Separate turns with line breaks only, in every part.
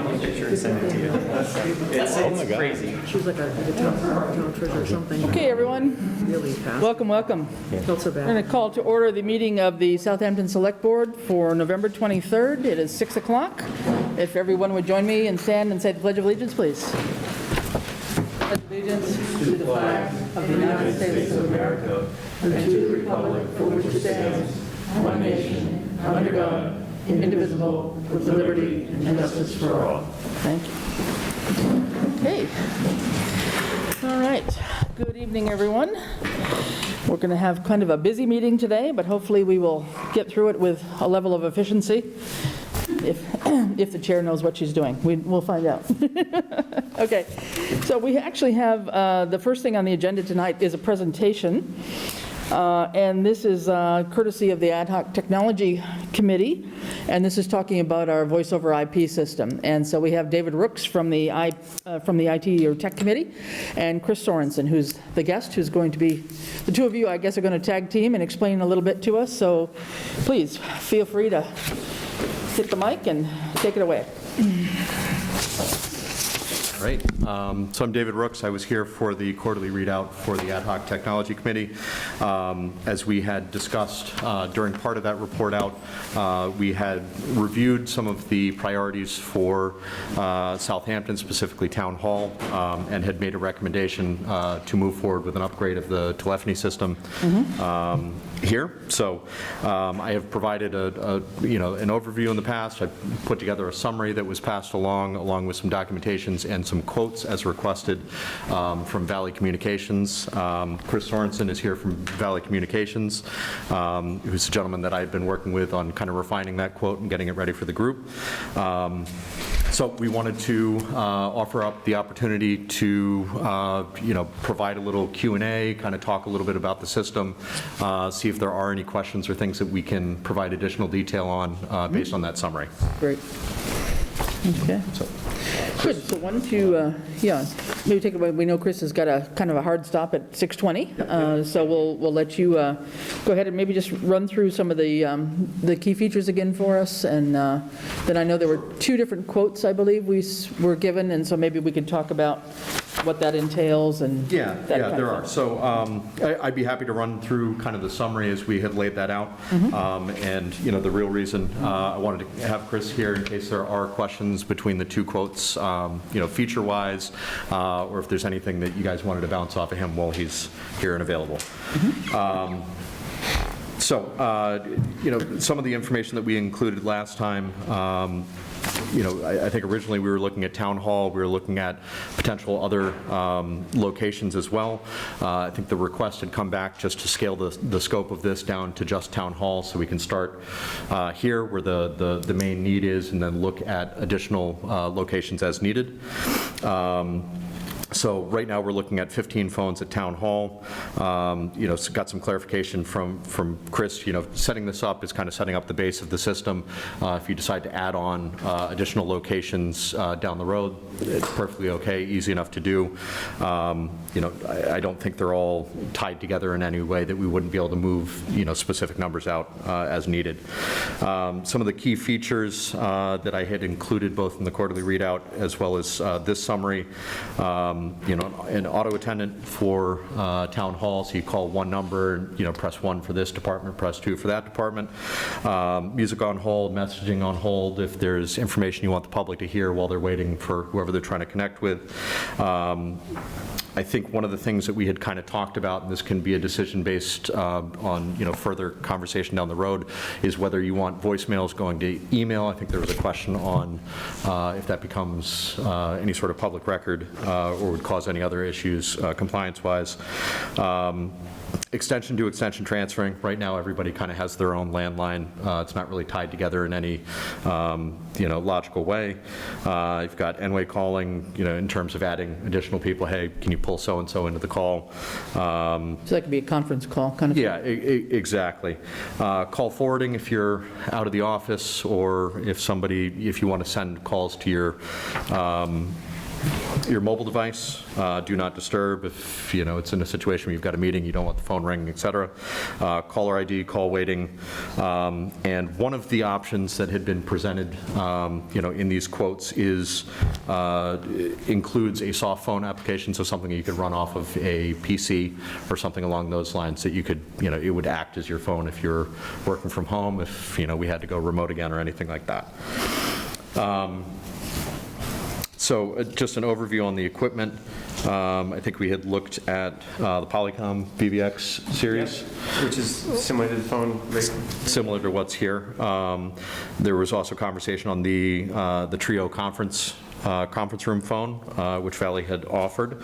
find your picture and send it to you. It's crazy.
She's like a town treasurer or something.
Okay, everyone,
Really fast.
welcome, welcome.
Felt so
I'm going
bad.
to call to order the meeting of the Southampton Select Board for November 23rd. It is 6 o'clock. If everyone would join me and stand and say the Pledge of Allegiance, please. Pledge of allegiance to the flag of the United States of America and to the republic for which it stands, one nation, under God, indivisible, with liberty and justice for all. Thank you. Okay. All right. Good evening, everyone. We're going to have kind of a busy meeting today, but hopefully we will get through it with a level of efficiency. If the chair knows what she's doing, we'll find out. Okay, so we actually have, the first thing on the agenda tonight is a presentation, and this is courtesy of the Hoc Technology Committee, and this is talking about our voice over IP system. And so we have David Rooks from the IT or Tech Committee, and Chris Sorensen, who's the guest, who's going to be, the two of you, I guess, are going to tag team and explain a little bit to us. So please feel free to hit the mic and take it away.
Great. So I'm David Rooks. I was here for the quarterly readout for the Ad Hoc Technology Committee. As we had discussed during part of that report out, we had reviewed some of the priorities for Southampton, specifically Town Hall, and had made a recommendation to move forward with an upgrade of the telephony system here. So I have provided an overview in the past. I put together a summary that was passed along with some documentations and some quotes as requested from Valley Communications. Chris Sorensen is here from Valley Communications, who's a gentleman that I've been working with on kind of refining that quote and getting it ready for the group. So we wanted to offer up the opportunity to, provide a little Q&A, kind of talk a little bit about the system, see if there are any questions or things that we can provide additional detail on based on that summary.
Great. Okay. Good. So why don't you, maybe take it away. We know Chris has got a kind of a hard stop at 6:20, so we'll let you go ahead and maybe just run through some of the key features again for us. And then I know there were two different quotes, I believe, we were given, and so maybe we could talk about what that entails and that kind
there
of
are. So I'd be happy to run through kind of the summary as we had laid that out. And the real reason I wanted to have Chris here in case there are questions between the two quotes, feature-wise, or if there's anything that you guys wanted to bounce off of him while he's here and available. So, some of the information that we included last time, I think originally we were looking at Town Hall, we were looking at potential other locations as well. I think the request had come back just to scale the scope of this down to just Town Hall, so we can start here where the main need is and then look at additional locations as needed. So right now we're looking at 15 phones at Town Hall. So got some clarification from Chris. Setting this up is kind of setting up the base of the system. If you decide to add on additional locations down the road, it's perfectly okay, easy enough to do. I don't think they're all tied together in any way that we wouldn't be able to move specific numbers out as needed. Some of the key features that I had included both in the quarterly readout as well as this summary. An auto attendant for Town Hall, so you call one number, press 1 for this department, press 2 for that department. Music on hold, messaging on hold, if there's information you want the public to hear while they're waiting for whoever they're trying to connect with. I think one of the things that we had kind of talked about, and this can be a decision based on further conversation down the road, is whether you want voicemails going to email. I think there was a question on if that becomes any sort of public record or would cause any other issues compliance-wise. Extension to extension transferring. Right now, everybody kind of has their own landline. It's not really tied together in any, logical way. You've got N-way calling, in terms of adding additional people. Hey, can you pull so-and-so into the call?
So that could be a conference call kind of thing.
Yeah, exactly. Call forwarding if you're out of the office, or if you want to send calls to your Your mobile device, do not disturb. If, it's in a situation where you've got a meeting, you don't want the phone ringing, et cetera. Caller ID, call waiting. And one of the options that had been presented, in these quotes includes a soft phone application, so something you could run off of a PC or something along those lines that you could, it would act as your phone if you're working from home, if, we had to go remote again or anything like that. So just an overview on the equipment. I think we had looked at the Polycom VVX series.
Which is similar to the phone, right?
Similar to what's here. There was also conversation on the Trio conference room phone, which Valley had offered,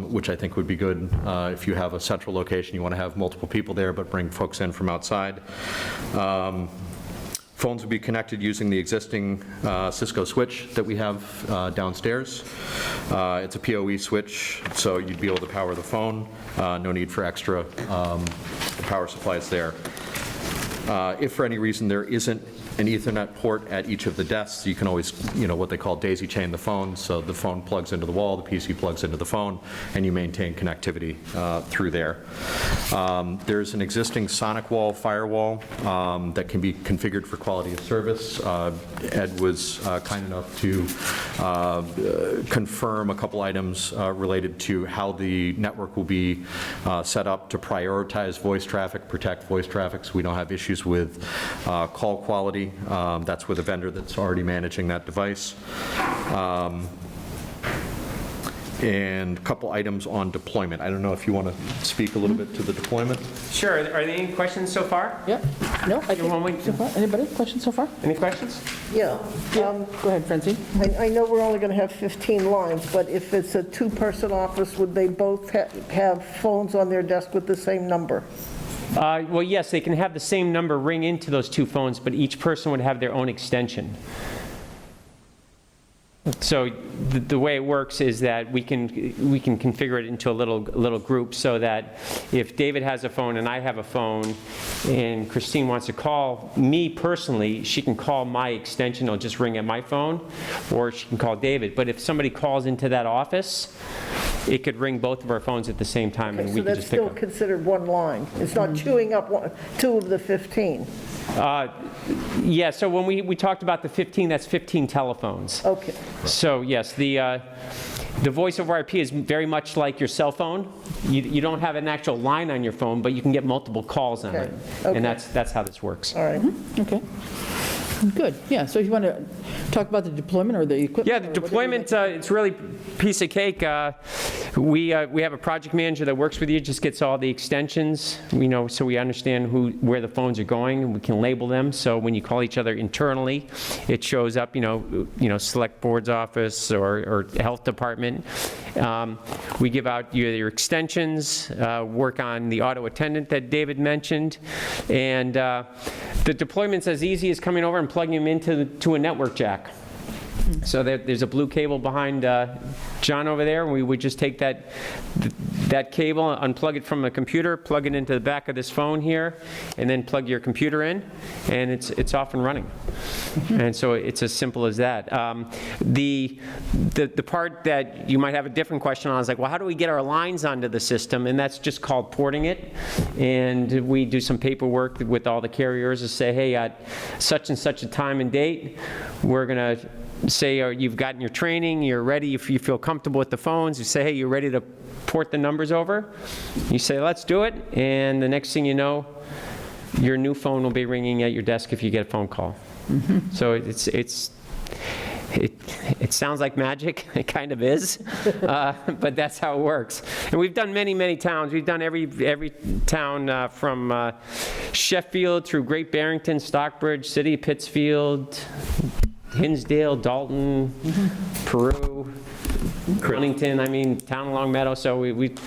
which I think would be good if you have a central location, you want to have multiple people there, but bring folks in from outside. Phones would be connected using the existing Cisco switch that we have downstairs. It's a PoE switch, so you'd be able to power the phone. No need for extra power supplies there. If for any reason there isn't an Ethernet port at each of the desks, you can always, what they call daisy chain the phone. So the phone plugs into the wall, the PC plugs into the phone, and you maintain connectivity through there. There's an existing Sonic Wall firewall that can be configured for quality of service. Ed was kind enough to confirm a couple items related to how the network will be set up to prioritize voice traffic, protect voice traffic, so we don't have issues with call quality. That's with a vendor that's already managing that device. And a couple items on deployment. I don't know if you want to speak a little bit to the deployment.
Sure. Are there any questions so far?
Yep. No, I
one
think
week.
so far. Anybody? Questions so far?
Any questions?
Yeah.
Go ahead, Francine.
I know we're only going to have 15 lines, but if it's a two-person office, would they both have phones on their desk with the same number?
Well, yes, they can have the same number ring into those two phones, but each person would have their own extension. So the way it works is that we can configure it into a little group so that if David has a phone and I have a phone and Christine wants to call me personally, she can call my extension, it'll just ring at my phone, or she can call David. But if somebody calls into that office, it could ring both of our phones at the same time, and
Okay,
we
so
could
that's
just pick
still
up.
considered one line. It's not chewing up two of the 15.
Yeah, so when we talked about the 15, that's 15 telephones.
Okay.
So yes, the voice over IP is very much like your cell phone. You don't have an actual line on your phone, but you can get multiple calls on it.
Okay.
And that's how this works.
All right.
Okay. Good. Yeah, so if you want to talk about the deployment or the equipment?
Yeah, the deployment, it's really piece of cake. We have a project manager that works with you, just gets all the extensions, so we understand where the phones are going, and we can label them. So when you call each other internally, it shows up, select board's office or health department. We give out your extensions, work on the auto attendant that David mentioned, and the deployment's as easy as coming over and plugging them into a network jack. So there's a blue cable behind John over there, and we would just take that cable, unplug it from a computer, plug it into the back of this phone here, and then plug your computer in, and it's off and running. And so it's as simple as that. The part that you might have a different question on is like, well, how do we get our lines onto the system? And that's just called porting it. And we do some paperwork with all the carriers to say, hey, at such and such a time and date, we're going to say you've gotten your training, you're ready, if you feel comfortable with the phones, you say, hey, you're ready to port the numbers over. You say, let's do it, and the next thing you know, your new phone will be ringing at your desk if you get a phone call. Mm-hmm. So it sounds like magic, it kind of is, but that's how it works. And we've done many towns. We've done every town from Sheffield through Great Barrington, Stockbridge, City of Pittsfield, Hinsdale, Dalton, Peru, Huntington, town of Long Meadow, so we've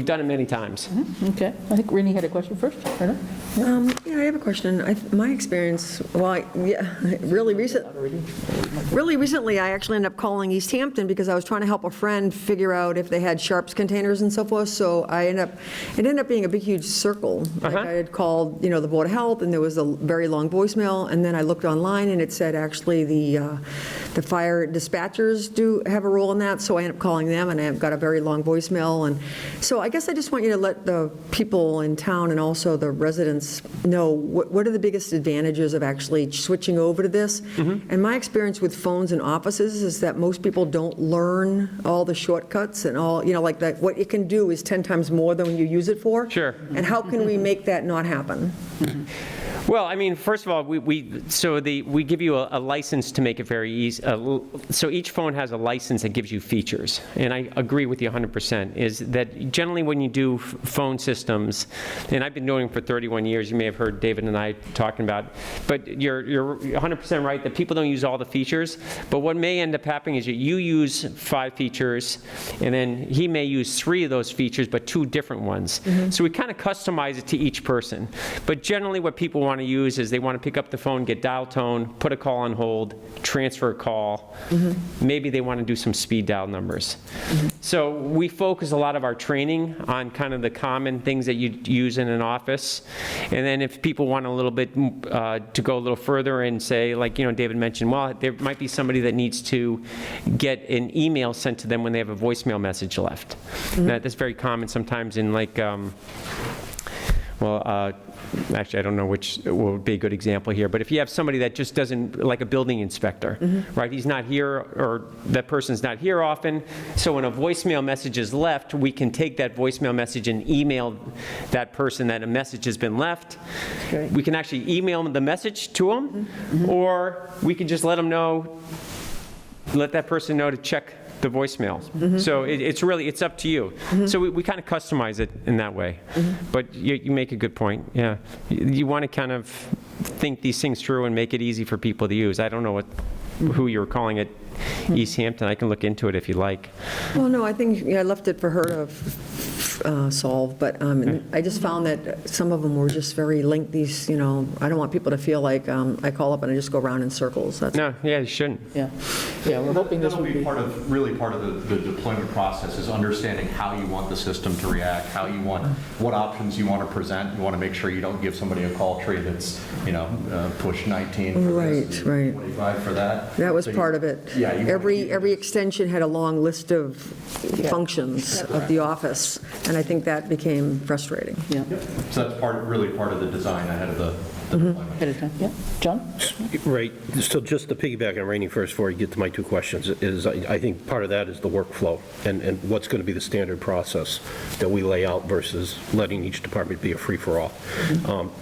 done it many times.
Okay. I think Rini had a question first, right?
Yeah, I have a question. My experience, really recently, I actually ended up calling Easthampton because I was trying to help a friend figure out if they had sharps containers and so forth, so it ended up being a big, huge circle. Like I had called, the Board of Health, and there was a very long voicemail, and then I looked online, and it said actually the fire dispatchers do have a role in that, so I ended up calling them, and I got a very long voicemail. And so I guess I just want you to let the people in town and also the residents know what are the biggest advantages of actually switching over to this. And my experience with phones in offices is that most people don't learn all the shortcuts and all, like that, what it can do is 10 times more than you use it for.
Sure.
And how can we make that not happen?
Well, I mean, first of all, we give you a license to make it very easy. So each phone has a license that gives you features. And I agree with you 100%, is that generally when you do phone systems, and I've been doing it for 31 years, you may have heard David and I talking about, but you're 100% right that people don't use all the features. But what may end up happening is that you use 5 features, and then he may use 3 of those features, but 2 different ones. So we kind of customize it to each person. But generally what people want to use is they want to pick up the phone, get dial tone, put a call on hold, transfer a call. Maybe they want to do some speed dial numbers. So we focus a lot of our training on kind of the common things that you use in an office. And then if people want a little bit to go a little further and say, like, David mentioned, well, there might be somebody that needs to get an email sent to them when they have a voicemail message left. That's very common sometimes in like, actually, I don't know which would be a good example here, but if you have somebody that just doesn't, like a building inspector, right? He's not here, or that person's not here often, so when a voicemail message is left, we can take that voicemail message and email that person that a message has been left.
Okay.
We can actually email the message to them, or we can just let them know, let that person know to check the voicemails. So it's up to you. So we kind of customize it in that way. But you make a good point, yeah. You want to kind of think these things through and make it easy for people to use. I don't know who you're calling it, Easthampton. I can look into it if you like.
Well, no, I think I left it for her to solve, but I just found that some of them were just very lengthy, I don't want people to feel like I call up and I just go around in circles.
No, yeah, you shouldn't.
Yeah, we're hoping this
That'll
will
be
be.
part of the deployment process, is understanding how you want the system to react, what options you want to present. You want to make sure you don't give somebody a call tree that's, push 19 for this,
Right.
25 for that.
That was
So
part of it.
Yeah. you wanna keep-
Every extension had a long list of functions of the office, and I think that became frustrating.
Yeah,
So that's really part of the design ahead of the deployment.
ahead of time, yeah. John?
Right, so just to piggyback on Rainey first before I get to my 2 questions, is I think part of that is the workflow and what's going to be the standard process that we lay out versus letting each department be a free-for-all.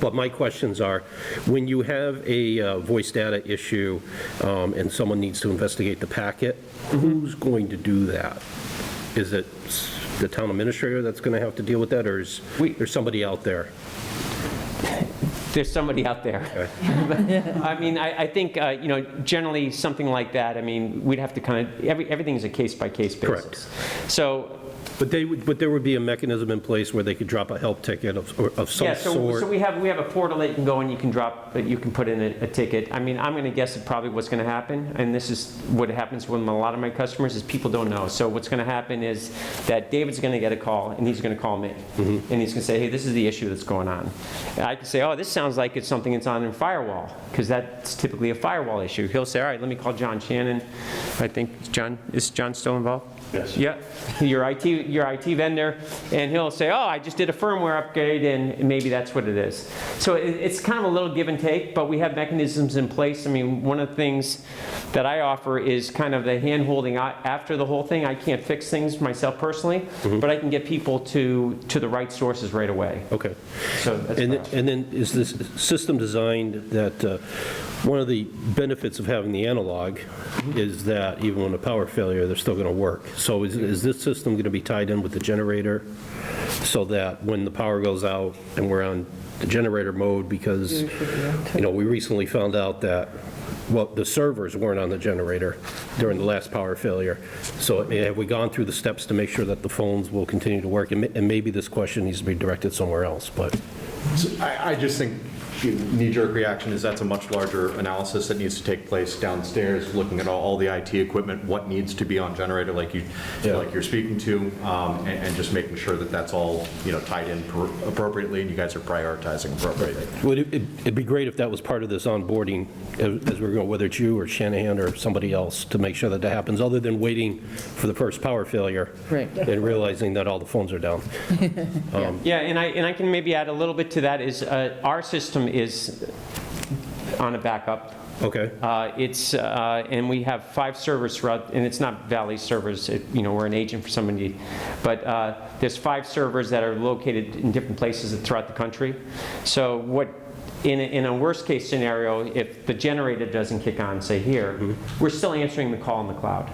But my questions are, when you have a voice data issue and someone needs to investigate the packet, who's going to do that? Is it the town administrator that's going to have to deal with that, or is there somebody out there?
There's somebody out there. I mean, I think, generally something like that, I mean, we'd have to kind of, everything is a case-by-case basis.
Correct.
So,
But there would be a mechanism in place where they could drop a help ticket of some
yeah,
sort.
so we have a portal that you can go and you can put in a ticket. I mean, I'm going to guess that probably what's going to happen, and this is what happens with a lot of my customers, is people don't know. So what's going to happen is that David's going to get a call, and he's going to call me. And he's going to say, hey, this is the issue that's going on. And I can say, oh, this sounds like it's something that's on a firewall, because that's typically a firewall issue. He'll say, all right, let me call John Shannon. I think, is John still involved?
Yes.
Yeah, your IT vendor, and he'll say, oh, I just did a firmware upgrade, and maybe that's what it is. So it's kind of a little give and take, but we have mechanisms in place. I mean, one of the things that I offer is kind of the hand-holding after the whole thing. I can't fix things myself personally, but I can get people to the right sources right away.
Okay.
So that's
And then is this system designed that one of the benefits of having the analog is that even when a power failure, they're still going to work. So is this system going to be tied in with the generator so that when the power goes out and we're on the generator mode, because we recently found out that the servers weren't on the generator during the last power failure. So have we gone through the steps to make sure that the phones will continue to work? And maybe this question needs to be directed somewhere else, but.
I just think knee-jerk reaction is that's a much larger analysis that needs to take place downstairs, looking at all the IT equipment, what needs to be on generator like you're speaking to, and just making sure that that's all, tied in appropriately and you guys are prioritizing appropriately.
Would it'd be great if that was part of this onboarding as we're going, whether it's you or Shanahan or somebody else, to make sure that happens, other than waiting for the first power failure
Right.
and realizing that all the phones are down.
Yeah, and I can maybe add a little bit to that is our system is on a backup.
Okay.
And we have 5 servers throughout, and it's not Valley servers, we're an agent for somebody, but there's 5 servers that are located in different places throughout the country. So in a worst case scenario, if the generator doesn't kick on, say here, we're still answering the call in the cloud.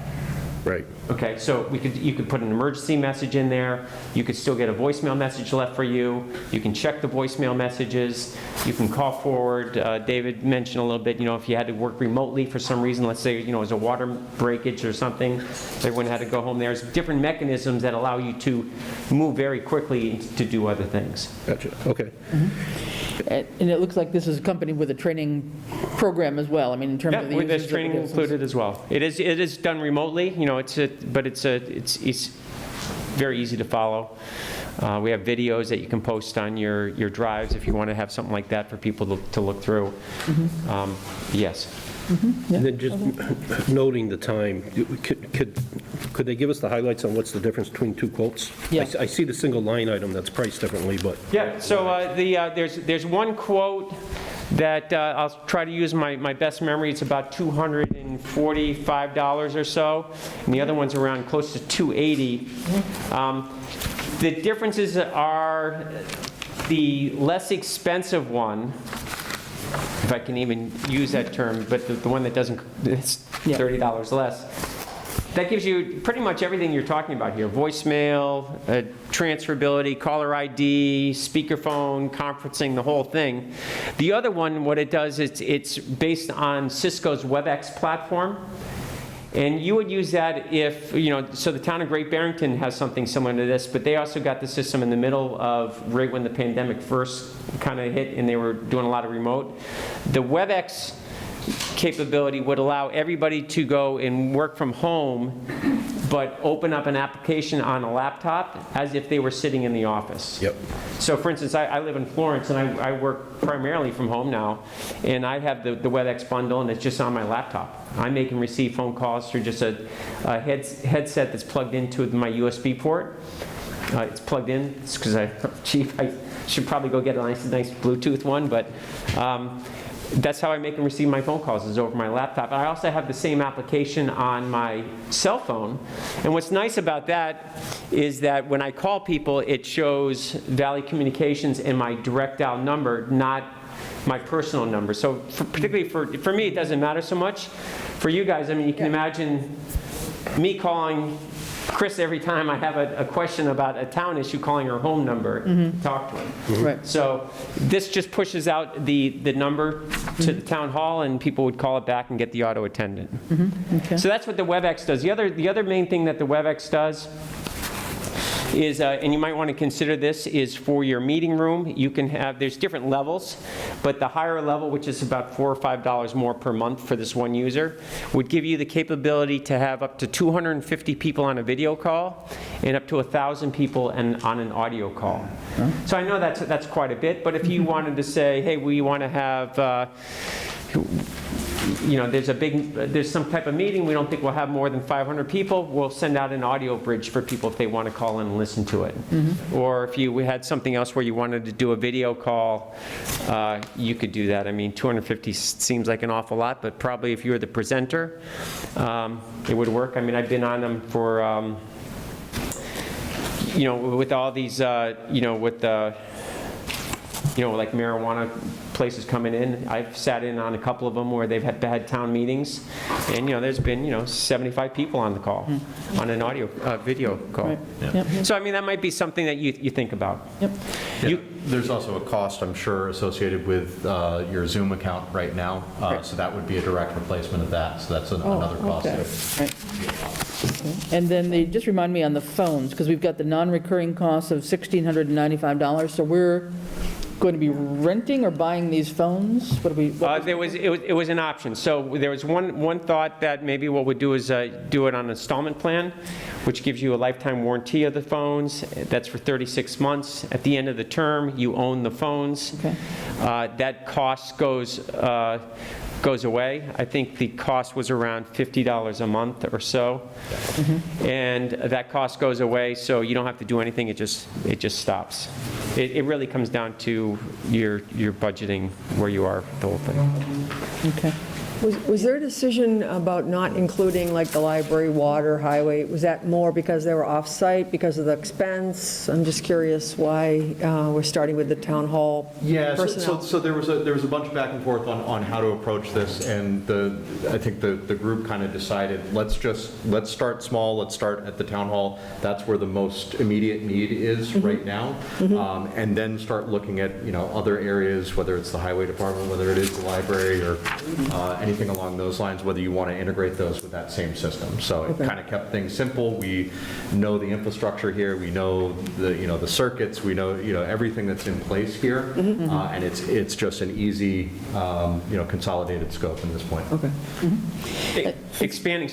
Right.
Okay, so you could put an emergency message in there. You could still get a voicemail message left for you. You can check the voicemail messages. You can call forward. David mentioned a little bit, if you had to work remotely for some reason, let's say, it was a water breakage or something, everyone had to go home. There's different mechanisms that allow you to move very quickly to do other things.
Gotcha. Okay.
And it looks like this is accompanied with a training program as well, in terms of the
Yeah, there's
users of
training
the business.
included as well. It is done remotely, but it's very easy to follow. We have videos that you can post on your drives if you want to have something like that for people to look through. Yes.
And then just noting the time, could they give us the highlights on what's the difference between 2 quotes?
Yeah.
I see the single line item that's priced differently, but.
Yeah, so there's one quote that I'll try to use my best memory. It's about $245 or so, and the other one's around close to $280. The differences are the less expensive one, if I can even use that term, but the one that doesn't, it's $30 less. That gives you pretty much everything you're talking about here. Voicemail, transferability, caller ID, speakerphone, conferencing, the whole thing. The other one, what it does is it's based on Cisco's WebEx platform. And you would use that if, so the town of Great Barrington has something similar to this, but they also got the system in the middle of right when the pandemic first kind of hit and they were doing a lot of remote. The WebEx capability would allow everybody to go and work from home, but open up an application on a laptop as if they were sitting in the office.
Yep.
So for instance, I live in Florence and I work primarily from home now, and I have the WebEx bundle and it's just on my laptop. I make and receive phone calls through just a headset that's plugged into my USB port. It's plugged in, it's because I'm cheap. I should probably go get a nice Bluetooth one, but that's how I make and receive my phone calls, is over my laptop. I also have the same application on my cell phone. And what's nice about that is that when I call people, it shows Valley Communications and my direct dial number, not my personal number. So particularly for me, it doesn't matter so much. For you guys, you can imagine me calling Chris every time I have a question about a town issue, calling her home number to talk to her.
Right.
So this just pushes out the number to the town hall, and people would call it back and get the auto attendant.
Okay.
So that's what the WebEx does. The other main thing that the WebEx does is, and you might want to consider this, is for your meeting room. You can have, there's different levels, but the higher level, which is about $4 or $5 more per month for this one user, would give you the capability to have up to 250 people on a video call and up to 1,000 people on an audio call. So I know that's quite a bit, but if you wanted to say, hey, we want to have, there's some type of meeting, we don't think we'll have more than 500 people, we'll send out an audio bridge for people if they want to call in and listen to it. Or if we had something else where you wanted to do a video call, you could do that. 250 seems like an awful lot, but probably if you were the presenter, it would work. I've been on them for, with all these, like marijuana places coming in. I've sat in on a couple of them where they've had town meetings, and there's been 75 people on the call, on an audio video call.
Right.
Yeah.
Yep.
So that might be something that you think about.
Yep.
Yeah, there's also a cost, I'm sure, associated with your Zoom account right now, so that would be a direct replacement of that, so that's another cost.
Okay. Right. And then they just remind me on the phones, because we've got the non-recurring costs of $1,695, so we're going to be renting or buying these phones? What do we?
It was an option. So there was one thought that maybe what we'd do is do it on an installment plan, which gives you a lifetime warranty of the phones. That's for 36 months. At the end of the term, you own the phones.
Okay.
That cost goes away. I think the cost was around $50 a month or so. And that cost goes away, so you don't have to do anything. It just stops. It really comes down to your budgeting, where you are, the whole thing.
Okay.
Was there a decision about not including like the library, water, highway? Was that more because they were off-site, because of the expense? I'm just curious why we're starting with the town hall
Yeah,
personnel.
so there was a bunch of back and forth on how to approach this, and I think the group kind of decided, let's start small, let's start at the town hall. That's where the most immediate need is right now, and then start looking at, other areas, whether it's the highway department, whether it is the library, or anything along those lines, whether you want to integrate those with that same system. So it kind of kept things simple. We know the infrastructure here, we know the circuits, we know everything that's in place here, and it's just an easy consolidated scope in this point.
Okay.
Expanding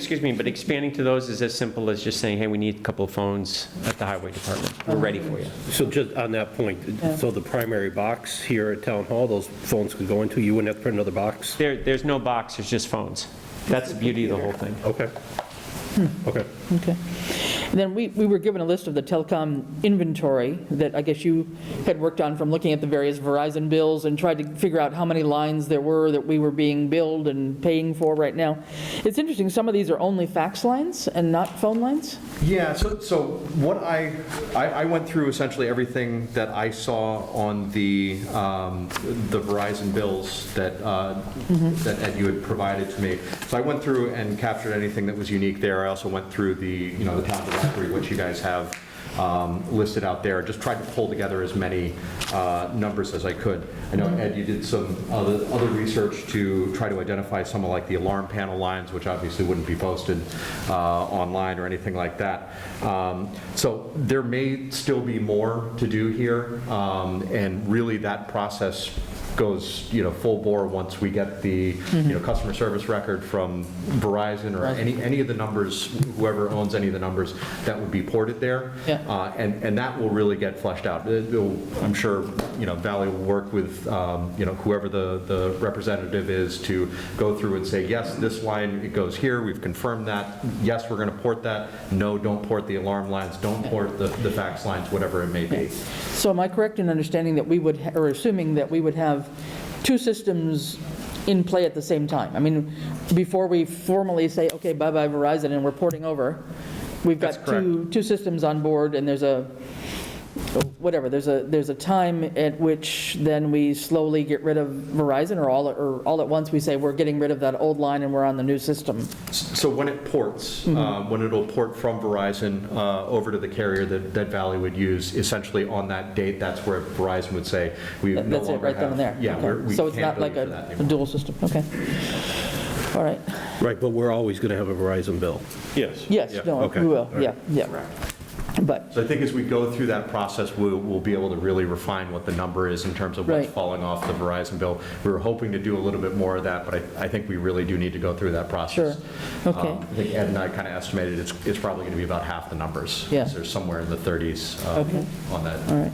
to those is as simple as just saying, hey, we need a couple of phones at the highway department. We're ready for you.
So just on that point, so the primary box here at Town Hall, those phones could go into, you wouldn't have to put another box?
There's no box, there's just phones. That's the beauty of the whole thing.
Okay. Okay.
Okay. And then we were given a list of the telecom inventory that I guess you had worked on from looking at the various Verizon bills and tried to figure out how many lines there were that we were being billed and paying for right now. It's interesting, some of these are only fax lines and not phone lines?
Yeah, so what I went through essentially everything that I saw on the Verizon bills that Ed, you had provided to me. So I went through and captured anything that was unique there. I also went through the town directory, which you guys have listed out there. Just tried to pull together as many numbers as I could. I know, Ed, you did some other research to try to identify some of like the alarm panel lines, which obviously wouldn't be posted online or anything like that. So there may still be more to do here, and really that process goes full bore once we get the customer service record from Verizon or any of the numbers, whoever owns any of the numbers that would be ported there.
Yeah.
And that will really get fleshed out. I'm sure Valley will work with whoever the representative is to go through and say, yes, this line, it goes here, we've confirmed that, yes, we're going to port that, no, don't port the alarm lines, don't port the fax lines, whatever it may be.
So am I correct in understanding that we would, or assuming that we would have two systems in play at the same time? I mean, before we formally say, okay, bye-bye Verizon and we're porting over, we've got two systems on board, and there's a time at which then we slowly get rid of Verizon, or all at once we say we're getting rid of that old line and we're on the new system.
So when it ports, when it'll port from Verizon over to the carrier that Valley would use, essentially on that date, that's where Verizon would say, we no
That's it,
longer
right then and there?
Yeah,
Okay.
we
So it's
can't
not like
bill you for
a
that anymore.
dual system, okay. All right.
Right, but we're always going to have a Verizon bill? Yes.
Yes, no,
Okay.
we will,
All right.
yeah. But,
So I think as we go through that process, we'll be able to really refine what the number is in terms of what's
Right.
falling off the Verizon bill. We were hoping to do a little bit more of that, but I think we really do need to go through that process.
Sure. Okay.
I think Ed and I kind of estimated it's probably going to be about half the numbers.
Yeah.
There's somewhere in the 30s
Okay.
on that
All right.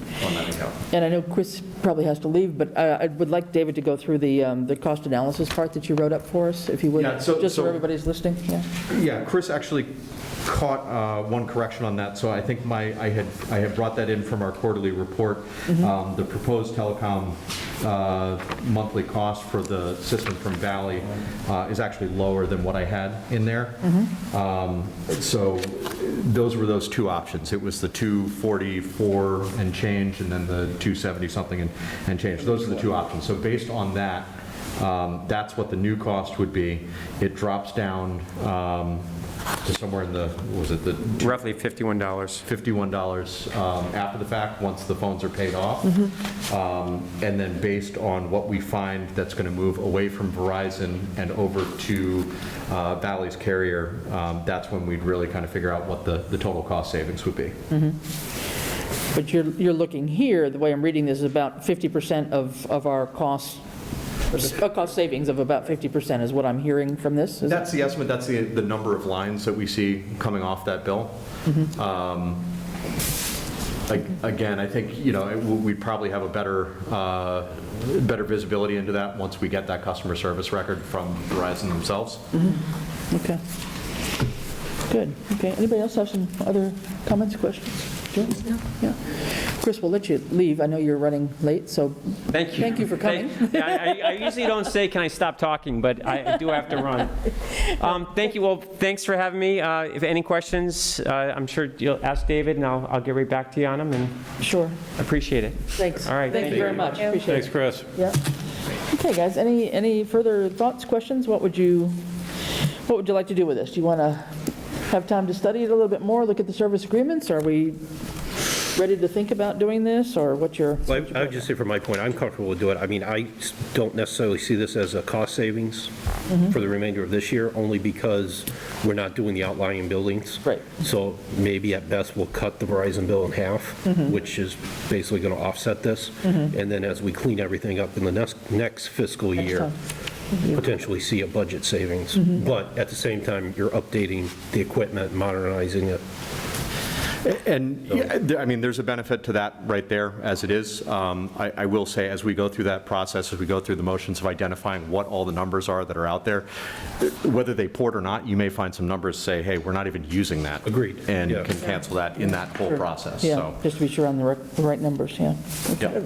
account.
and I know Chris probably has to leave, but I would like David to go through the cost analysis part that you wrote up for us, if you would,
Yeah, so-
just so
so-
everybody's listening, yeah.
Yeah, Chris actually caught one correction on that, so I think I had brought that in from our quarterly report. The proposed telecom monthly cost for the system from Valley is actually lower than what I had in there. So those were those two options. It was the 244 and change, and then the 270 something and change. Those are the two options. So based on that, that's what the new cost would be. It drops down to somewhere in the, what was it, the
Roughly $51.
$51 after the fact, once the phones are paid off. And then based on what we find that's going to move away from Verizon and over to Valley's carrier, that's when we'd really kind of figure out what the total cost savings would be.
But you're looking here, the way I'm reading this, is about 50% of our cost savings of about 50% is what I'm hearing from this? Is
That's the estimate, that's the number of lines that we see coming off that bill. Again, I think, we'd probably have a better visibility into that once we get that customer service record from Verizon themselves.
Okay. Good, okay. Anybody else have some other comments, questions? Jim? Yeah. Chris, we'll let you leave. I know you're running late, so
Thank you.
Thank you for coming.
I usually don't say, can I stop talking, but I do have to run. Thank you. Well, thanks for having me. If any questions, I'm sure you'll ask David, and I'll get right back to you on them, and
Sure.
appreciate it.
Thanks.
All right,
Thank you very much. Appreciate
Thanks,
it.
Chris.
Yeah. Okay, guys, any further thoughts, questions? What would you like to do with this? Do you want to have time to study it a little bit more, look at the service agreements? Are we ready to think about doing this, or what's your?
Well, I would just say from my point, I'm comfortable with doing it. I mean, I don't necessarily see this as a cost savings for the remainder of this year, only because we're not doing the outlying buildings.
Right.
So maybe at best, we'll cut the Verizon bill in half, which is basically going to offset this. And then as we clean everything up in the next fiscal year, potentially see a budget savings. But at the same time, you're updating the equipment, modernizing it.
And, I mean, there's a benefit to that right there, as it is. I will say, as we go through that process, as we go through the motions of identifying what all the numbers are that are out there, whether they port or not, you may find some numbers say, hey, we're not even using that.
Agreed.
And
Yeah.
can cancel that in that whole process,
Yeah,
so.
just to be sure on the right numbers, yeah.
Yep.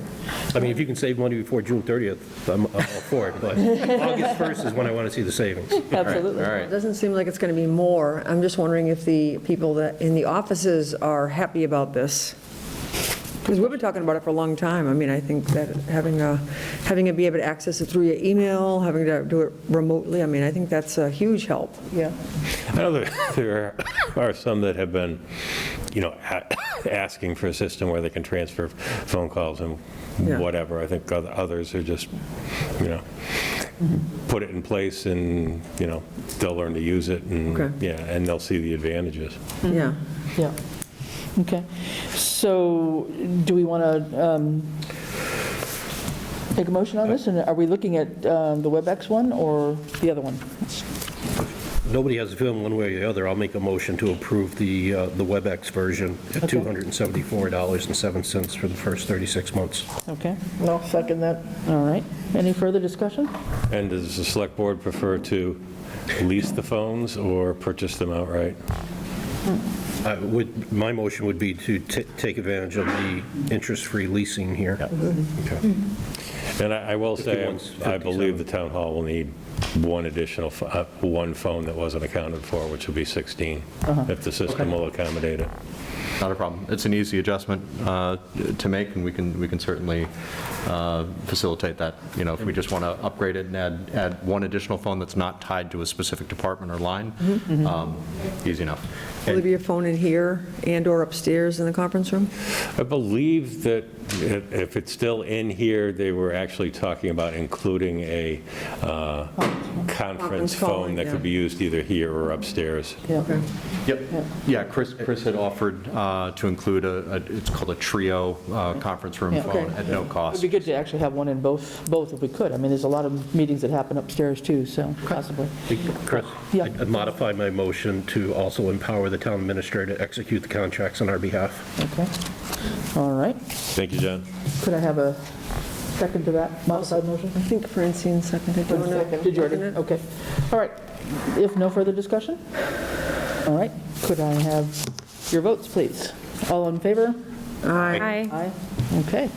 I mean, if you can save money before June 30th, I'm all for it, but August 1st is when I want to see the savings.
Absolutely.
All
It
right.
doesn't seem like it's going to be more. I'm just wondering if the people that in the offices are happy about this. Because we've been talking about it for a long time. I mean, I think that having it be able to access it through your email, having to do it remotely, I mean, I think that's a huge help.
Yeah.
I know there are some that have been, asking for a system where they can transfer phone calls and
Yeah.
whatever. I think others are just, put it in place and, they'll learn to use it and,
Okay.
and they'll see the advantages.
Yeah.
Yeah. Okay. So do we want to take a motion on this? And are we looking at the WebEx one or the other one?
Nobody has a feeling one way or the other. I'll make a motion to approve the WebEx version at
Okay.
$274.07 for the first 36 months.
Okay.
I'll second that.
All right. Any further discussion?
And does the select board prefer to lease the phones or purchase them outright?
My motion would be to take advantage of the interest-free leasing here.
Okay. And I will say,
51's
I believe the town hall will need one phone that wasn't accounted for, which will be 16, if the system will accommodate it.
Not a problem. It's an easy adjustment to make, and we can certainly facilitate that. If we just want to upgrade it and add one additional phone that's not tied to a specific department or line, easy enough.
Will there be a phone in here and/or upstairs in the conference room?
I believe that if it's still in here, they were actually talking about including a conference phone
calling,
that
yeah.
could be used either here or upstairs.
Yeah.
Okay.
Yep. Yeah, Chris had offered to include it's called a trio conference room
Yeah.
phone
Okay.
at no
It'd
cost.
be good to actually have one in both if we could. I mean, there's a lot of meetings that happen upstairs too, so possibly.
Chris,
Yeah.
I'd modify my motion to also empower the town administrator to execute the contracts on our behalf.
Okay. All right.
Thank you, John.
Could I have a second to that modified motion?
I think Francine seconded. Do you wanna
Did you already?
second it?
Okay. All right. If no further discussion? All right. Could I have your votes, please? All in favor?
Aye.
Aye. Okay.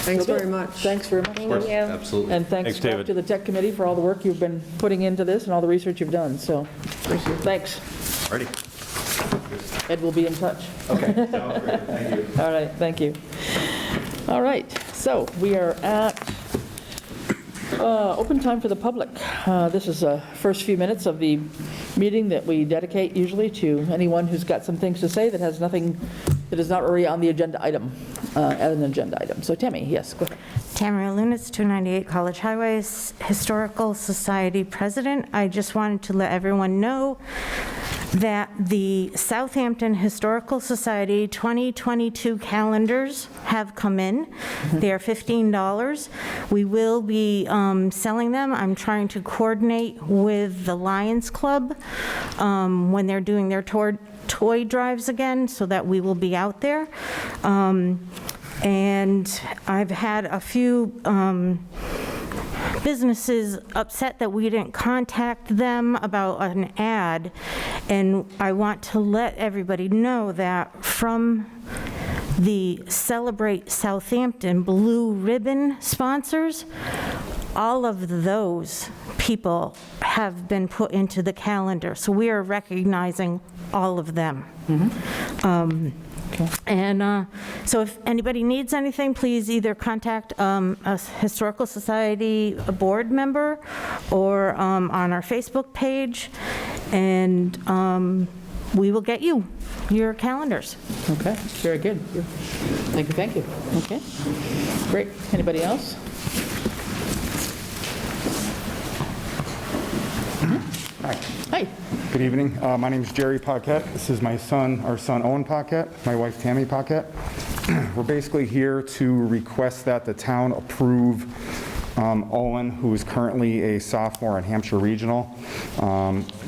Thanks
So good.
very much.
Thanks very much.
Of course, absolutely.
And thanks
Thanks, David.
to the tech committee for all the work you've been putting into this and all the research you've done, so thanks.
Ready?
Ed will be in touch.
Okay. Sounds great. Thank you.
All right, thank you. All right, so we are at open time for the public. This is the first few minutes of the meeting that we dedicate usually to anyone who's got some things to say that has nothing, that is not already on the agenda item, as an agenda item. So Tammy, yes, go ahead.
Tamara Lunas, 298 College Highway, Historical Society President. I just wanted to let everyone know that the Southampton Historical Society 2022 calendars have come in. They are $15. We will be selling them. I'm trying to coordinate with the Lions Club when they're doing their toy drives again, so that we will be out there. And I've had a few businesses upset that we didn't contact them about an ad, and I want to let everybody know that from the Celebrate Southampton Blue Ribbon sponsors, all of those people have been put into the calendar, so we are recognizing all of them. And so if anybody needs anything, please either contact a Historical Society board member or on our Facebook page, and we will get you your calendars.
Okay, very good. Thank you. Okay, great. Anybody else?
Hi.
Hi.
Good evening. My name is Jerry Paquette. This is our son Owen Paquette, my wife Tammy Paquette. We're basically here to request that the town approve Owen, who is currently a sophomore in Hampshire Regional.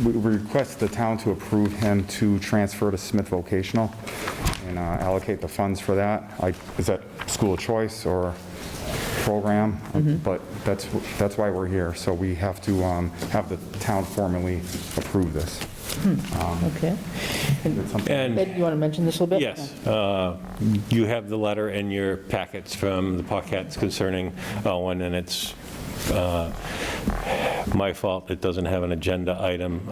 We request the town to approve him to transfer to Smith Vocational and allocate the funds for that. Is that school choice or program? But that's why we're here. So we have to have the town formally approve this.
Okay.
And
Ed, you want to mention this a little bit?
yes, you have the letter in your packets from the Paquettes concerning Owen, and it's my fault it doesn't have an agenda item.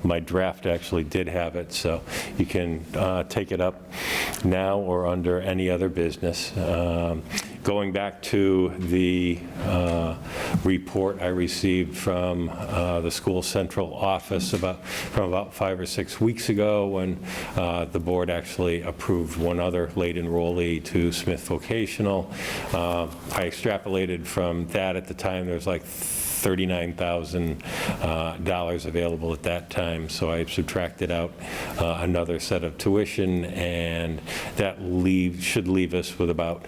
My draft actually did have it, so you can take it up now or under any other business. Going back to the report I received from the school central office from about 5 or 6 weeks ago, when the board actually approved one other late enrollee to Smith Vocational. I extrapolated from that. At the time, there was like $39,000 available at that time, so I subtracted out another set of tuition, and that should leave us with about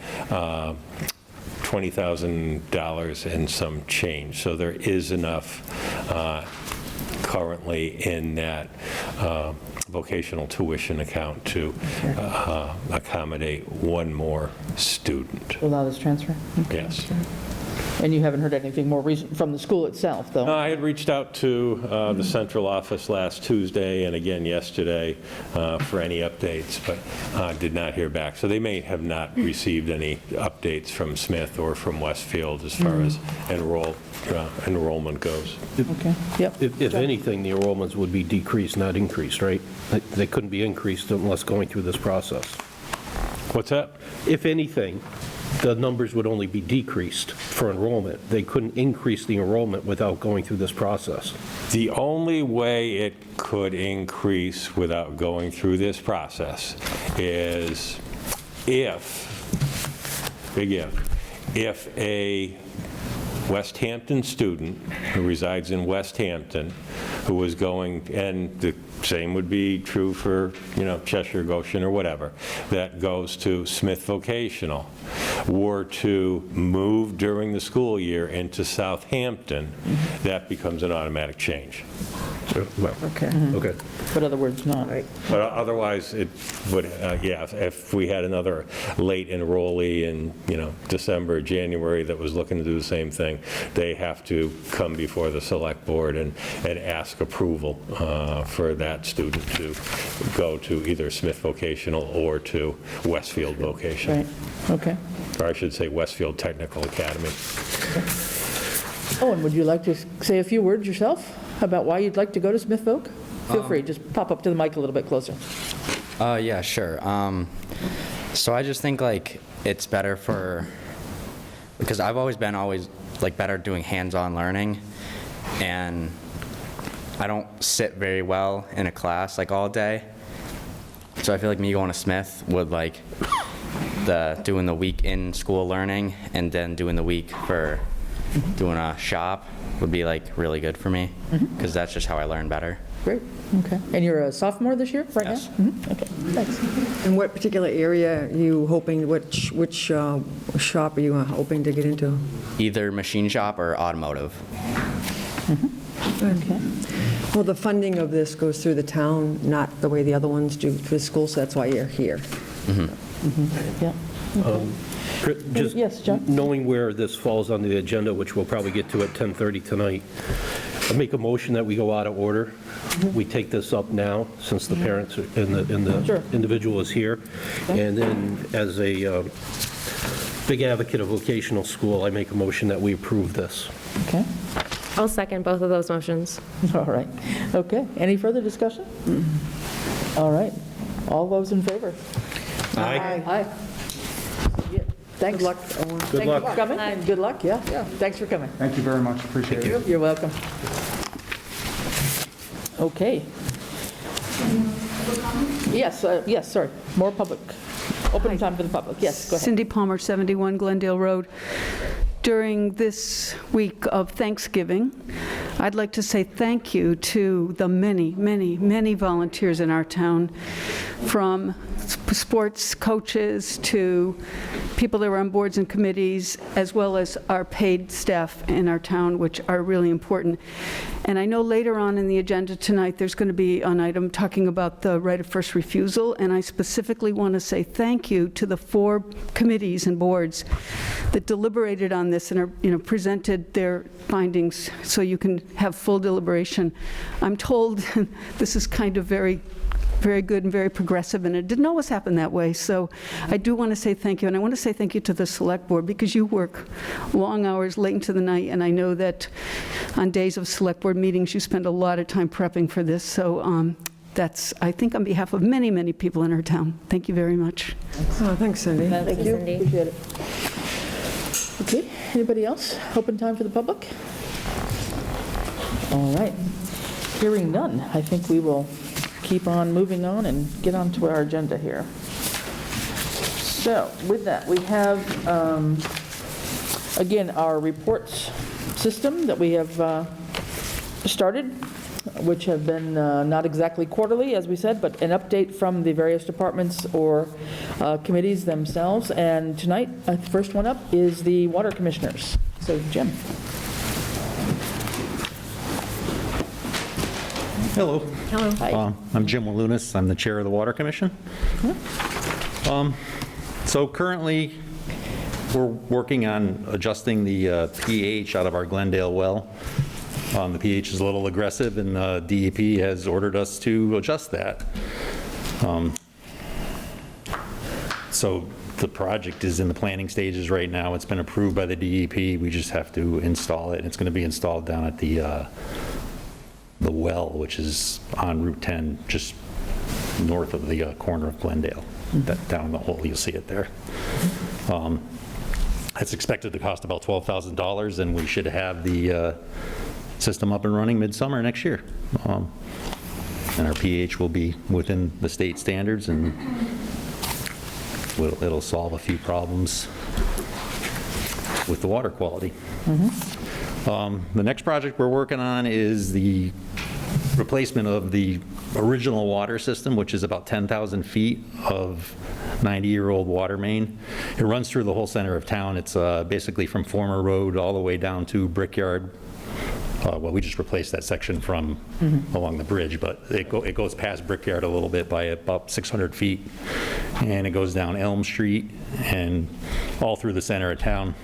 $20,000 and some change. So there is enough currently in that vocational tuition account to accommodate one more student.
Allow this transfer?
Yes.
And you haven't heard anything more recent from the school itself, though?
I had reached out to the central office last Tuesday and again yesterday for any updates, but did not hear back. So they may have not received any updates from Smith or from Westfield as far as enrollment goes.
Okay, yep.
If anything, the enrollments would be decreased, not increased, right? They couldn't be increased unless going through this process.
What's that?
If anything, the numbers would only be decreased for enrollment. They couldn't increase the enrollment without going through this process.
The only way it could increase without going through this process is if a Westhampton student who resides in Westhampton, who was going, and the same would be true for, Cheshire, Goshen, or whatever, that goes to Smith Vocational, were to move during the school year into Southampton, that becomes an automatic change.
Well,
Okay.
okay.
But other words, not.
But otherwise, it would, if we had another late enrollee in, December, January that was looking to do the same thing, they have to come before the select board and ask approval for that student to go to either Smith Vocational or to Westfield Vocational.
Right, okay.
Or I should say Westfield Technical Academy.
Owen, would you like to say a few words yourself about why you'd like to go to Smith Voc? Feel free, just pop up to the mic a little bit closer.
Yeah, sure. So I just think it's better because I've always been better doing hands-on learning, and I don't sit very well in a class all day. So I feel like me going to Smith would doing the week in school learning and then doing the week for doing a shop would be like really good for me, because that's just how I learn better.
Great, okay. And you're a sophomore this year, right now?
Yes.
Okay, thanks.
In what particular area are you hoping, which shop are you hoping to get into?
Either machine shop or automotive.
Okay.
Well, the funding of this goes through the town, not the way the other ones do through the school, so that's why you're here.
Yeah.
Just
Yes, John?
knowing where this falls on the agenda, which we'll probably get to at 10:30 tonight, I make a motion that we go out of order. We take this up now, since the parents are- and the
Sure.
individual is here. And then, as a big advocate of vocational school, I make a motion that we approve this.
Okay,
I'll second both of those motions.
all right. Okay, any further discussion? All right, all those in favor?
Aye.
Aye. Yeah, thanks.
Good luck, Owen.
Good luck.
Thank you for coming, and good luck, yeah, thanks for coming.
Thank you very much, appreciate it.
You're welcome. Okay. Yes, sorry, more public. Open time for the public, yes, go ahead.
Cindy Palmer, 71 Glendale Road. During this week of Thanksgiving, I'd like to say thank you to the many, many, many volunteers in our town, from sports coaches to people that are on boards and committees, as well as our paid staff in our town, which are really important. And I know later on in the agenda tonight, there's going to be an item talking about the right of first refusal, and I specifically want to say thank you to the 4 committees and boards that deliberated on this and are, presented their findings so you can have full deliberation. I'm told this is kind of very good and very progressive, and it didn't always happen that way. So I do want to say thank you, and I want to say thank you to the Select Board, because you work long hours late into the night, and I know that on days of Select Board meetings, you spend a lot of time prepping for this. So that's, I think, on behalf of many, many people in our town. Thank you very much.
Oh, thanks, Cindy.
Thank you, Cindy.
Appreciate it. Okay, anybody else? Open time for the public? All right. Hearing none, I think we will keep on moving on and get on to our agenda here. So with that, we have, again, our reports system that we have started, which have been not exactly quarterly, as we said, but an update from the various departments or committees themselves. And tonight, the first one up is the water commissioners. So Jim.
Hello.
Hello. Hi.
I'm Jim Walunas. I'm the chair of the Water Commission. So currently, we're working on adjusting the pH out of our Glendale well. The pH is a little aggressive, and DEP has ordered us to adjust that. So the project is in the planning stages right now. It's been approved by the DEP. We just have to install it, and it's going to be installed down at the well, which is on Route 10, just north of the corner of Glendale. That down the hole, you'll see it there. It's expected to cost about $12,000, and we should have the system up and running midsummer next year. And our pH will be within the state standards, and it'll solve a few problems with the water quality. The next project we're working on is the replacement of the original water system, which is about 10,000 feet of 90-year-old water main. It runs through the whole center of town. It's basically from Former Road all the way down to Brickyard. Well, we just replaced that section from along the bridge, but it goes past Brickyard a little bit by about 600 feet, and it goes down Elm Street and all through the center of town.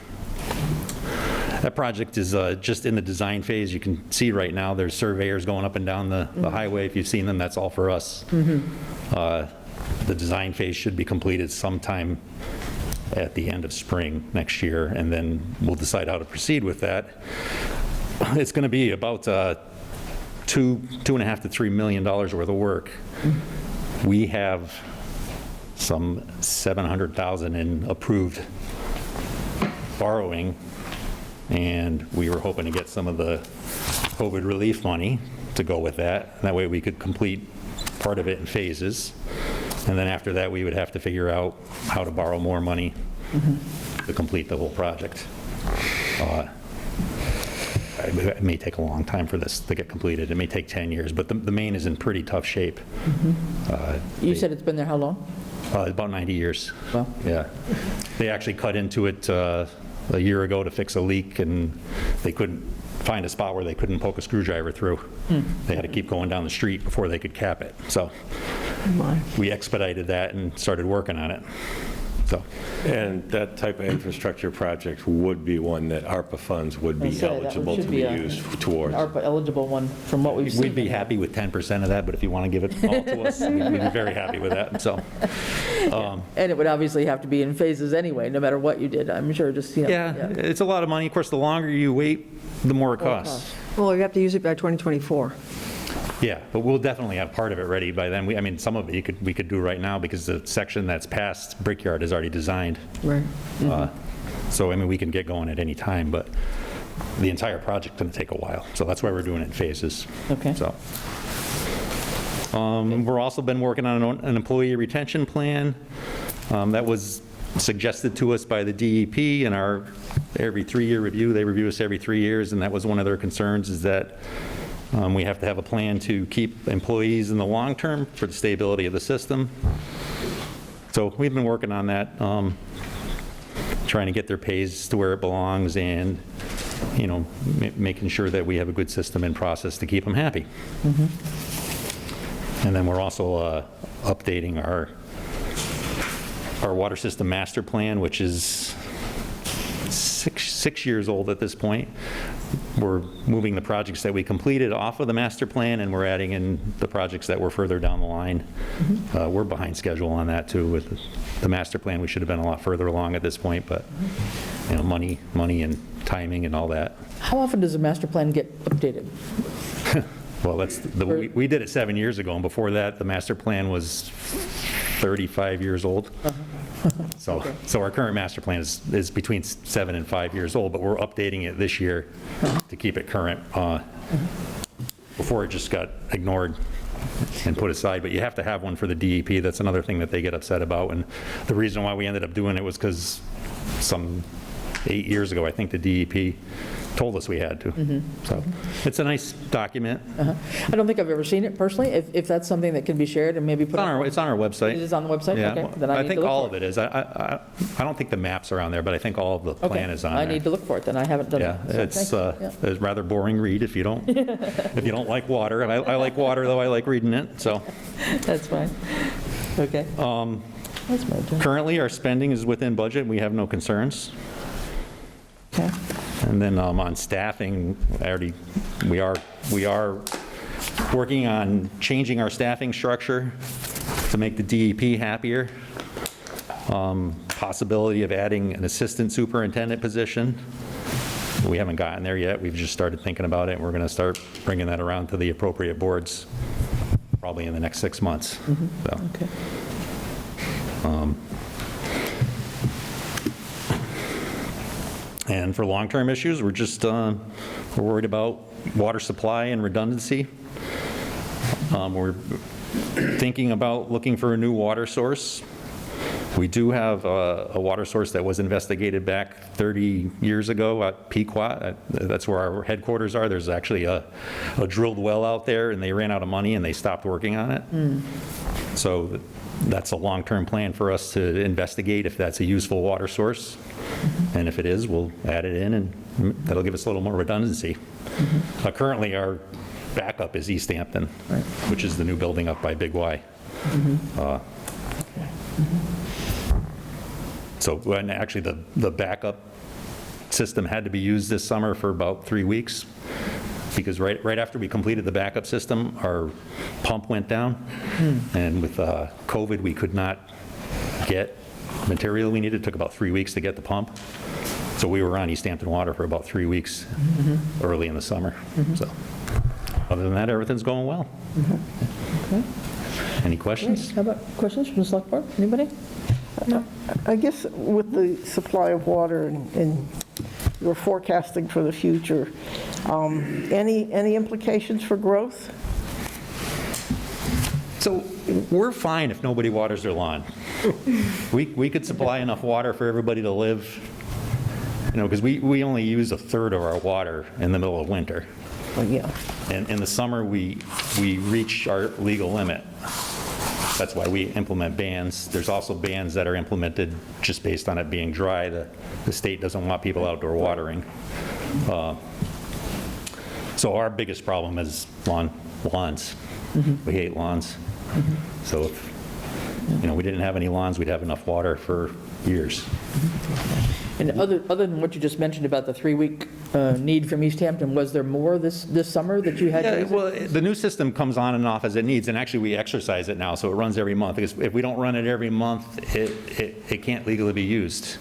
That project is just in the design phase. You can see right now there's surveyors going up and down the highway. If you've seen them, that's all for us. The design phase should be completed sometime at the end of spring next year, and then we'll decide how to proceed with that. It's going to be about $2.5 to $3 million worth of work. We have some $700,000 in approved borrowing, and we were hoping to get some of the COVID relief money to go with that. That way we could complete part of it in phases. And then after that, we would have to figure out how to borrow more money to complete the whole project. It may take a long time for this to get completed. It may take 10 years, but the main is in pretty tough shape.
You said it's been there how long?
About 90 years.
Well.
Yeah. They actually cut into it a year ago to fix a leak, and they couldn't find a spot where they couldn't poke a screwdriver through. They had to keep going down the street before they could cap it. So we expedited that and started working on it. So.
And that type of infrastructure project would be one that ARPA funds would be eligible to be used towards.
An ARPA eligible one from what we've seen.
We'd be happy with 10% of that, but if you want to give it all to us, we'd be very happy with that, so.
And it would obviously have to be in phases anyway, no matter what you did, I'm sure, just,
Yeah, it's a lot of money. Of course, the longer you wait, the more it costs.
Well, you have to use it by 2024.
Yeah, but we'll definitely have part of it ready by then. I mean, some of it we could do right now because the section that's past Brickyard is already designed.
Right.
So, I mean, we can get going at any time, but the entire project's going to take a while. So that's why we're doing it in phases.
Okay.
So. We're also been working on an employee retention plan. That was suggested to us by the DEP in our every 3-year review. They review us every 3 years, and that was one of their concerns, is that we have to have a plan to keep employees in the long term for the stability of the system. So we've been working on that, trying to get their pays to where it belongs, and, you know, making sure that we have a good system and process to keep them happy. And then we're also updating our water system master plan, which is six years old at this point. We're moving the projects that we completed off of the master plan, and we're adding in the projects that were further down the line. We're behind schedule on that too. With the master plan, we should have been a lot further along at this point, but you know, money and timing and all that.
How often does a master plan get updated?
Well, we did it 7 years ago, and before that, the master plan was 35 years old. So our current master plan is between 7 and 5 years old, but we're updating it this year to keep it current. Before it just got ignored and put aside, but you have to have one for the DEP. That's another thing that they get upset about, and the reason why we ended up doing it was because some 8 years ago, I think the DEP told us we had to. So it's a nice document.
I don't think I've ever seen it personally. If that's something that can be shared and maybe put
It's on our website.
It is on the website?
Yeah.
Okay, then I
I
need
think
to look
all
for
of it is. I don't think the maps are on there, but I think all of the plan is on there.
I need to look for it, then I haven't done
Yeah,
that. So
it's a rather boring read if you don't like water. And I like water, though I like reading it, so.
That's fine. Okay. That's my turn.
Currently, our spending is within budget. We have no concerns.
Okay.
And then on staffing, we are working on changing our staffing structure to make the DEP happier. Possibility of adding an assistant superintendent position. We haven't gotten there yet. We've just started thinking about it, and we're going to start bringing that around to the appropriate boards probably in the next 6 months. So.
Okay.
And for long-term issues, we're worried about water supply and redundancy. We're thinking about looking for a new water source. We do have a water source that was investigated back 30 years ago at Pequot. That's where our headquarters are. There's actually a drilled well out there, and they ran out of money and they stopped working on it. So that's a long-term plan for us to investigate if that's a useful water source. And if it is, we'll add it in, and that'll give us a little more redundancy. Currently, our backup is Easthampton, which is the new building up by Big Y. So, and actually, the backup system had to be used this summer for about 3 weeks, because right after we completed the backup system, our pump went down, and with COVID, we could not get material we needed. It took about 3 weeks to get the pump. So we were on Easthampton water for about 3 weeks early in the summer. So other than that, everything's going well.
Okay.
Any questions?
How about questions from the select board? Anybody? No.
I guess with the supply of water and your forecasting for the future, any implications for growth?
So we're fine if nobody waters their lawn. We could supply enough water for everybody to live, because we only use a third of our water in the middle of winter.
Well, yeah.
And in the summer, we reach our legal limit. That's why we implement bans. There's also bans that are implemented just based on it being dry. The state doesn't want people outdoor watering. So our biggest problem is lawns. We hate lawns. So if we didn't have any lawns, we'd have enough water for years.
And other than what you just mentioned about the 3-week need from Easthampton, was there more this summer that you had?
Yeah, well, the new system comes on and off as it needs, and actually we exercise it now, so it runs every month. Because if we don't run it every month, it can't legally be used.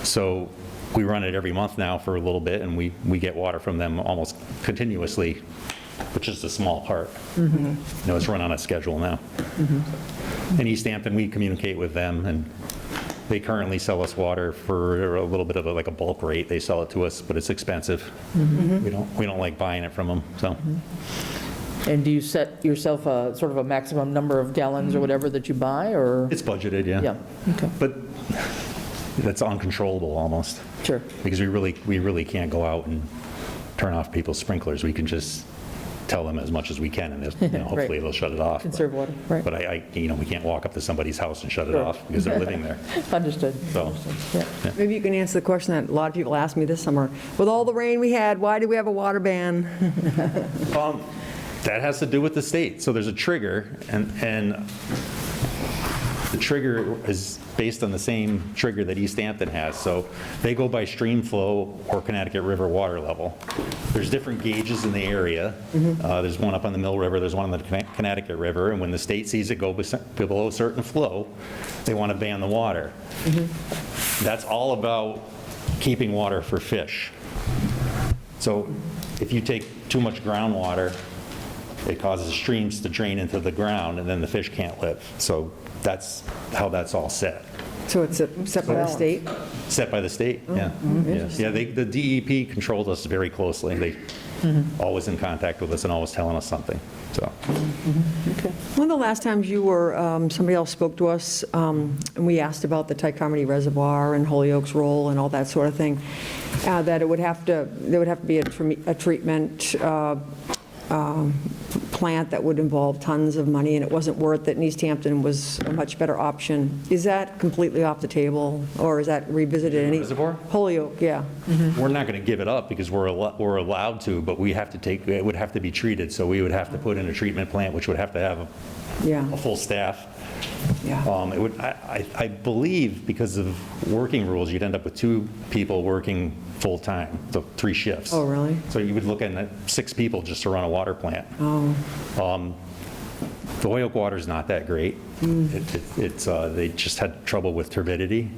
So we run it every month now for a little bit, and we get water from them almost continuously, which is a small part. It's run on a schedule now. In Easthampton, we communicate with them, and they currently sell us water for a little bit of like a bulk rate. They sell it to us, but it's expensive. We don't like buying it from them. So.
And do you set yourself a sort of a maximum number of gallons or whatever that you buy, or?
It's budgeted, yeah.
Yeah. Okay.
But that's uncontrollable almost.
Sure.
Because we really can't go out and turn off people's sprinklers. We can just tell them as much as we can, and hopefully
Right.
they'll shut it off.
Conserve water, right.
But we can't walk up to somebody's house and shut it off because they're living there.
Understood.
So,
Yeah.
Maybe you can answer the question that a lot of people asked me this summer. With all the rain we had, why do we have a water ban?
that has to do with the state. So there's a trigger, and the trigger is based on the same trigger that Easthampton has. So they go by stream flow or Connecticut River water level. There's different gauges in the area. There's one up on the Mill River, there's one on the Connecticut River, and when the state sees it go below a certain flow, they want to ban the water. That's all about keeping water for fish. So if you take too much groundwater, it causes streams to drain into the ground, and then the fish can't live. So that's how that's all set.
So it's set by the state?
Set by the state, yeah. Yeah, the DEP controls us very closely. They always in contact with us and always telling us something, so.
One of the last times you were, somebody else spoke to us, and we asked about the Tycomedy Reservoir and Holyoke's role and all that sort of thing, that there would have to be a treatment plant that would involve tons of money, and it wasn't worth it, and Easthampton was a much better option. Is that completely off the table, or is that revisited?
Reservoir?
Holyoke, yeah.
We're not going to give it up because we're allowed to, but we have to take, it would have to be treated, so we would have to put in a treatment plant, which would have to have a full staff.
Yeah.
It would, I believe, because of working rules, you'd end up with 2 people working full-time, so 3 shifts.
Oh, really?
So you would look at 6 people just to run a water plant.
Oh.
The Holyoke water's not that great. They just had trouble with turbidity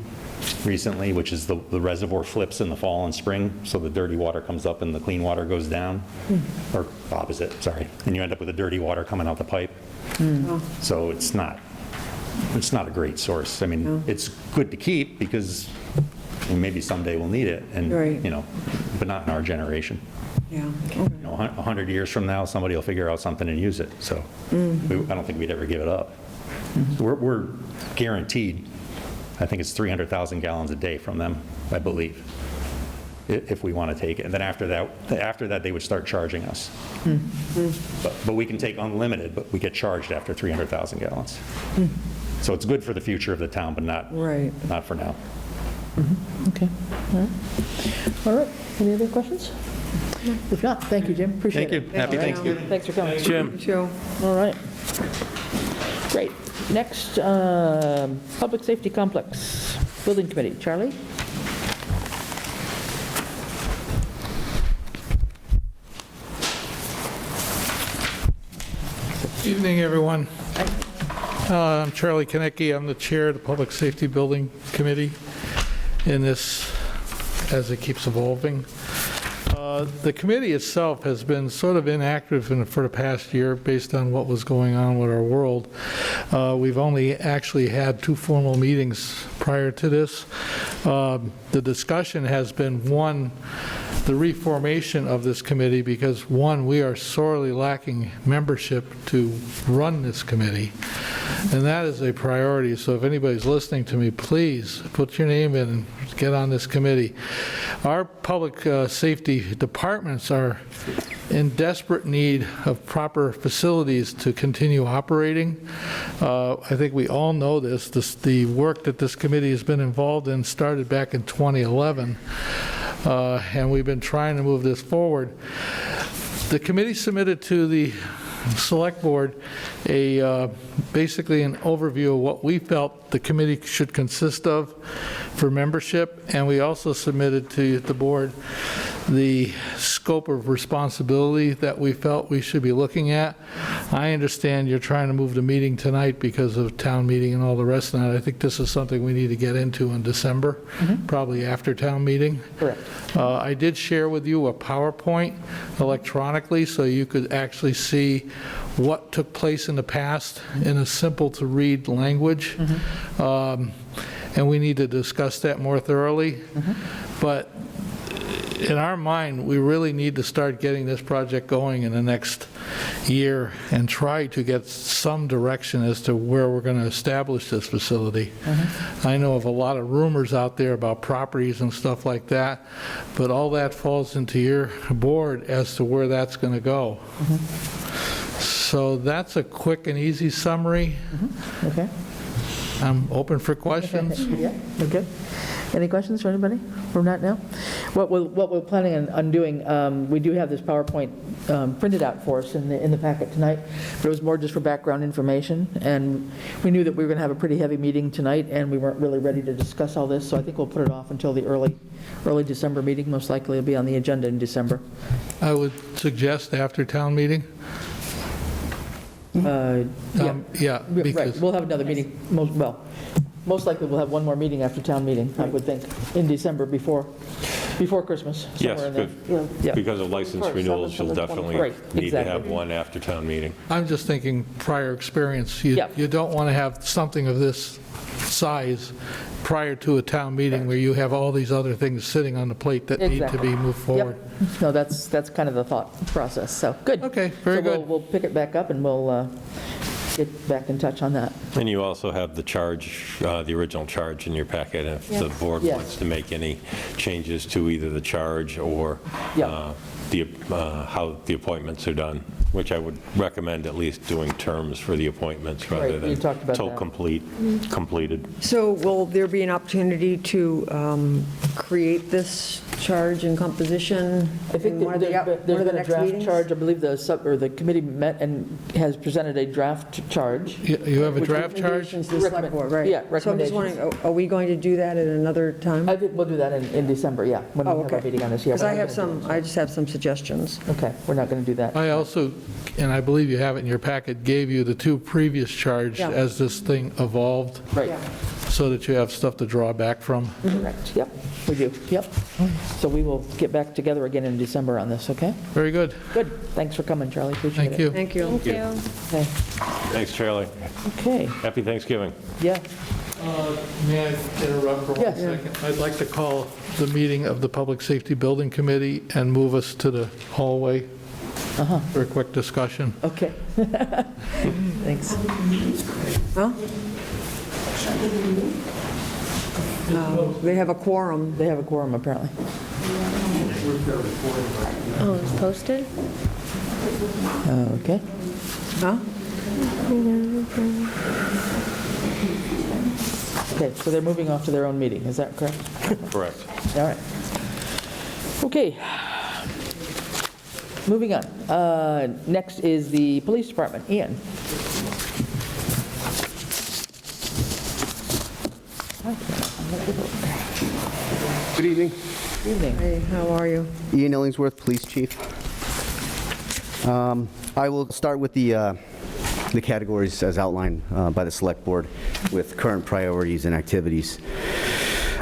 recently, which is the reservoir flips in the fall and spring, so the dirty water comes up and the clean water goes down, or opposite, sorry, and you end up with the dirty water coming out the pipe. So it's not a great source. I mean, it's good to keep because maybe someday we'll need it, and but not in our generation.
Yeah.
100 years from now, somebody will figure out something and use it. So I don't think we'd ever give it up. We're guaranteed, I think it's 300,000 gallons a day from them, I believe, if we want to take it. And then after that, they would start charging us. But we can take unlimited, but we get charged after 300,000 gallons. So it's good for the future of the town, but not for now.
Okay. All right. Any other questions? If not, thank you, Jim. Appreciate it.
Thank you. Happy Thanksgiving.
Thanks for coming.
Jim.
Sure.
All right. Great. Next, Public Safety Complex, Building Committee. Charlie?
Evening, everyone. I'm Charlie Konecki. I'm the chair of the Public Safety Building Committee in this, as it keeps evolving. The committee itself has been sort of inactive for the past year based on what was going on with our world. We've only actually had 2 formal meetings prior to this. The discussion has been, one, the reformation of this committee because, one, we are sorely lacking membership to run this committee, and that is a priority. So if anybody's listening to me, please put your name in and get on this committee. Our public safety departments are in desperate need of proper facilities to continue operating. I think we all know this. The work that this committee has been involved in started back in 2011, and we've been trying to move this forward. The committee submitted to the Select Board basically an overview of what we felt the committee should consist of for membership, and we also submitted to the board the scope of responsibility that we felt we should be looking at. I understand you're trying to move the meeting tonight because of town meeting and all the rest of that. I think this is something we need to get into in December, probably after town meeting.
Correct.
I did share with you a PowerPoint electronically so you could actually see what took place in the past in a simple-to-read language. And we need to discuss that more thoroughly. But in our mind, we really need to start getting this project going in the next year and try to get some direction as to where we're going to establish this facility. I know of a lot of rumors out there about properties and stuff like that, but all that falls into your board as to where that's going to go. So that's a quick and easy summary.
Okay.
I'm open for questions.
Yeah, okay. Any questions for anybody from that now? What we're planning on doing, we do have this PowerPoint printed out for us in the packet tonight, but it was more just for background information, and we knew that we were going to have a pretty heavy meeting tonight, and we weren't really ready to discuss all this, so I think we'll put it off until the early December meeting. Most likely it'll be on the agenda in December.
I would suggest after town meeting. Yeah, because
right. We'll have another meeting, most likely we'll have one more meeting after town meeting, I would think, in December before Christmas.
Yes,
somewhere in there. Yeah.
because of license renewals, you'll definitely
Right,
need to have
exactly.
one after town meeting.
I'm just thinking prior experience. You don't want to have something of this size prior to a town meeting where you have all these other things sitting on the plate that need to be moved forward.
Yep. No, that's kind of the thought process, so, good.
Okay, very good.
We'll pick it back up and we'll get back in touch on that.
And you also have the charge, the original charge in your packet, if the board
Yes.
wants to make any changes to either the charge or how the appointments are done, which I would recommend at least doing terms for the appointments rather
Right, you
than
talked about
till
that.
completed.
So will there be an opportunity to create this charge and composition
I think
in one of the
there's been a
next
draft
meetings?
charge. I believe the committee met and has presented a draft charge.
You have a draft charge?
Recommendations to the select board, right?
Yeah,
So I'm just
recommendations.
wondering, are we going to do that at another time?
I think we'll do that in December, yeah, when we have our meeting on this.
Because I just have some suggestions.
Okay, we're not going to do that.
I also, and I believe you have it in your packet, gave you the two previous charge
Yeah.
as this thing evolved,
Right,
so that you have stuff to draw back from.
correct, yep, we do, yep. So we will get back together again in December on this, okay?
Very good.
Good, thanks for coming, Charlie, appreciate it.
Thank you.
Thank you.
Thank you.
Okay.
Thanks, Charlie.
Okay,
Happy Thanksgiving.
yeah,
May I interrupt for 1
Yes.
second? I'd like to call the meeting of the Public Safety Building Committee and move us to the hallway for a quick discussion.
okay. Thanks.
Huh? They have a quorum.
They have a quorum, apparently.
Oh, it's posted?
Okay.
Huh?
Okay, so they're moving off to their own meeting, is that correct?
Correct.
All right. Okay. Moving on. Next is the police department. Ian?
Good evening.
Evening.
Hey, how are you?
Ian Illingsworth, Police Chief. I will start with the categories as outlined by the Select Board with current priorities and activities.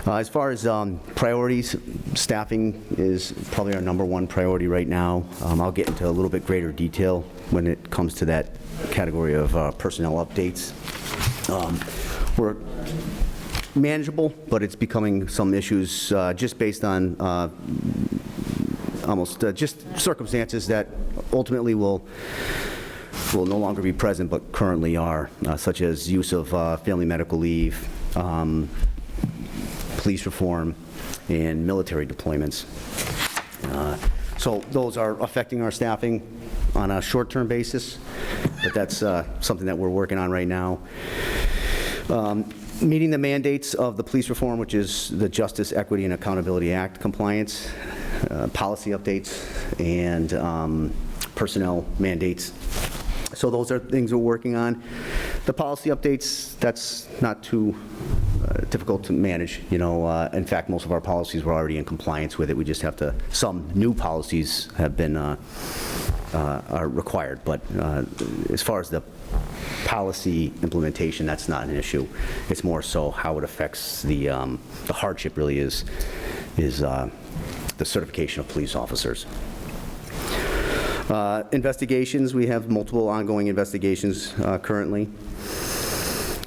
As far as priorities, staffing is probably our #1 priority right now. I'll get into a little bit greater detail when it comes to that category of personnel updates. We're manageable, but it's becoming some issues just based on almost just circumstances that ultimately will no longer be present but currently are, such as use of family medical leave, police reform, and military deployments. So those are affecting our staffing on a short-term basis, but that's something that we're working on right now. Meeting the mandates of the police reform, which is the Justice, Equity, and Accountability Act compliance, policy updates, and personnel mandates. So those are things we're working on. The policy updates, that's not too difficult to manage. You know, in fact, most of our policies were already in compliance with it. We just have to, some new policies have been, are required. But as far as the policy implementation, that's not an issue. It's more so how it affects the hardship really is the certification of police officers. Investigations, we have multiple ongoing investigations currently.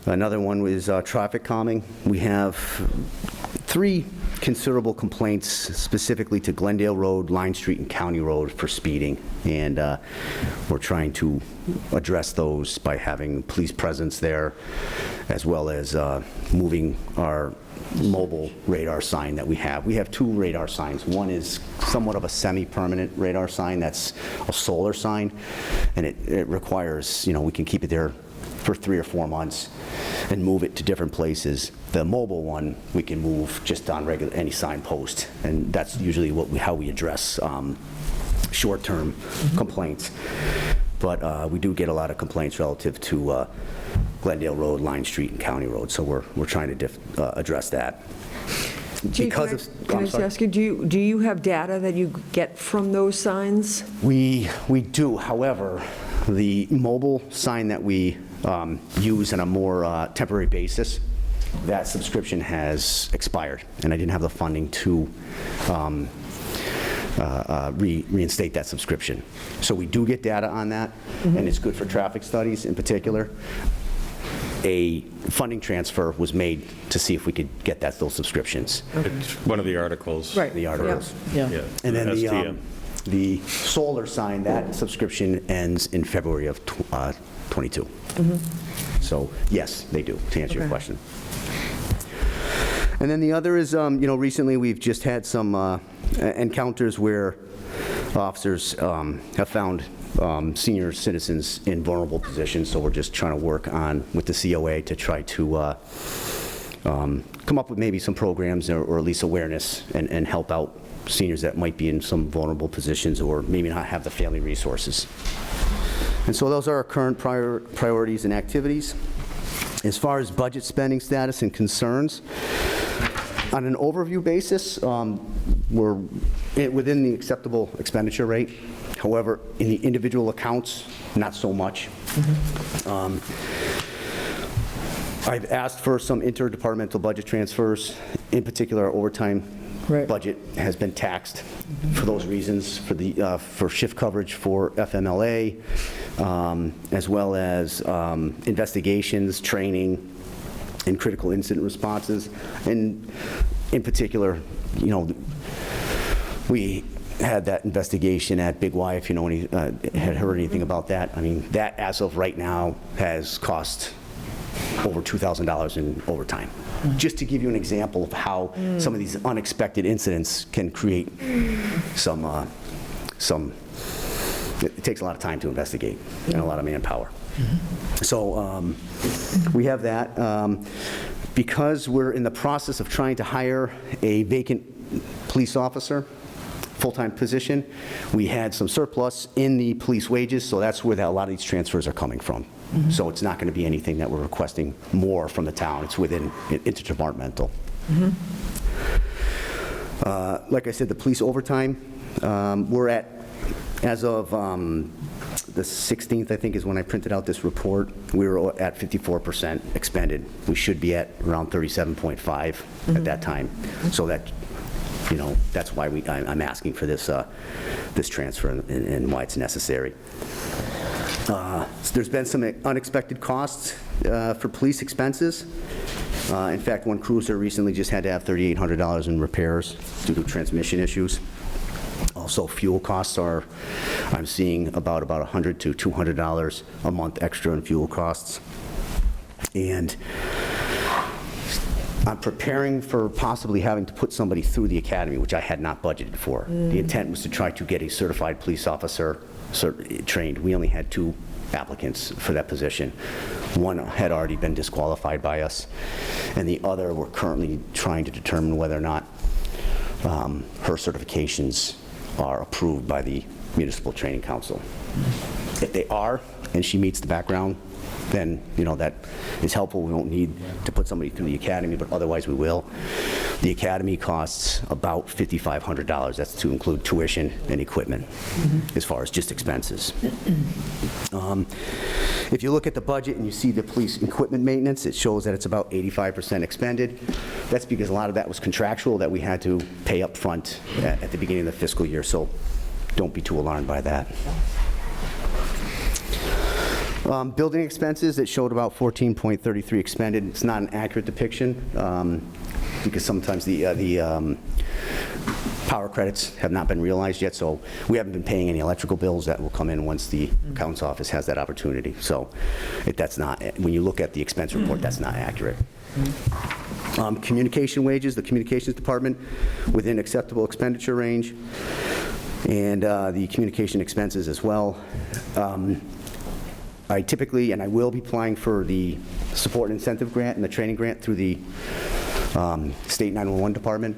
Another one is traffic calming. We have 3 considerable complaints specifically to Glendale Road, Line Street, and County Road for speeding. And we're trying to address those by having police presence there, as well as moving our mobile radar sign that we have. We have 2 radar signs. One is somewhat of a semi-permanent radar sign that's a solar sign, and it requires, you know, we can keep it there for 3 or 4 months and move it to different places. The mobile one, we can move just on any sign post, and that's usually how we address short-term complaints. But we do get a lot of complaints relative to Glendale Road, Line Street, and County Road, so we're trying to address that.
Chief, can I just ask you, do you have data that you get from those signs?
We do. However, the mobile sign that we use on a more temporary basis, that subscription has expired, and I didn't have the funding to reinstate that subscription. So we do get data on that, and it's good for traffic studies in particular. A funding transfer was made to see if we could get those subscriptions.
It's one of the articles.
Right.
The articles.
Yeah.
Yeah.
And then
STM.
the solar sign, that subscription ends in February of 22. So yes, they do, to answer your question. And then the other is, you know, recently we've just had some encounters where officers have found senior citizens in vulnerable positions, so we're just trying to work with the COA to try to come up with maybe some programs or at least awareness and help out seniors that might be in some vulnerable positions or maybe not have the family resources. And so those are our current priorities and activities. As far as budget spending status and concerns, on an overview basis, we're within the acceptable expenditure rate. However, in the individual accounts, not so much. I've asked for some interdepartmental budget transfers. In particular, our overtime budget has been taxed for those reasons, for shift coverage for FMLA, as well as investigations, training, and critical incident responses. And in particular, you know, we had that investigation at Big Y, if you know had heard anything about that. I mean, that as of right now has cost over $2,000 in overtime. Just to give you an example of how some of these unexpected incidents can create it takes a lot of time to investigate and a lot of manpower. So we have that. Because we're in the process of trying to hire a vacant police officer, full-time position, we had some surplus in the police wages, so that's where a lot of these transfers are coming from. So it's not going to be anything that we're requesting more from the town. It's within interdepartmental. Like I said, the police overtime, we're at, as of the 16th, I think, is when I printed out this report, we were at 54% expended. We should be at around 37.5 at that time. So that, you know, that's why I'm asking for this this transfer and why it's necessary. There's been some unexpected costs for police expenses. In fact, one cruiser recently just had to have $3,800 in repairs due to transmission issues. Also, fuel costs are, I'm seeing about $100 to $200 a month extra in fuel costs. And I'm preparing for possibly having to put somebody through the academy, which I had not budgeted for. The intent was to try to get a certified police officer trained. We only had 2 applicants for that position. One had already been disqualified by us, and the other we're currently trying to determine whether or not her certifications are approved by the Municipal Training Council. If they are, and she meets the background, then, that is helpful. We won't need to put somebody through the academy, but otherwise we will. The academy costs about $5,500. That's to include tuition and equipment, as far as just expenses. If you look at the budget and you see the police equipment maintenance, it shows that it's about 85% expended. That's because a lot of that was contractual that we had to pay up front at the beginning of the fiscal year, so don't be too alarmed by that. Building expenses, it showed about 14.33 expended. It's not an accurate depiction because sometimes the power credits have not been realized yet, so we haven't been paying any electrical bills. That will come in once the accountant's office has that opportunity. So that's not, when you look at the expense report, that's not accurate. Communication wages, the communications department within acceptable expenditure range, and the communication expenses as well. I typically, and I will be applying for the support and incentive grant and the training grant through the State 911 Department.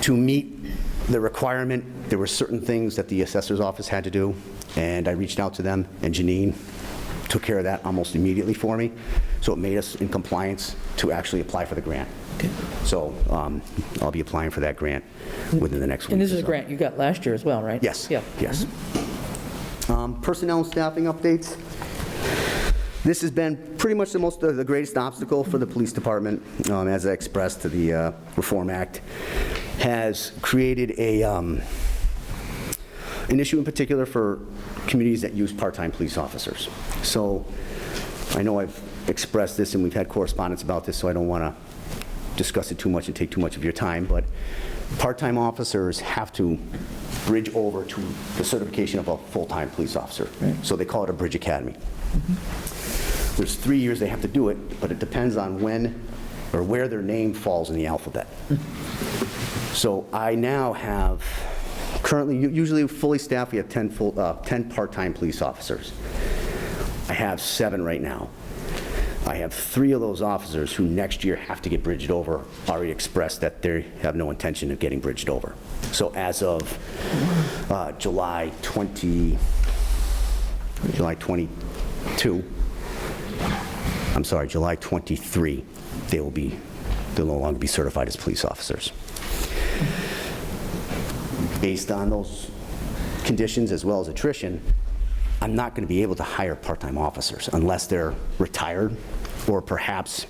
To meet the requirement, there were certain things that the assessor's office had to do, and I reached out to them, and Janine took care of that almost immediately for me, so it made us in compliance to actually apply for the grant. Okay. So I'll be applying for that grant within the next week.
And this is a grant you got last year as well, right?
Yes.
Yeah.
Yes. Personnel and staffing updates. This has been pretty much the greatest obstacle for the police department, as I expressed to the Reform Act, has created an issue in particular for communities that use part-time police officers. So I know I've expressed this and we've had correspondence about this, so I don't want to discuss it too much and take too much of your time, but part-time officers have to bridge over to the certification of a full-time police officer. Right. So they call it a bridge academy. There's 3 years they have to do it, but it depends on when or where their name falls in the alphabet. So I now have, currently, usually fully staffed, we have 10 part-time police officers. I have 7 right now. I have 3 of those officers who next year have to get bridged over, already expressed that they have no intention of getting bridged over. So as of July 22, I'm sorry, July 23, they'll no longer be certified as police officers. Based on those conditions as well as attrition, I'm not going to be able to hire part-time officers unless they're retired, or perhaps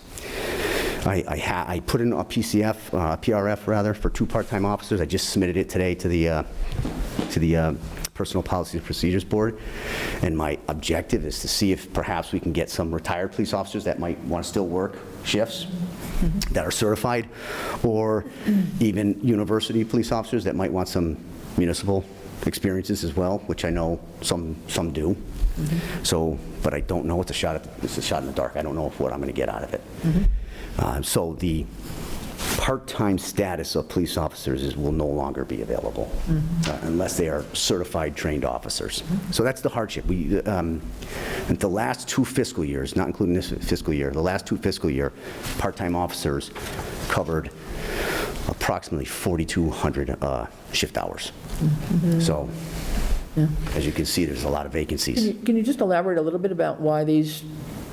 I put in a PRF rather, for 2 part-time officers. I just submitted it today to the Personal Policy and Procedures Board, and my objective is to see if perhaps we can get some retired police officers that might want to still work shifts that are certified, or even university police officers that might want some municipal experiences as well, which I know some do. So, but I don't know. It's a shot in the dark. I don't know what I'm going to get out of it. So the part-time status of police officers will no longer be available unless they are certified trained officers. So that's the hardship. We, in the last 2 fiscal years, not including this fiscal year, the last 2 fiscal year, part-time officers covered approximately 4,200 shift hours. So, as you can see, there's a lot of vacancies.
Can you just elaborate a little bit about why these,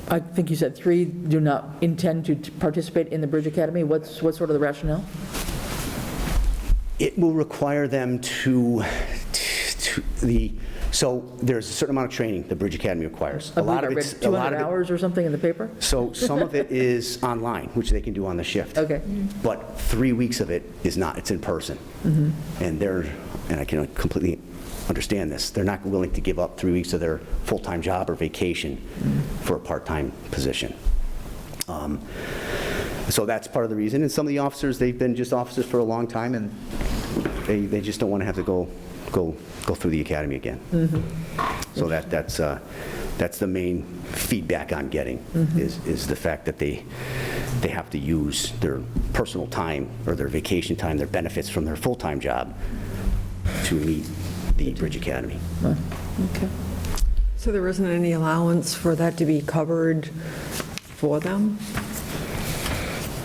I think you said 3 do not intend to participate in the Bridge Academy? What's sort of the rationale?
It will require them so there's a certain amount of training the Bridge Academy requires.
A lot of it's 200 hours or something in the paper?
So some of it is online, which they can do on the shift.
Okay.
But 3 weeks of it is not. It's in person. And I can completely understand this. They're not willing to give up 3 weeks of their full-time job or vacation for a part-time position. So that's part of the reason. And some of the officers, they've been just officers for a long time, and they just don't want to have to go through the academy again. So that's the main feedback I'm getting, is the fact that they have to use their personal time or their vacation time, their benefits from their full-time job to meet the Bridge Academy.
Okay.
So there isn't any allowance for that to be covered for them?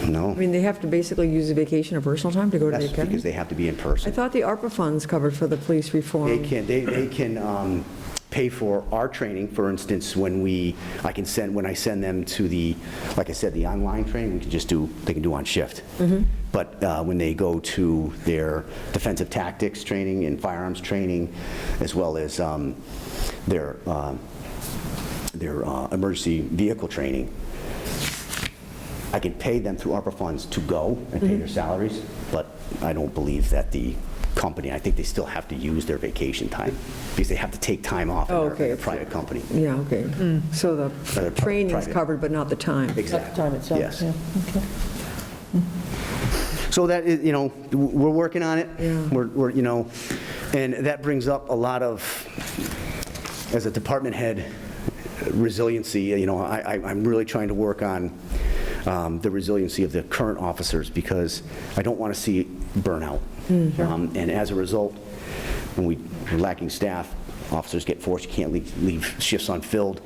No.
I mean, they have to basically use a vacation or personal time to go to the
That's
academy?
because they have to be in
I
person.
thought the ARPA funds covered for the police reform.
They can pay for our training. For instance, when I send them to the, like I said, the online training, they can do on shift. But when they go to their defensive tactics training and firearms training, as well as their emergency vehicle training, I can pay them through ARPA funds to go and pay their salaries, but I don't believe that the company, I think they still have to use their vacation time, because they have to take time off in their private company.
Yeah, okay. So the training's
private.
covered, but not the time.
Exactly.
Not the time itself.
Yes.
Yeah, okay.
So that is, we're working on it.
Yeah.
We're, and that brings up a lot of, as a department head, resiliency. I'm really trying to work on the resiliency of the current officers, because I don't want to see burnout. And as a result, when we're lacking staff, officers get forced, you can't leave shifts unfilled.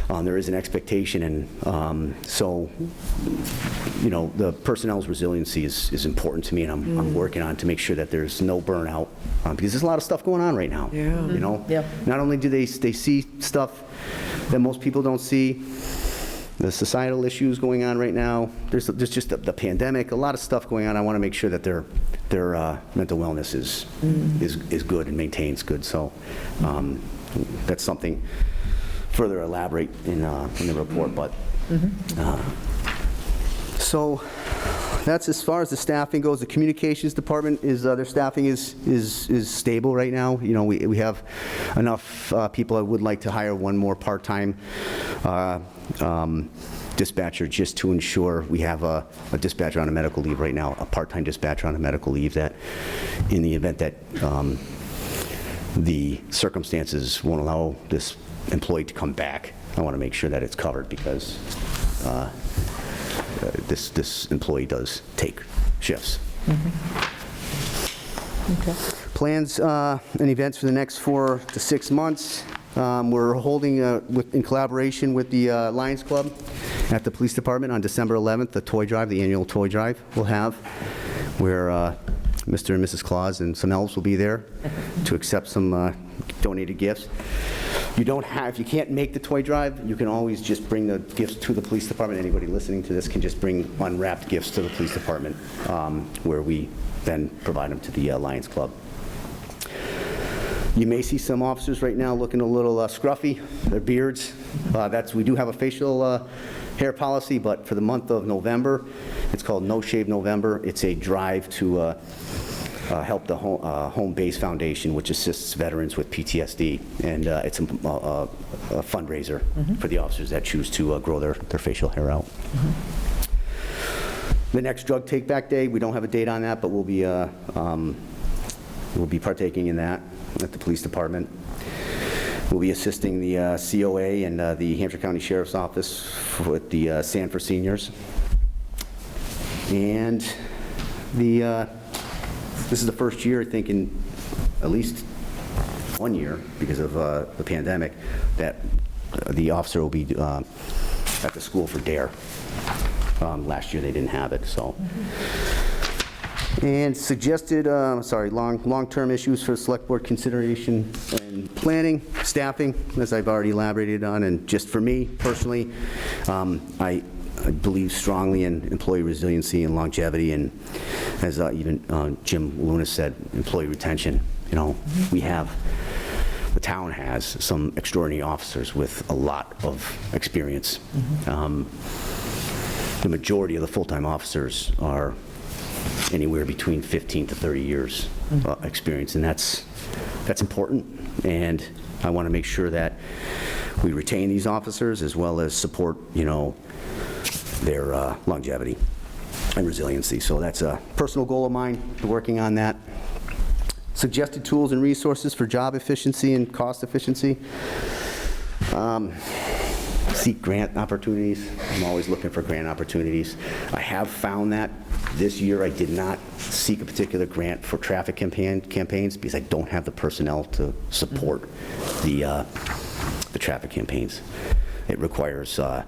There is an expectation, and so, the personnel's resiliency is important to me, and I'm working on to make sure that there's no burnout, because there's a lot of stuff going on right now.
Yeah.
Yeah.
Not only do they see stuff that most people don't see, the societal issues going on right now, there's just the pandemic, a lot of stuff going on. I want to make sure that their mental wellness is good and maintains good. So that's something further elaborate in the report. But so that's as far as the staffing goes. The communications department their staffing is stable right now. We have enough people. I would like to hire one more part-time dispatcher, just to ensure we have a dispatcher on a medical leave right now, a part-time dispatcher on a medical leave, that in the event that the circumstances won't allow this employee to come back, I want to make sure that it's covered, because this employee does take shifts.
Okay.
Plans and events for the next 4 to 6 months. We're holding, in collaboration with the Lions Club at the police department on December 11th, the toy drive, the annual toy drive we'll have, where Mr. and Mrs. Claus and some elves will be there to accept some donated gifts. If you can't make the toy drive, you can always just bring the gifts to the police department. Anybody listening to this can just bring unwrapped gifts to the police department, where we then provide them to the Lions Club. You may see some officers right now looking a little scruffy, their beards. We do have a facial hair policy, but for the month of November, it's called No Shave November. It's a drive to help the Home Base Foundation, which assists veterans with PTSD, and it's a fundraiser for the officers that choose to grow their facial hair out. The next drug take-back day, we don't have a date on that, but we'll be partaking in that at the police department. We'll be assisting the COA and the Hampshire County Sheriff's Office with the Sand for Seniors. And this is the first year, I think, in at least 1 year, because of the pandemic, that the officer will be at the school for DARE. Last year they didn't have it, so. And suggested, long-term issues for select board consideration and planning, staffing, as I've already elaborated on, and just for me personally, I believe strongly in employee resiliency and longevity, and as even Jim Luna said, employee retention. The town has some extraordinary officers with a lot of experience. The majority of the full-time officers are anywhere between 15 to 30 years experience, and that's important, and I want to make sure that we retain these officers as well as support, their longevity and resiliency. So that's a personal goal of mine, working on that. Suggested tools and resources for job efficiency and cost efficiency. Seek grant opportunities. I'm always looking for grant opportunities. I have found that this year I did not seek a particular grant for traffic campaigns because I don't have the personnel to support the traffic campaigns. It requires a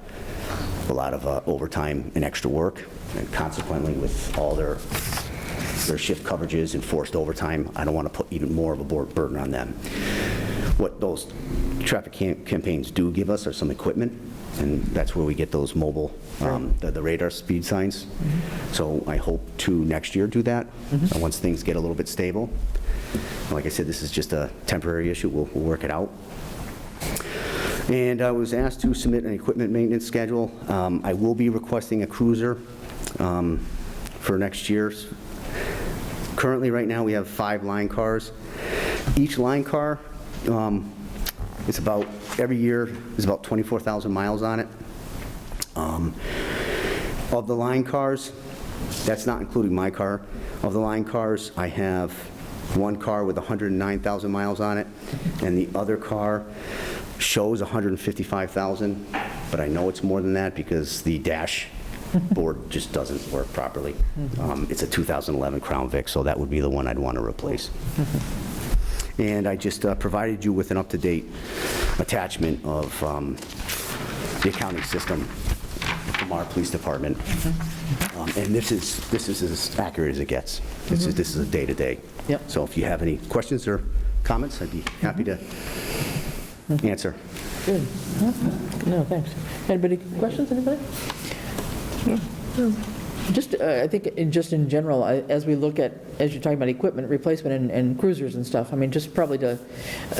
lot of overtime and extra work, and consequently with all their shift coverages and forced overtime, I don't want to put even more of a burden on them. What those traffic campaigns do give us are some equipment, and that's where we get those mobile, the radar speed signs. So I hope to next year do that, once things get a little bit stable. Like I said, this is just a temporary issue. We'll work it out. And I was asked to submit an equipment maintenance schedule. I will be requesting a cruiser for next year. Currently, right now, we have 5 line cars. Each line car, it's about, every year, is about 24,000 miles on it. Of the line cars, that's not including my car, of the line cars, I have one car with 109,000 miles on it, and the other car shows 155,000, but I know it's more than that because the dashboard just doesn't work properly. It's a 2011 Crown Vic, so that would be the one I'd want to replace. And I just provided you with an up-to-date attachment of the accounting system from our police department. And this is as accurate as it gets. This is a day-to-day.
Yep.
So if you have any questions or comments, I'd be happy to answer.
Good. No, thanks. Anybody, questions, anybody? No. Just, I think, just in general, as we look at, as you're talking about equipment replacement and cruisers and stuff, I mean, just probably to,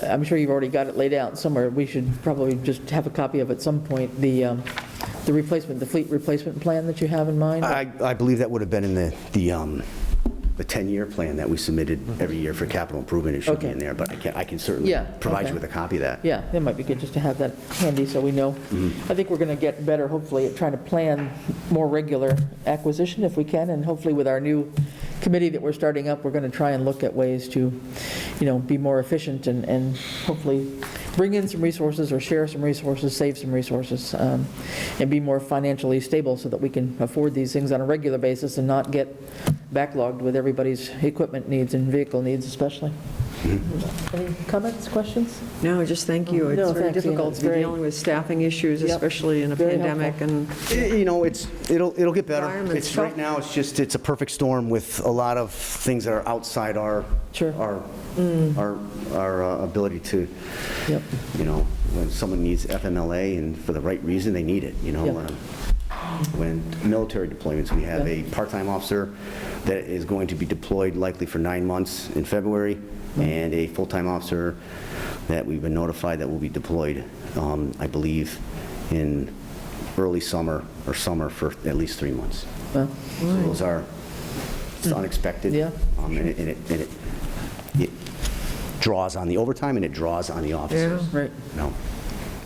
I'm sure you've already got it laid out somewhere, we should probably just have a copy of at some point, the replacement, the fleet replacement plan that you have in mind?
I believe that would have been in the 10-year plan that we submitted every year for capital improvement. It should be in there, but I can certainly provide you with a copy of that.
Yeah, it might be good just to have that handy so we know. I think we're going to get better, hopefully, at trying to plan more regular acquisition if we can, and hopefully with our new committee that we're starting up, we're going to try and look at ways to, be more efficient and hopefully bring in some resources or share some resources, save some resources, and be more financially stable so that we can afford these things on a regular basis and not get backlogged with everybody's equipment needs and vehicle needs especially. Any comments, questions?
No, just thank you. It's very difficult to be dealing with staffing issues, especially in a pandemic. And
it'll get better.
Environment's
Right now, it's a perfect storm with a lot of things that are outside our ability to, when someone needs FMLA and for the right reason, they need it, When military deployments, we have a part-time officer that is going to be deployed likely for 9 months in February, and a full-time officer that we've been notified that will be deployed, I believe, in early summer or summer for at least 3 months. So those are, it's unexpected, and it draws on the overtime and it draws on the officers.
Right.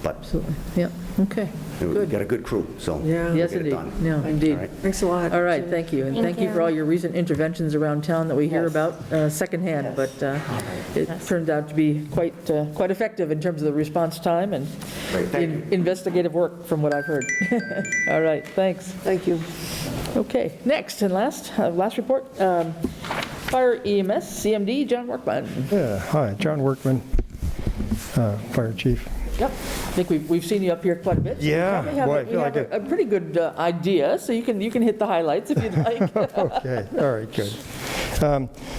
But
absolutely. Yeah. Okay.
We've got a good crew, so
yes,
get it
indeed.
done.
No, indeed.
All right.
Thanks a lot.
All right, thank you. And thank you for all your recent interventions around town that we hear about secondhand, but it turned out to be quite effective in terms of the response time and investigative work from what I've heard. All right, thanks.
Thank you.
Okay, next and last report. Fire EMS, CMD, John Workman.
Yeah, hi, John Workman, Fire Chief.
Yep, I think we've seen you up here quite a bit. So
yeah,
we have a pretty good idea, so you can hit the highlights if you'd like.
Okay, all right, good.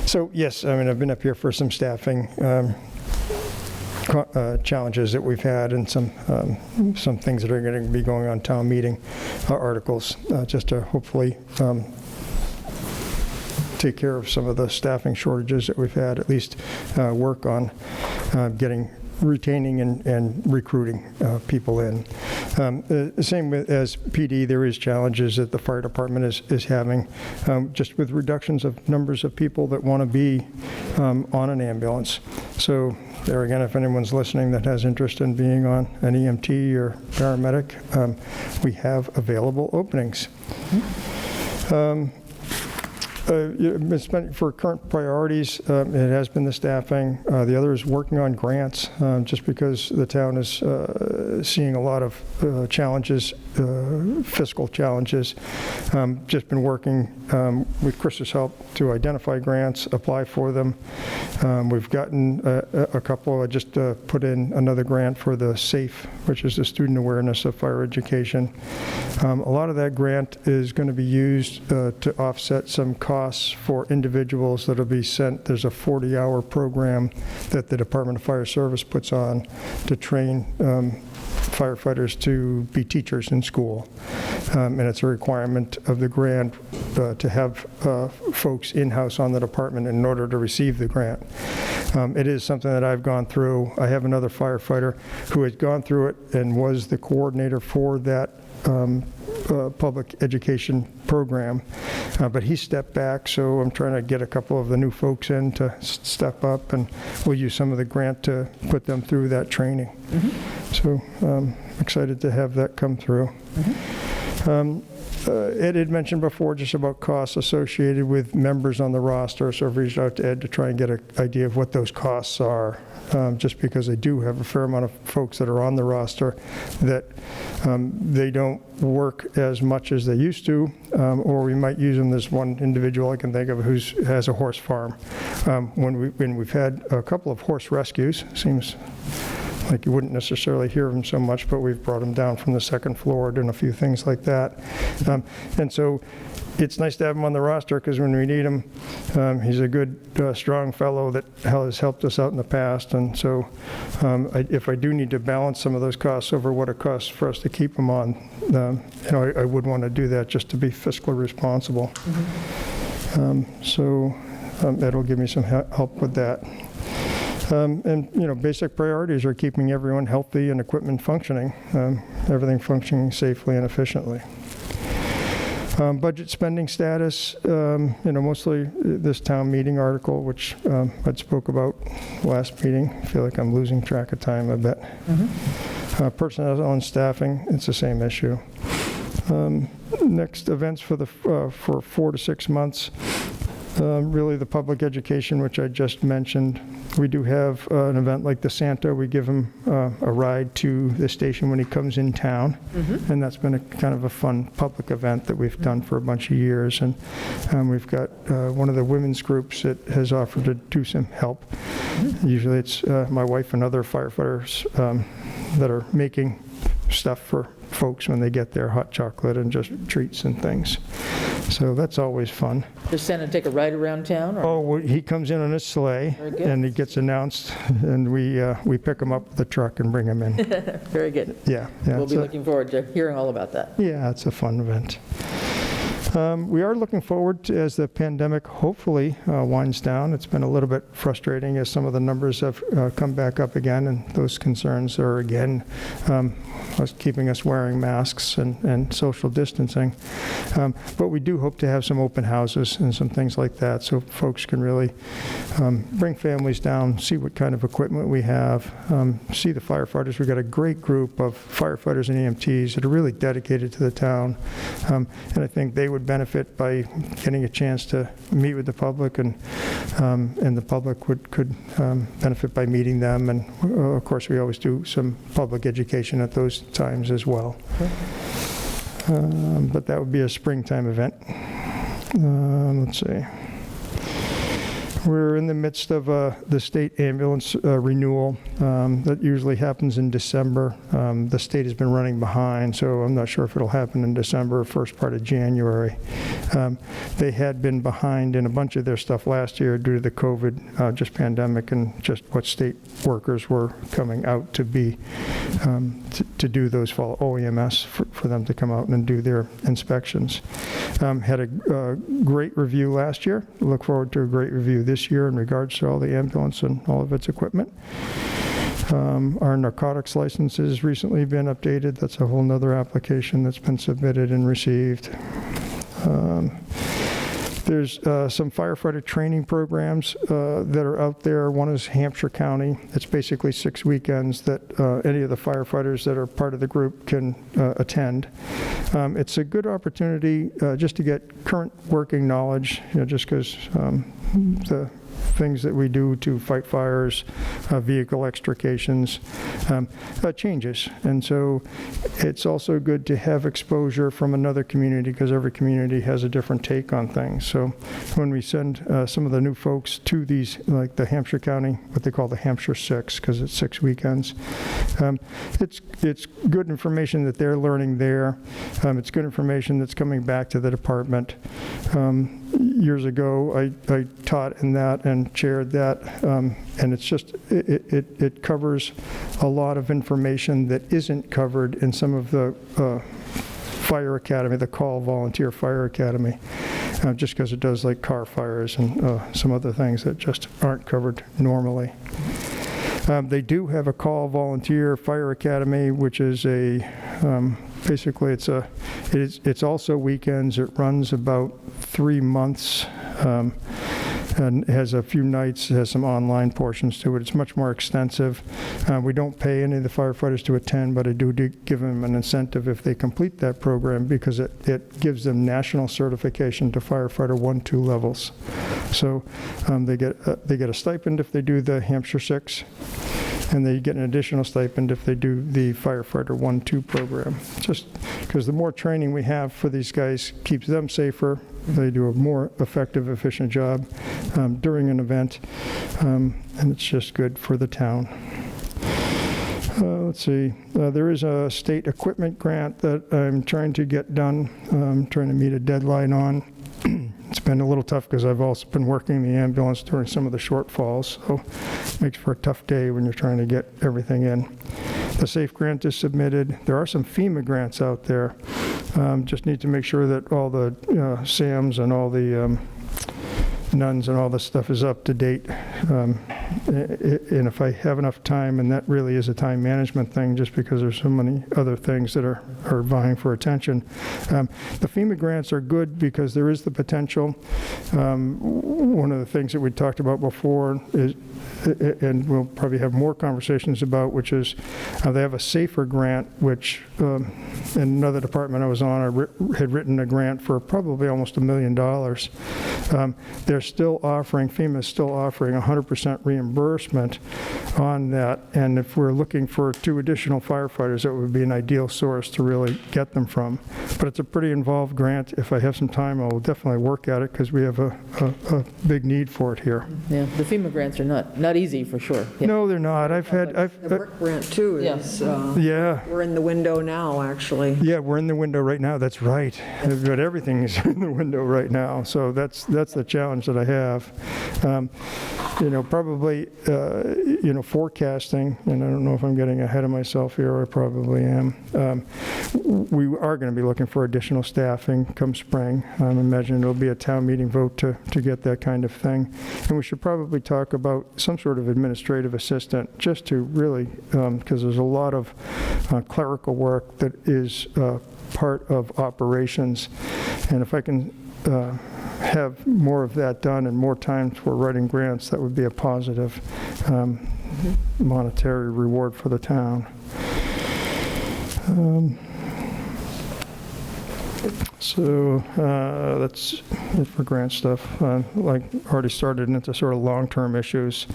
So yes, I mean, I've been up here for some staffing challenges that we've had and some things that are going to be going on town meeting articles, just to hopefully take care of some of the staffing shortages that we've had, at least work on retaining and recruiting people in. The same as PD, there is challenges that the fire department is having, just with reductions of numbers of people that want to be on an ambulance. So there again, if anyone's listening that has interest in being on an EMT or paramedic, we have available openings. been spent for current priorities. It has been the staffing. The other is working on grants, just because the town is seeing a lot of challenges, fiscal challenges. Just been working with Chris's help to identify grants, apply for them. We've gotten a couple. I just put in another grant for the SAFE, which is the Student Awareness of Fire Education. A lot of that grant is going to be used to offset some costs for individuals that will be sent. There's a 40-hour program that the Department of Fire Service puts on to train firefighters to be teachers in school. And it's a requirement of the grant to have folks in-house on the department in order to receive the grant. It is something that I've gone through. I have another firefighter who has gone through it and was the coordinator for that public education program, but he stepped back, so I'm trying to get a couple of the new folks in to step up, and we'll use some of the grant to put them through that training. So excited to have that come through. Ed had mentioned before just about costs associated with members on the roster, so I've reached out to Ed to try and get an idea of what those costs are, just because I do have a fair amount of folks that are on the roster that they don't work as much as they used to, or we might use them. There's one individual I can think of who has a horse farm. When we've had a couple of horse rescues, seems like you wouldn't necessarily hear of him so much, but we've brought him down from the second floor, doing a few things like that. And so it's nice to have him on the roster, because when we need him, he's a good, strong fellow that has helped us out in the past. And so if I do need to balance some of those costs over what it costs for us to keep him on, I would want to do that just to be fiscally responsible. So Ed will give me some help with that. And basic priorities are keeping everyone healthy and equipment functioning, everything functioning safely and efficiently. Budget spending status, mostly this town meeting article, which I spoke about last meeting. I feel like I'm losing track of time a bit. Personnel and staffing, it's the same issue. Next, events for 4 to 6 months. Really the public education, which I just mentioned. We do have an event like the Santa. We give him a ride to the station when he comes in town. And that's been a kind of a fun public event that we've done for a bunch of years. And we've got one of the women's groups that has offered to do some help. Usually it's my wife and other firefighters that are making stuff for folks when they get there, hot chocolate and just treats and things. So that's always fun.
Does Santa take a ride around town? Or?
Oh, he comes in on his sleigh, and he gets announced, and we pick him up with the truck and bring him in.
Very good.
Yeah.
We'll be looking forward to hearing all about that.
Yeah, it's a fun event. We are looking forward to, as the pandemic hopefully winds down. It's been a little bit frustrating as some of the numbers have come back up again, and those concerns are again keeping us wearing masks and social distancing. But we do hope to have some open houses and some things like that, so folks can really bring families down, see what kind of equipment we have, see the firefighters. We've got a great group of firefighters and EMTs that are really dedicated to the town, and I think they would benefit by getting a chance to meet with the public, and the public could benefit by meeting them. And of course, we always do some public education at those times as well. But that would be a springtime event. Let's see. We're in the midst of the state ambulance renewal. That usually happens in December. The state has been running behind, so I'm not sure if it'll happen in December or first part of January. They had been behind in a bunch of their stuff last year due to the COVID, just pandemic, and just what state workers were coming out to be, to do those follow OEMS for them to come out and do their inspections. Had a great review last year. Look forward to a great review this year in regards to all the ambulance and all of its equipment. Our narcotics license has recently been updated. That's a whole nother application that's been submitted and received. There's some firefighter training programs that are out there. One is Hampshire County. It's basically 6 weekends that any of the firefighters that are part of the group can attend. It's a good opportunity just to get current working knowledge, just because the things that we do to fight fires, vehicle extrications, changes. And so it's also good to have exposure from another community, because every community has a different take on things. So when we send some of the new folks to these, like the Hampshire County, what they call the Hampshire 6, because it's 6 weekends, it's good information that they're learning there. It's good information that's coming back to the department. Years ago, I taught in that and chaired that, and it's just, it covers a lot of information that isn't covered in some of the fire academy, the call volunteer fire academy, just because it does like car fires and some other things that just aren't covered normally. They do have a call volunteer fire academy, which is a basically it's also weekends. It runs about 3 months and has a few nights. It has some online portions to it. It's much more extensive. We don't pay any of the firefighters to attend, but I do give them an incentive if they complete that program, because it gives them national certification to firefighter 1-2 levels. So they get a stipend if they do the Hampshire 6, and they get an additional stipend if they do the firefighter 1-2 program. Just because the more training we have for these guys keeps them safer. They do a more effective, efficient job during an event, and it's just good for the town. Let's see, there is a state equipment grant that I'm trying to get done. I'm trying to meet a deadline on. It's been a little tough because I've also been working the ambulance during some of the shortfalls, so it makes for a tough day when you're trying to get everything in. The SAFE grant is submitted. There are some FEMA grants out there. Just need to make sure that all the SAMs and all the nuns and all this stuff is up to date. And if I have enough time, and that really is a time management thing, just because there's so many other things that are vying for attention. The FEMA grants are good because there is the potential. One of the things that we talked about before is, and we'll probably have more conversations about, which is they have a SAFER grant, which in another department I was on, I had written a grant for probably almost $1 million. They're still offering, FEMA is still offering 100% reimbursement on that, and if we're looking for 2 additional firefighters, that would be an ideal source to really get them from. But it's a pretty involved grant. If I have some time, I'll definitely work at it, because we have a big need for it here.
Yeah, the FEMA grants are not easy, for sure. Yeah.
No, they're not.
The brick grant, too, is,
yeah.
We're in the window now, actually.
Yeah, we're in the window right now, that's right. But everything is in the window right now, so that's the challenge that I have. Probably, forecasting, and I don't know if I'm getting ahead of myself here, or I probably am. We are going to be looking for additional staffing come spring. I'm imagining it'll be a town meeting vote to get that kind of thing. And we should probably talk about some sort of administrative assistant, just to really, because there's a lot of clerical work that is part of operations. And if I can have more of that done and more time for writing grants, that would be a positive monetary reward for the town. So that's it for grant stuff. Like already started into sort of long-term issues.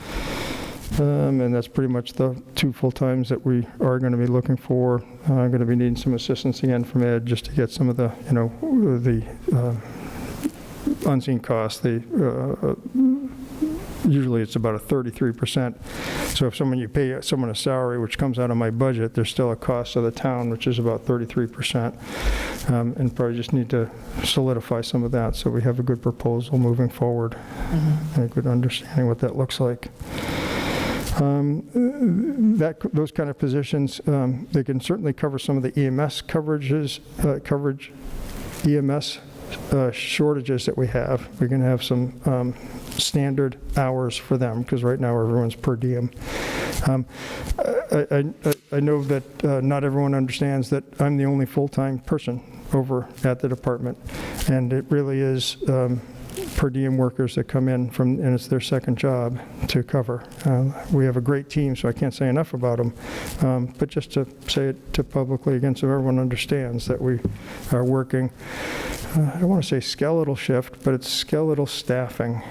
And that's pretty much the 2 full-times that we are going to be looking for. I'm going to be needing some assistance again from Ed, just to get some of the, the unseen costs. Usually it's about a 33%. So if you pay someone a salary, which comes out of my budget, there's still a cost of the town, which is about 33%. And probably just need to solidify some of that, so we have a good proposal moving forward, and a good understanding what that looks like. Those kind of positions, they can certainly cover some of the EMS coverage EMS shortages that we have. We can have some standard hours for them, because right now everyone's per diem. I know that not everyone understands that I'm the only full-time person over at the department, and it really is per diem workers that come in from, and it's their second job to cover. We have a great team, so I can't say enough about them. But just to say it to publicly again so everyone understands that we are working, I don't want to say skeletal shift, but it's skeletal staffing,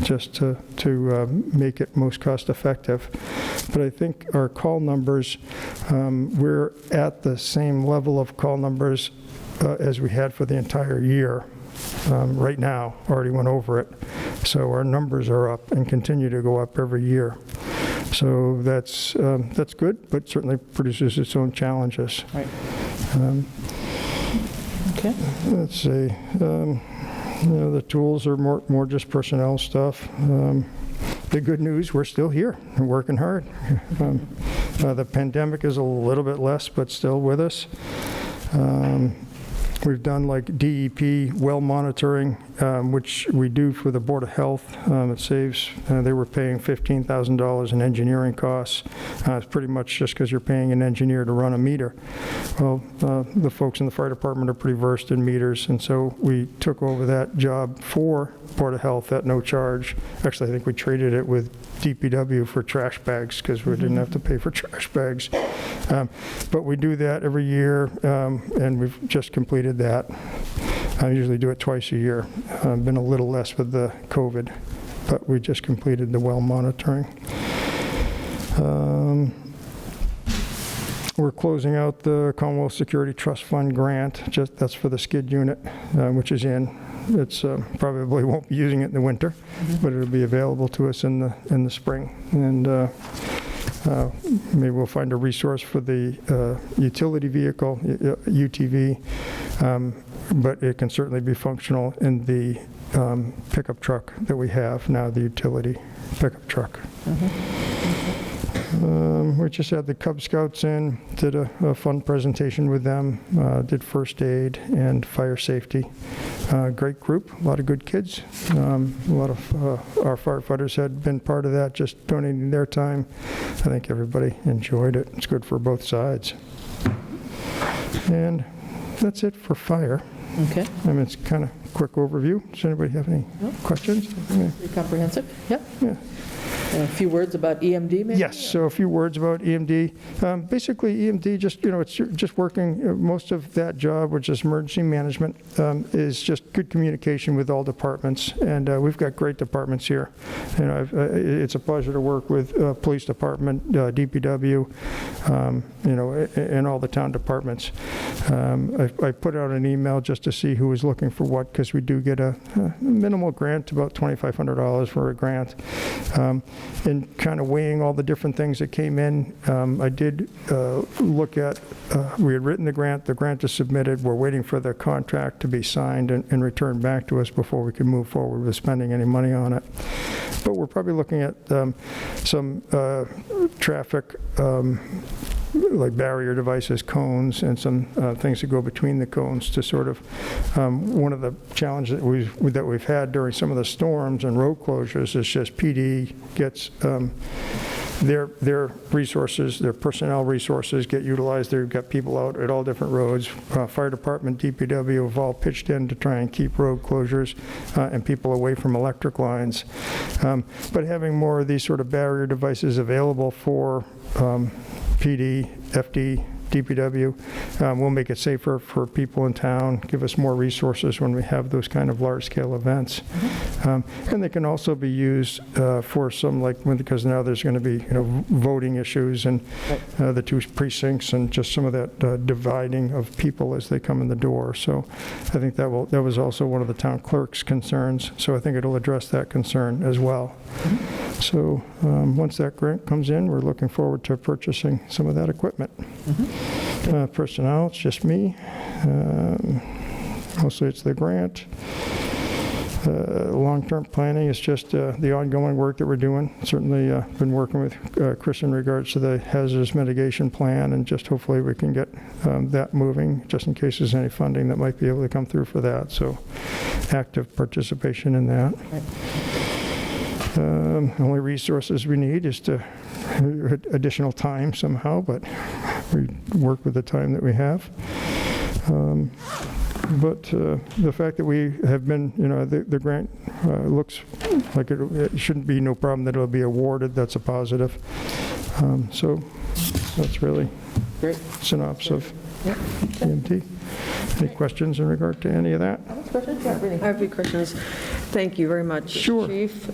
just to make it most cost effective. But I think our call numbers, we're at the same level of call numbers as we had for the entire year. Right now, already went over it. So our numbers are up and continue to go up every year. So that's good, but certainly produces its own challenges.
Right. Okay.
Let's see. The tools are more just personnel stuff. The good news, we're still here and working hard. The pandemic is a little bit less, but still with us. We've done like DEP well monitoring, which we do for the Board of Health. It saves, they were paying $15,000 in engineering costs. It's pretty much just because you're paying an engineer to run a meter. Well, the folks in the fire department are pretty versed in meters, and so we took over that job for Board of Health at no charge. Actually, I think we traded it with DPW for trash bags because we didn't have to pay for trash bags. But we do that every year, and we've just completed that. I usually do it twice a year. Been a little less with the COVID, but we just completed the well monitoring. We're closing out the Commonwealth Security Trust Fund grant. That's for the skid unit, which is in. It's probably won't be using it in the winter, but it'll be available to us in the spring. And maybe we'll find a resource for the utility vehicle, UTV, but it can certainly be functional in the pickup truck that we have now, the utility pickup truck. We just had the Cub Scouts in, did a fun presentation with them, did first aid and fire safety. Great group, a lot of good kids. A lot of our firefighters had been part of that, just donating their time. I think everybody enjoyed it. It's good for both sides. And that's it for fire.
Okay.
I mean, it's kind of quick overview. Does anybody have any questions?
Pretty comprehensive. Yep.
Yeah.
A few words about EMD, maybe?
Yes, so a few words about EMD. Basically, EMD, just, it's just working, most of that job, which is emergency management, is just good communication with all departments, and we've got great departments here. It's a pleasure to work with police department, DPW, and all the town departments. I put out an email just to see who was looking for what, because we do get a minimal grant, about $2,500 for a grant. And kind of weighing all the different things that came in, I did look at, we had written the grant is submitted, we're waiting for the contract to be signed and returned back to us before we can move forward with spending any money on it. But we're probably looking at some traffic, like barrier devices, cones, and some things that go between the cones to sort of, one of the challenges that we've had during some of the storms and road closures is just PD gets their resources, their personnel resources get utilized. They've got people out at all different roads. Fire department, DPW have all pitched in to try and keep road closures and people away from electric lines. But having more of these sort of barrier devices available for PD, FD, DPW will make it safer for people in town, give us more resources when we have those kind of large-scale events. And they can also be used for some, because now there's going to be voting issues and the two precincts and just some of that dividing of people as they come in the door. So I think that was also one of the town clerk's concerns. So I think it'll address that concern as well. So once that grant comes in, we're looking forward to purchasing some of that equipment. Personnel, it's just me. Mostly it's the grant. Long-term planning is just the ongoing work that we're doing. Certainly been working with Chris in regards to the hazardous mitigation plan, and just hopefully we can get that moving, just in case there's any funding that might be able to come through for that. So active participation in that. The only resources we need is to additional time somehow, but we work with the time that we have. But the fact that we have been, the grant looks like it shouldn't be no problem that it'll be awarded. That's a positive. So that's really
Great.
synopsis of EMT. Any questions in regard to any of that?
I have a few questions. Thank you very much,
Sure.
Chief.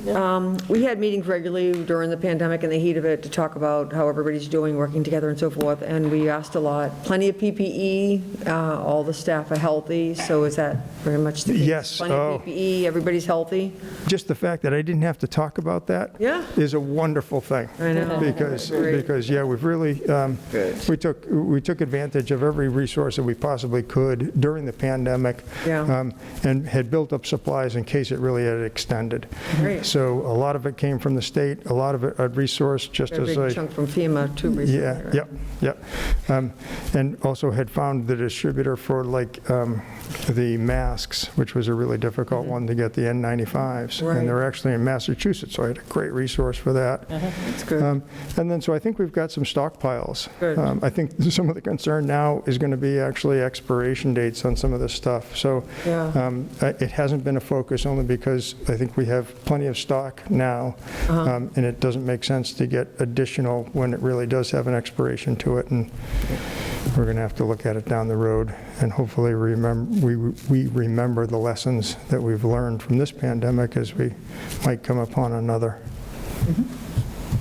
We had meetings regularly during the pandemic in the heat of it to talk about how everybody's doing, working together and so forth, and we asked a lot. Plenty of PPE, all the staff are healthy, so is that very much the case?
Yes.
Plenty of PPE, everybody's healthy?
Just the fact that I didn't have to talk about that is a wonderful thing.
I know.
Because yeah, we've really, we took advantage of every resource that we possibly could during the pandemic, and had built up supplies in case it really had extended.
Great.
So a lot of it came from the state, a lot of it a resource just
A
as
big chunk from FEMA too recently.
And also had found the distributor for like the masks, which was a really difficult one to get, the N95s.
Right.
And they're actually in Massachusetts, so I had a great resource for that.
That's good.
And then, so I think we've got some stockpiles.
Good.
I think some of the concern now is going to be actually expiration dates on some of this stuff. So it hasn't been a focus only because I think we have plenty of stock now, and it doesn't make sense to get additional when it really does have an expiration to it. And we're going to have to look at it down the road and hopefully we remember the lessons that we've learned from this pandemic as we might come upon another.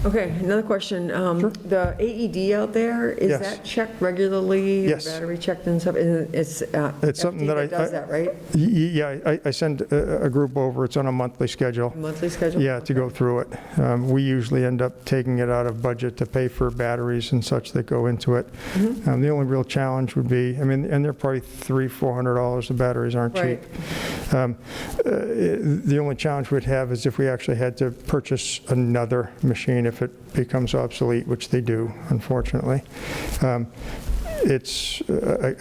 Okay, another question. The AED out there, is that checked regularly?
Yes.
Battery checked and stuff? It's
something that
does that, right?
Yeah, I send a group over. It's on a monthly schedule.
Monthly schedule?
Yeah, to go through it. We usually end up taking it out of budget to pay for batteries and such that go into it. The only real challenge would be, and they're probably $300-400. The batteries aren't cheap. The only challenge we'd have is if we actually had to purchase another machine if it becomes obsolete, which they do, unfortunately. I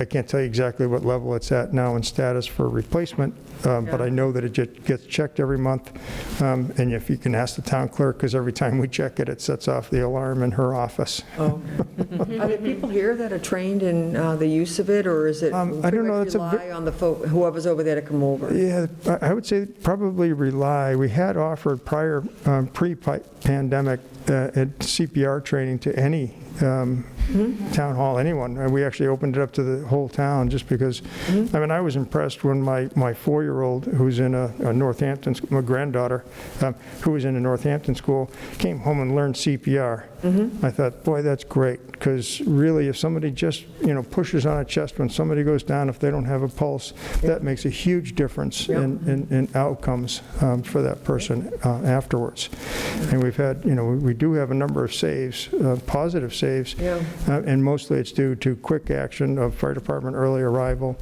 can't tell you exactly what level it's at now in status for replacement, but I know that it gets checked every month. And if you can ask the town clerk, because every time we check it, it sets off the alarm in her office.
Are there people here that are trained in the use of it, or is it
I don't know.
rely on the whoever's over there to come over?
Yeah, I would say probably rely. We had offered prior, pre-pandemic CPR training to any town hall, anyone. And we actually opened it up to the whole town just because, I was impressed when my 4-year-old, who's in a Northampton, my granddaughter, who was in a Northampton school, came home and learned CPR. I thought, boy, that's great, because really if somebody just, pushes on a chest when somebody goes down, if they don't have a pulse, that makes a huge difference in outcomes for that person afterwards. And we've had, we do have a number of saves, positive saves, and mostly it's due to quick action of fire department early arrival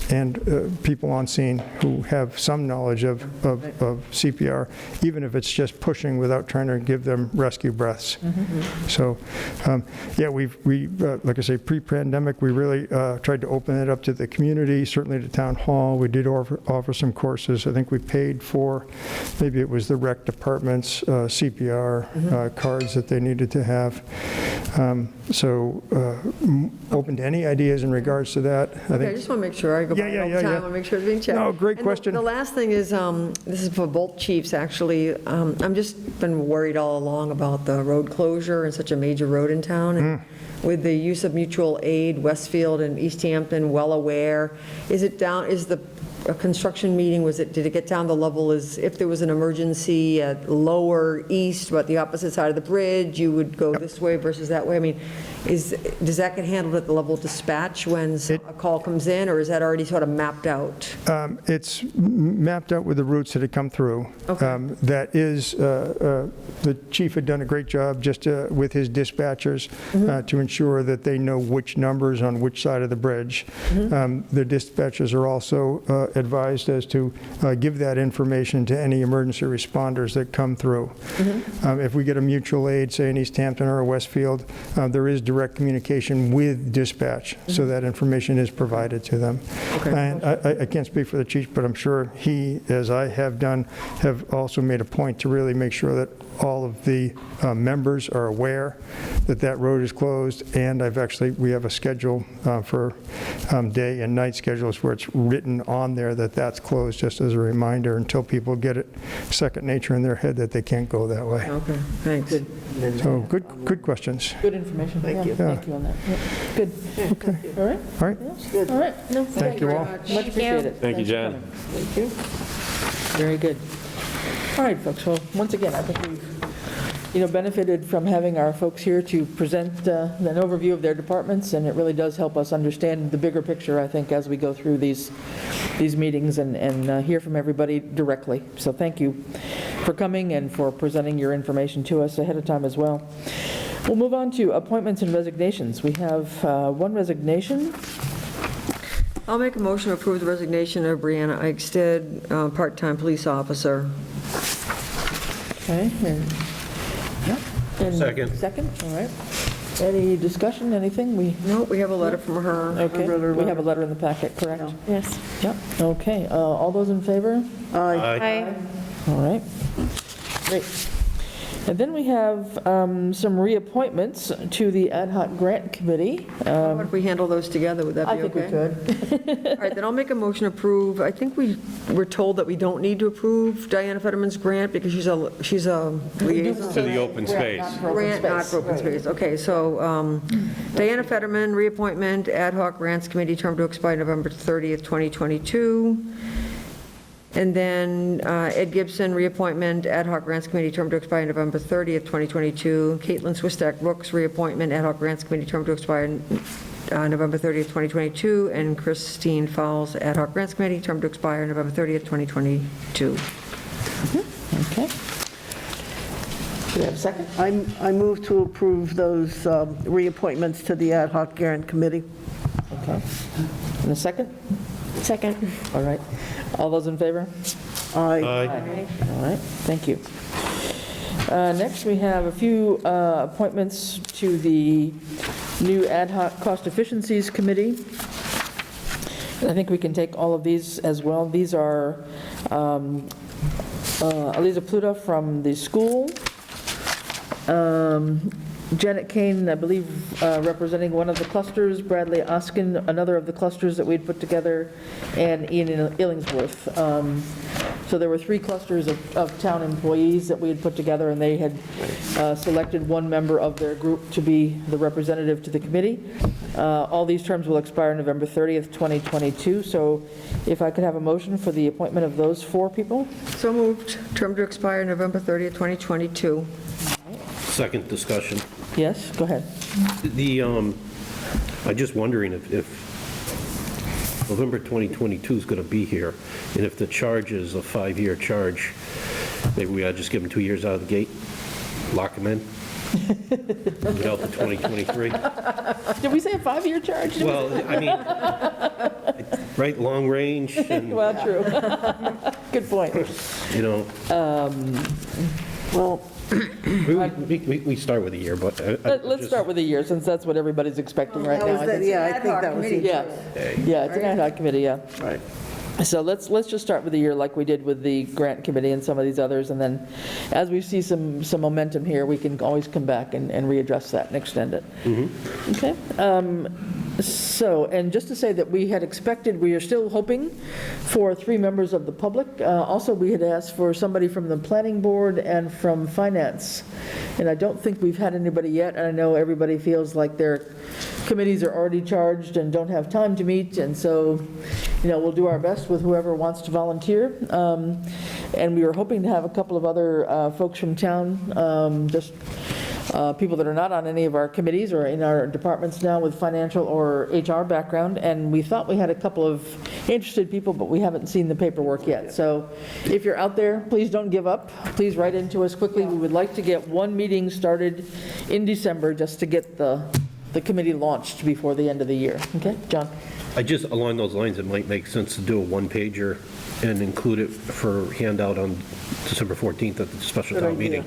and people on scene who have some knowledge of CPR, even if it's just pushing without trying to give them rescue breaths. So, we like I say, pre-pandemic, we really tried to open it up to the community, certainly to town hall. We did offer some courses. I think we paid for, maybe it was the rec department's CPR cards that they needed to have. Open to any ideas in regards to that. I just
want to make sure I go by all the time. I want to make sure it's being checked.
No, great question.
The last thing is, this is for both chiefs, actually. I'm just been worried all along about the road closure in such a major road in town. And with the use of mutual aid, Westfield and Easthampton, well aware. Is the construction meeting, did it get down the level as if there was an emergency at lower east, but the opposite side of the bridge, you would go this way versus that way? Does that get handled at the level of dispatch when a call comes in, or is that already sort of mapped out?
It's mapped out with the routes that had come through. That is, the chief had done a great job just with his dispatchers to ensure that they know which numbers on which side of the bridge. The dispatchers are also advised as to give that information to any emergency responders that come through. If we get a mutual aid, say in Easthampton or Westfield, there is direct direct communication with dispatch, so that information is provided to them. And I can't speak for the chief, but I'm sure he, as I have done, have also made a point to really make sure that all of the members are aware that that road is closed, and we have a schedule for day and night schedules where it's written on there that that's closed, just as a reminder, until people get it second nature in their head that they can't go that way.
Okay, thanks.
So, good questions.
Good information.
Thank you.
Thank you on that. Yeah. Good.
Okay.
All right?
All right.
Good.
All right. No,
Thank you all.
Much appreciated.
Thank you,
Thanks for
Jen.
coming. Thank you. Very good. All right, folks, well, once again, I think we've benefited from having our folks here to present an overview of their departments, and it really does help us understand the bigger picture, I think, as we go through these meetings and hear from everybody directly. So thank you for coming and for presenting your information to us ahead of time as well. We'll move on to appointments and resignations. We have one resignation.
I'll make a motion to approve the resignation of Brianna Eichstead, part-time police officer.
Okay.
Second.
Second, all right. Any discussion, anything?
No, we have a letter from her.
Okay, we have a letter in the packet, correct?
Yes.
Yep, okay. All those in favor?
Aye.
All right, great. And then we have some reappointments to the Ad Hoc Grant Committee.
How about if we handle those together, would that be okay?
I think we could.
All right, then I'll make a motion to approve. I think we were told that we don't need to approve Diana Fetterman's grant because she's a liaison.
To the open space.
Grant, not for open space. Okay, so Diana Fetterman, reappointment, Ad Hoc Grants Committee, term to expire November 30th, 2022. And then Ed Gibson, reappointment, Ad Hoc Grants Committee, term to expire November 30th, 2022. Caitlin Swistak Brooks, reappointment, Ad Hoc Grants Committee, term to expire November 30th, 2022. And Christine Fowles, Ad Hoc Grants Committee, term to expire November 30th, 2022.
Okay. Do we have a second?
I move to approve those reappointments to the Ad Hoc Grant Committee.
Okay. And a second?
Second.
All right. All those in favor?
Aye.
All right, thank you. Next, we have a few appointments to the new Ad Hoc Cost Efficiencies Committee. And I think we can take all of these as well. These are Eliza Pluta from the school, Janet Kane, I believe, representing one of the clusters, Bradley Oskin, another of the clusters that we'd put together, and Ian Illingsworth. So there were 3 clusters of town employees that we had put together, and they had selected one member of their group to be the representative to the committee. All these terms will expire November 30th, 2022. So if I could have a motion for the appointment of those 4 people?
So moved. Term to expire November 30th, 2022.
Second discussion.
Yes, go ahead.
I'm just wondering if November 2022 is going to be here, and if the charge is a 5-year charge, maybe we ought to just give them 2 years out of the gate, lock them in, without the 2023.
Did we say a 5-year charge?
Well, I mean, right, long range, and,
Well, true. Good point.
you know,
Well,
we start with a year, but
Let's start with a year, since that's what everybody's expecting right now. I think.
yeah, I think that was the...
Yeah, it's an ad hoc committee, yeah.
Right.
So let's just start with the year like we did with the grant committee and some of these others, and then as we see some momentum here, we can always come back and readdress that and extend it. Okay. So, and just to say that we had expected, we are still hoping for 3 members of the public. Also, we had asked for somebody from the planning board and from finance, and I don't think we've had anybody yet. I know everybody feels like their committees are already charged and don't have time to meet, and so, we'll do our best with whoever wants to volunteer. And we were hoping to have a couple of other folks from town, just people that are not on any of our committees or in our departments now with financial or HR background, and we thought we had a couple of interested people, but we haven't seen the paperwork yet. So if you're out there, please don't give up. Please write into us quickly. We would like to get one meeting started in December just to get the committee launched before the end of the year. Okay, John?
along those lines, it might make sense to do a one-pager and include it for handout on December 14th at the special town meeting.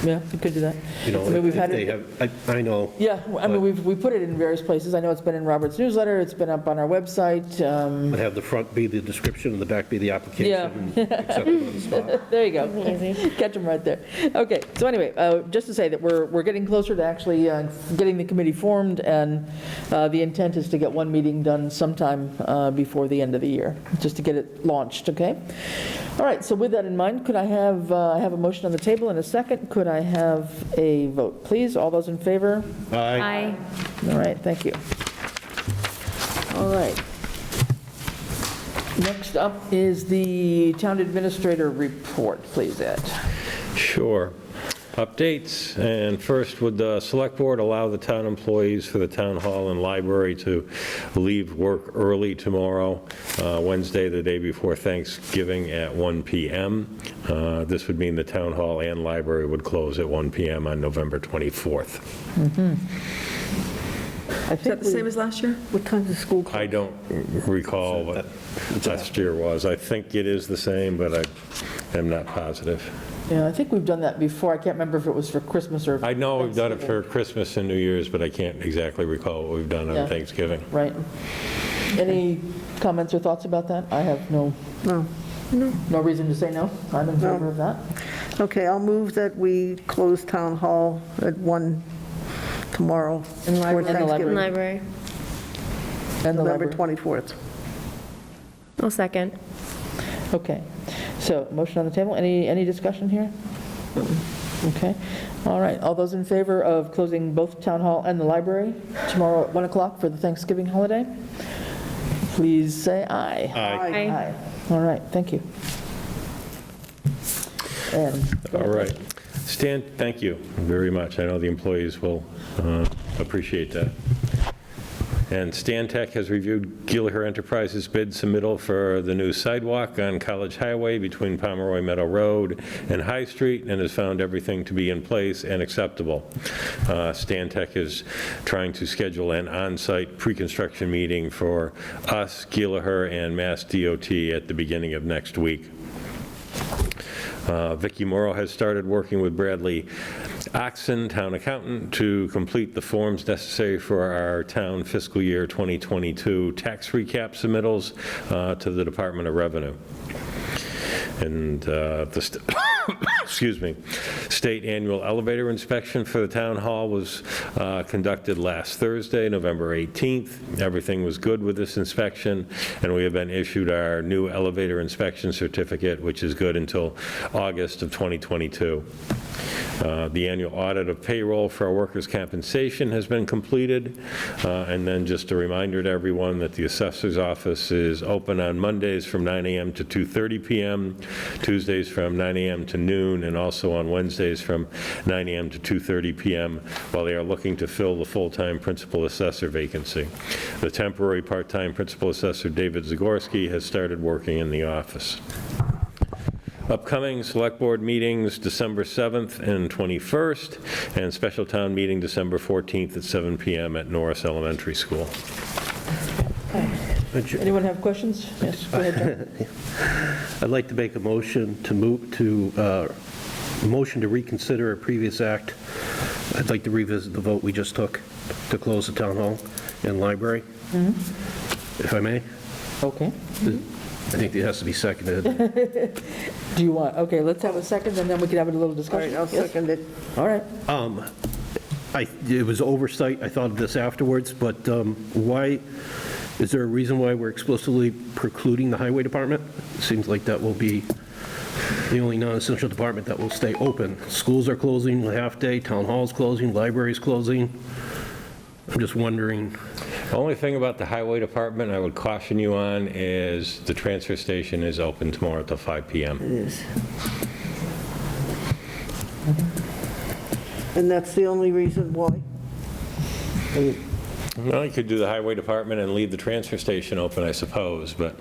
Yeah, we could do that.
You know,
I mean, we've
if
had
they
it.
have, I know.
Yeah, I mean, we put it in various places. I know it's been in Robert's newsletter, it's been up on our website.
Would have the front be the description and the back be the application.
Yeah.
And accept it on the spot.
There you go. Catch them right there. Okay, so anyway, just to say that we're getting closer to actually getting the committee formed, and the intent is to get one meeting done sometime before the end of the year, just to get it launched, okay? All right, so with that in mind, could I have a motion on the table in a second? Could I have a vote, please? All those in favor?
Aye.
All right, thank you. All right. Next up is the town administrator report, please, Ed.
Sure. Updates, and first, would the select board allow the town employees for the town hall and library to leave work early tomorrow, Wednesday, the day before Thanksgiving at 1 p.m.? This would mean the town hall and library would close at 1 p.m. on November 24th.
Is that the same as last year?
What time's the school close?
I don't recall what last year was. I think it is the same, but I am not positive.
Yeah, I think we've done that before. I can't remember if it was for Christmas or...
I know we've done it for Christmas and New Year's, but I can't exactly recall what we've done
Yeah.
on Thanksgiving.
Right. Any comments or thoughts about that? I have no reason to say no. I'm in favor of that.
Okay, I'll move that we close town hall at 1 tomorrow for Thanksgiving,
Library.
And the
November
library.
24th.
I'll second.
Okay, so motion on the table. Any discussion here? Okay, all right. All those in favor of closing both town hall and the library tomorrow at 1 o'clock for the Thanksgiving holiday, please say aye.
Aye.
Aye. All right, thank you. And
All right. Stan, thank you very much. I know the employees will appreciate that. And Stan Tech has reviewed Gallagher Enterprises' bid submittal for the new sidewalk on College Highway between Pomeroy Meadow Road and High Street, and has found everything to be in place and acceptable. Stan Tech is trying to schedule an on-site pre-construction meeting for us, Gallagher, and Mass DOT at the beginning of next week. Vicki Morrow has started working with Bradley Oxon, town accountant, to complete the forms necessary for our town fiscal year 2022 tax recap submittals to the Department of Revenue. And excuse me, state annual elevator inspection for the town hall was conducted last Thursday, November 18th. Everything was good with this inspection, and we have been issued our new elevator inspection certificate, which is good until August of 2022. The annual audit of payroll for our workers' compensation has been completed. And then just a reminder to everyone that the assessor's office is open on Mondays from 9 a.m. to 2:30 p.m., Tuesdays from 9 a.m. to noon, and also on Wednesdays from 9 a.m. to 2:30 p.m., while they are looking to fill the full-time principal assessor vacancy. The temporary part-time principal assessor, David Zagorski, has started working in the office. Upcoming select board meetings, December 7th and 21st, and special town meeting December 14th at 7 p.m. at Norris Elementary School.
anyone have questions? Yes, go ahead, John.
I'd like to make a motion to move to, motion to reconsider a previous act. I'd like to revisit the vote we just took to close the town hall and library, if I may.
Okay.
I think it has to be seconded.
Do you want, okay, let's have a second, and then we can have a little
All
discussion.
right, I'll
Yes?
second it.
All right.
It was oversight, I thought of this afterwards, but why, is there a reason why we're explicitly precluding the highway department? It seems like that will be the only non-essential department that will stay open. Schools are closing a half-day, town hall's closing, library's closing. I'm just wondering.
The only thing about the highway department I would caution you on is the transfer station is open tomorrow till 5 p.m.
It is. And that's the only reason why?
Well, you could do the highway department and leave the transfer station open, I suppose, but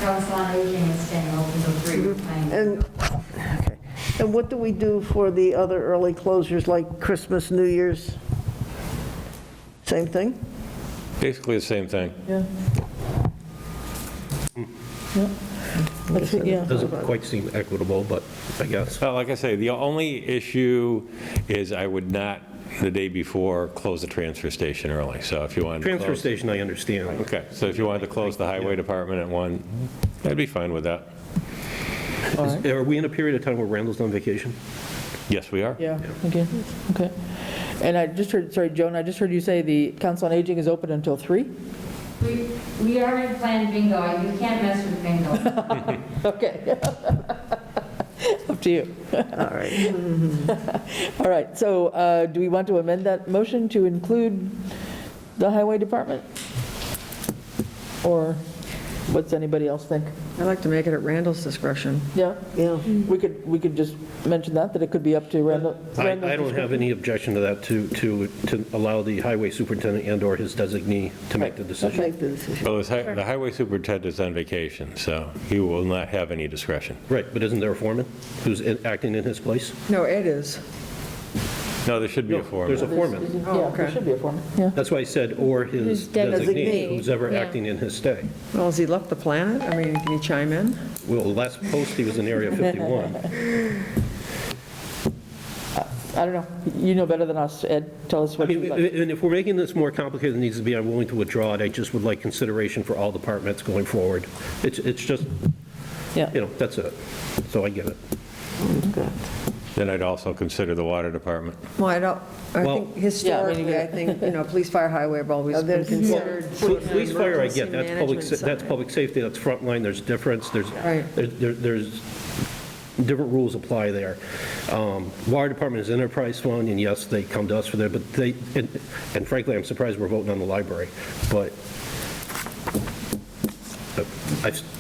Council on Aging is staying open until 3.
And what do we do for the other early closures, like Christmas, New Year's? Same thing?
basically the same thing.
Yeah. Yeah.
Doesn't quite seem equitable, but I guess.
Well, like I say, the only issue is I would not, the day before, close the transfer station early. So if you wanted to
Transfer
close-
station, I understand.
Okay, so if you wanted to close the highway department at 1, I'd be fine with that.
Are we in a period of time where Randall's on vacation?
Yes, we are.
Yeah, okay. And I just heard, sorry, Joan, I just heard you say the Council on Aging is open until 3?
We already planned bingo. You can't mess with bingo.
Okay. Up to you.
All right.
All right, so do we want to amend that motion to include the highway department? Or what's anybody else think?
I'd like to make it at Randall's discretion.
Yeah?
Yeah.
We could just mention that it could be up to Randall.
I don't have any objection to that, to allow the highway superintendent and/or his designee to make the decision.
Make the decision.
Well, the highway superintendent is on vacation, so he will not have any discretion.
Right, but isn't there a foreman who's acting in his place?
No, Ed is.
No, there should be a
There's
foreman.
a foreman.
Yeah, there should be a foreman, yeah.
That's why I said, or his designee, who's ever
Yeah.
acting in his stay.
Well, has he left the planet? I mean, can he chime in?
Well, last post, he was in Area 51.
I don't know. You know better than us, Ed. Tell us
I
what you
mean,
would like.
and if we're making this more complicated than it needs to be, I'm willing to withdraw it. I just would like consideration for all departments going forward. It's just,
Yeah.
that's it. So I get it.
Then I'd also consider the water department.
Well, I
Well-
think historically, I think, police, fire, highway have always been
there's-
considered.
Police, fire, I get, that's public,
Emergency
that's
management
public safety, that's frontline, there's difference,
Right.
there's different rules apply there. Water department is enterprise fund, and yes, they come to us for that, but and frankly, I'm surprised we're voting on the library, but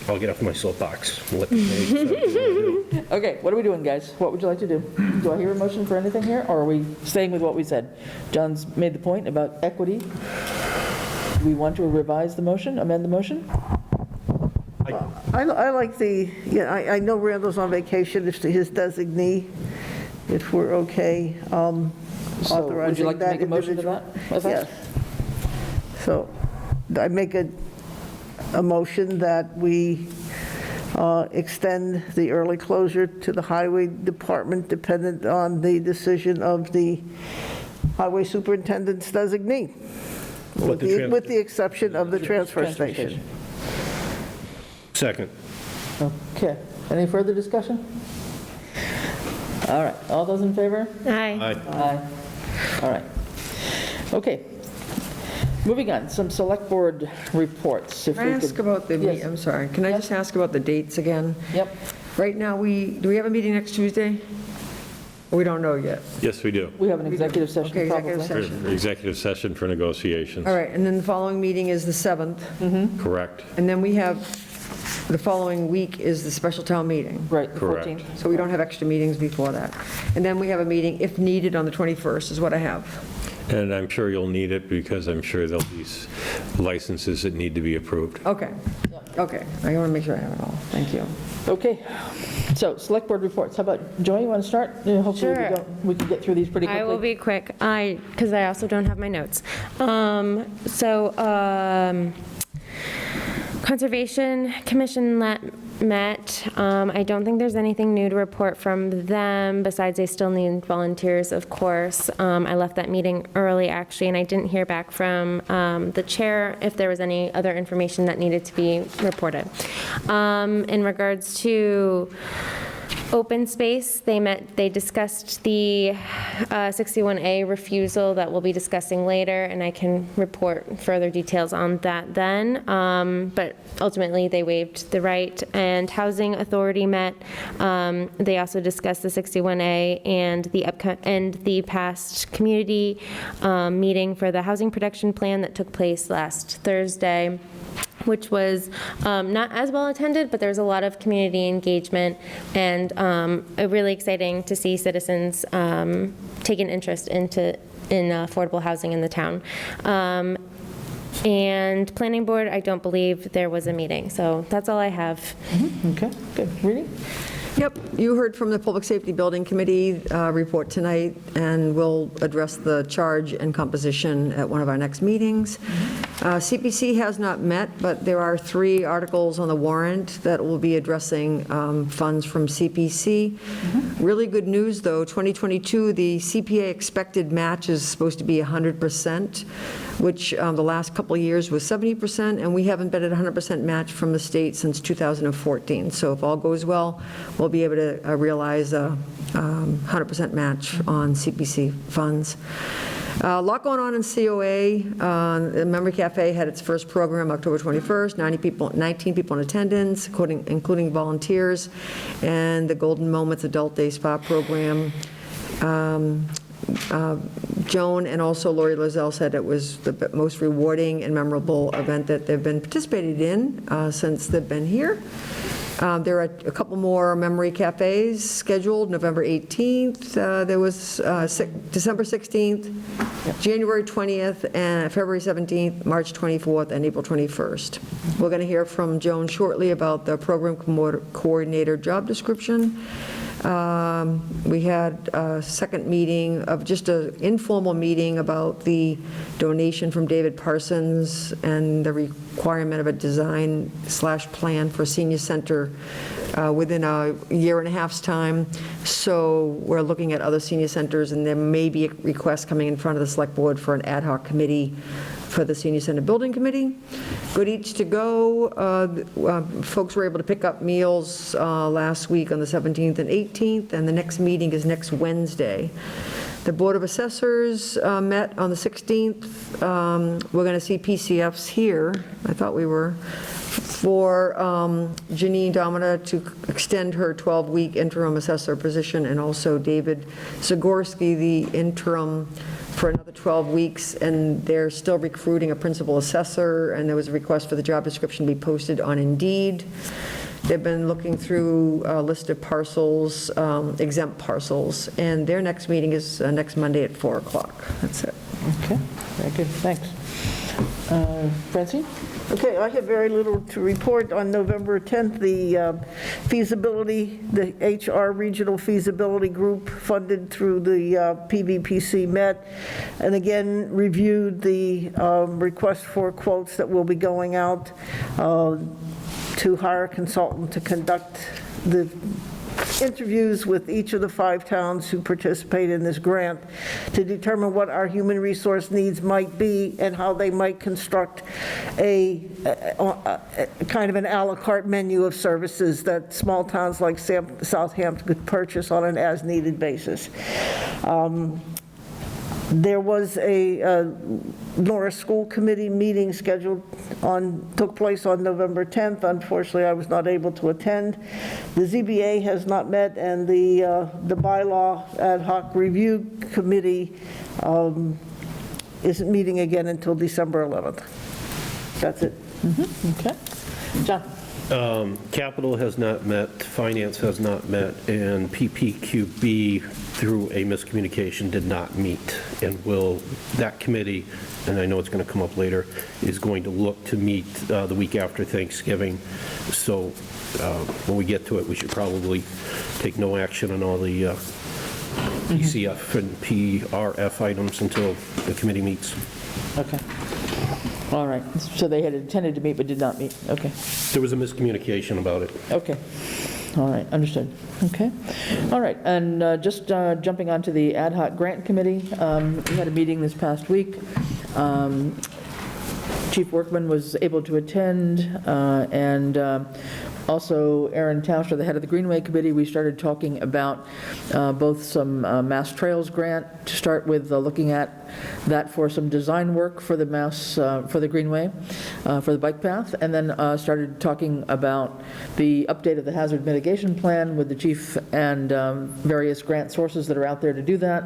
I'll get off my soapbox. and let the ladies decide what they wanna do.
Okay, what are we doing, guys? What would you like to do? Do I hear a motion for anything here, or are we staying with what we said? John's made the point about equity. Do we want to revise the motion, amend the motion?
I like I know Randall's on vacation, it's to his designee, if we're okay
So
authorizing that.
would you like to make a motion to that effect?
Yes. So I make a motion that we extend the early closure to the highway department dependent on the decision of the highway superintendent's designee, with the exception of the transfer station.
Second.
Okay, any further discussion? All right, all those in favor?
Aye.
Aye. All right. Okay. Moving on, some select board reports. If
Can I
we
ask
could-
about the,
Yes.
I'm sorry, can I just ask about the dates again?
Yep,
Right now, do we have a meeting next Tuesday? We don't know yet.
Yes, we do.
we have an executive session
Okay,
probably.
executive session.
Executive session for negotiations.
All right, and then the following meeting is the 7th,
Correct.
and then we have, the following week is the special town meeting.
Right, the
Correct.
14th.
So we don't have extra meetings before that. And then we have a meeting, if needed, on the 21st, is what I have.
And I'm sure you'll need it because I'm sure there'll be licenses that need to be approved.
Okay, okay, I want to make sure I have it all. Thank you.
Okay, so select board reports. How about, Joy, you want to start? Hopefully
Sure.
we can get through these pretty quickly.
I will be quick, because I also don't have my notes. Conservation Commission met. I don't think there's anything new to report from them, besides they still need volunteers, of course. I left that meeting early, actually, and I didn't hear back from the chair if there was any other information that needed to be reported. In regards to open space, they discussed the 61A refusal that we'll be discussing later, and I can report further details on that then. But ultimately, they waived the right, and Housing Authority met. They also discussed the 61A and the past community meeting for the housing production plan that took place last Thursday, which was not as well attended, but there was a lot of community engagement, and really exciting to see citizens take an interest in affordable housing in the town. And planning board, I don't believe there was a meeting, so that's all I have.
Okay, good. Reading?
Yep, you heard from the Public Safety Building Committee report tonight, and we'll address the charge and composition at one of our next meetings. CPC has not met, but there are 3 articles on the warrant that will be addressing funds from CPC. Really good news, though, 2022, the CPA expected match is supposed to be 100%, which the last couple of years was 70%, and we haven't been at 100% match from the state since 2014. So if all goes well, we'll be able to realize a 100% match on CPC funds. A lot going on in COA. The Memory Cafe had its first program October 21st, 19 people in attendance, including volunteers, and the Golden Moments Adult Day Spa program. Joan and also Lori Lozelle said it was the most rewarding and memorable event that they've been participated in since they've been here. There are a couple more memory cafes scheduled, November 18th, there was December 16th, January 20th, and February 17th, March 24th, and April 21st. We're going to hear from Joan shortly about the program coordinator job description. We had a second meeting of just an informal meeting about the donation from David Parsons and the requirement of a design/plan for senior center within a year and a half's time. So we're looking at other senior centers, and there may be a request coming in front of the select board for an ad hoc committee for the Senior Center Building Committee. Good Eats to Go. Folks were able to pick up meals last week on the 17th and 18th, and the next meeting is next Wednesday. The Board of Assessors met on the 16th. We're going to see PCFs here. I thought we were. For Janine Domina to extend her 12-week interim assessor position, and also David Zagorski, the interim, for another 12 weeks, and they're still recruiting a principal assessor, and there was a request for the job description to be posted on Indeed. They've been looking through a list of parcels, exempt parcels, and their next meeting is next Monday at 4 o'clock. That's it.
Okay, very good, thanks. Francine?
Okay, I have very little to report. On November 10th, the feasibility, the HR Regional Feasibility Group funded through the PVPC met, and again reviewed the request for quotes that will be going out to hire a consultant to conduct the interviews with each of the 5 towns who participate in this grant to determine what our human resource needs might be and how they might construct a kind of an a la carte menu of services that small towns like Southampton could purchase on an as-needed basis. There was a Norris School Committee meeting took place on November 10th. Unfortunately, I was not able to attend. The ZBA has not met, and the bylaw ad hoc review committee isn't meeting again until December 11th. That's it.
Okay. John?
Capital has not met, Finance has not met, and PPQB, through a miscommunication, did not meet. And that committee, and I know it's going to come up later, is going to look to meet the week after Thanksgiving. So when we get to it, we should probably take no action on all the PCF and PRF items until the committee meets.
Okay. All right, so they had intended to meet but did not meet, okay.
There was a miscommunication about it.
Okay, all right, understood, okay. All right, and just jumping onto the Ad Hoc Grant Committee, we had a meeting this past week. Chief Workman was able to attend, and also Aaron Tauscher, the head of the Greenway Committee. We started talking about both some Mass Trails grant to start with, looking at that for some design work for the for the Greenway, for the bike path, and then started talking about the update of the hazard mitigation plan with the chief and various grant sources that are out there to do that.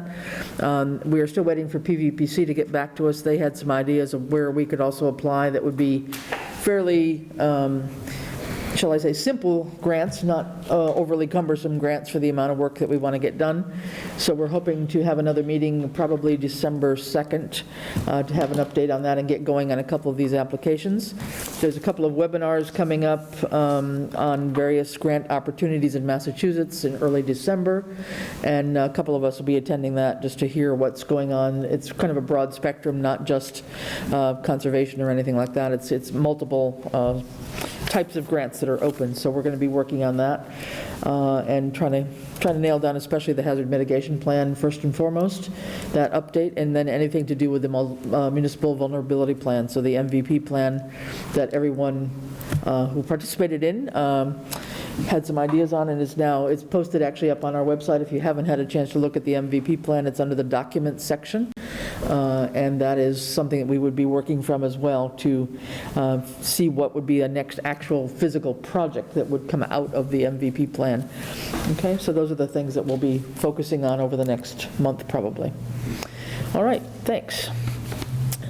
We are still waiting for PVPC to get back to us. They had some ideas of where we could also apply that would be fairly shall I say, simple grants, not overly cumbersome grants for the amount of work that we want to get done. So we're hoping to have another meeting probably December 2nd to have an update on that and get going on a couple of these applications. There's a couple of webinars coming up on various grant opportunities in Massachusetts in early December, and a couple of us will be attending that just to hear what's going on. It's kind of a broad spectrum, not just conservation or anything like that. It's multiple types of grants that are open, so we're going to be working on that and trying to nail down especially the hazard mitigation plan first and foremost, that update, and then anything to do with the municipal vulnerability plan, so the MVP plan that everyone who participated in had some ideas on, and it's posted actually up on our website. If you haven't had a chance to look at the MVP plan, it's under the documents section. And that is something that we would be working from as well to see what would be a next actual physical project that would come out of the MVP plan. Okay, so those are the things that we'll be focusing on over the next month probably. All right, thanks.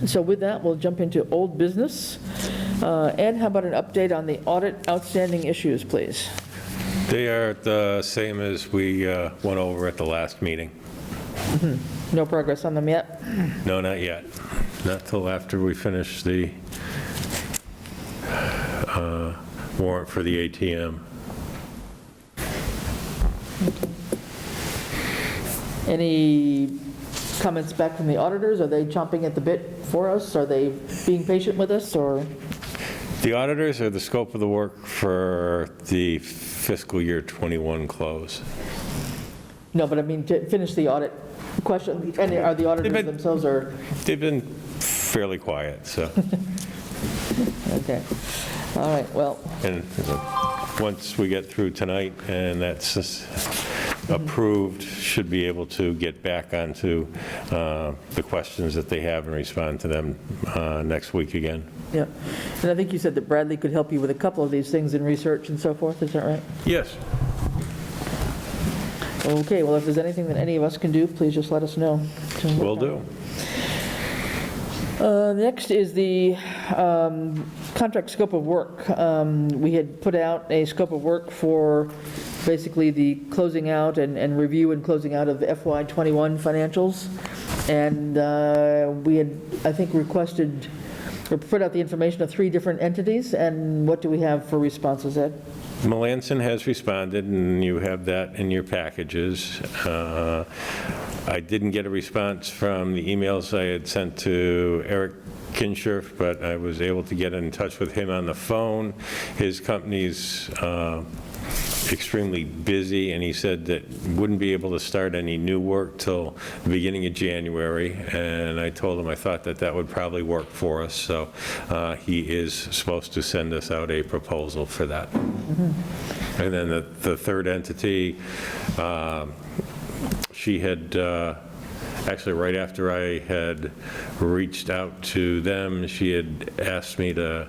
So with that, we'll jump into old business. Ed, how about an update on the audit outstanding issues, please?
They are the same as we went over at the last meeting.
No progress on them yet?
No, not yet. Not till after we finish the warrant for the ATM.
Any comments back from the auditors? Are they chomping at the bit for us? Are they being patient with us, or?
The auditors are the scope of the work for the fiscal year 21 close.
No, but I mean, to finish the audit question, and are the auditors themselves, or?
They've been fairly quiet, so.
Okay, all right, well.
And once we get through tonight and that's approved, should be able to get back onto the questions that they have and respond to them next week again.
Yeah, and I think you said that Bradley could help you with a couple of these things in research and so forth, is that right?
Yes.
Okay, well, if there's anything that any of us can do, please just let us know.
Will do.
Next is the contract scope of work. We had put out a scope of work for basically the closing out and review and closing out of the FY21 financials. And we had, I think, requested or put out the information of 3 different entities. And what do we have for responses, Ed?
Melanson has responded, and you have that in your packages. I didn't get a response from the emails I had sent to Eric Kinshirf, but I was able to get in touch with him on the phone. His company's extremely busy, and he said that wouldn't be able to start any new work till the beginning of January, and I told him I thought that that would probably work for us, so he is supposed to send us out a proposal for that. And then the third entity, she had actually, right after I had reached out to them, she had asked me to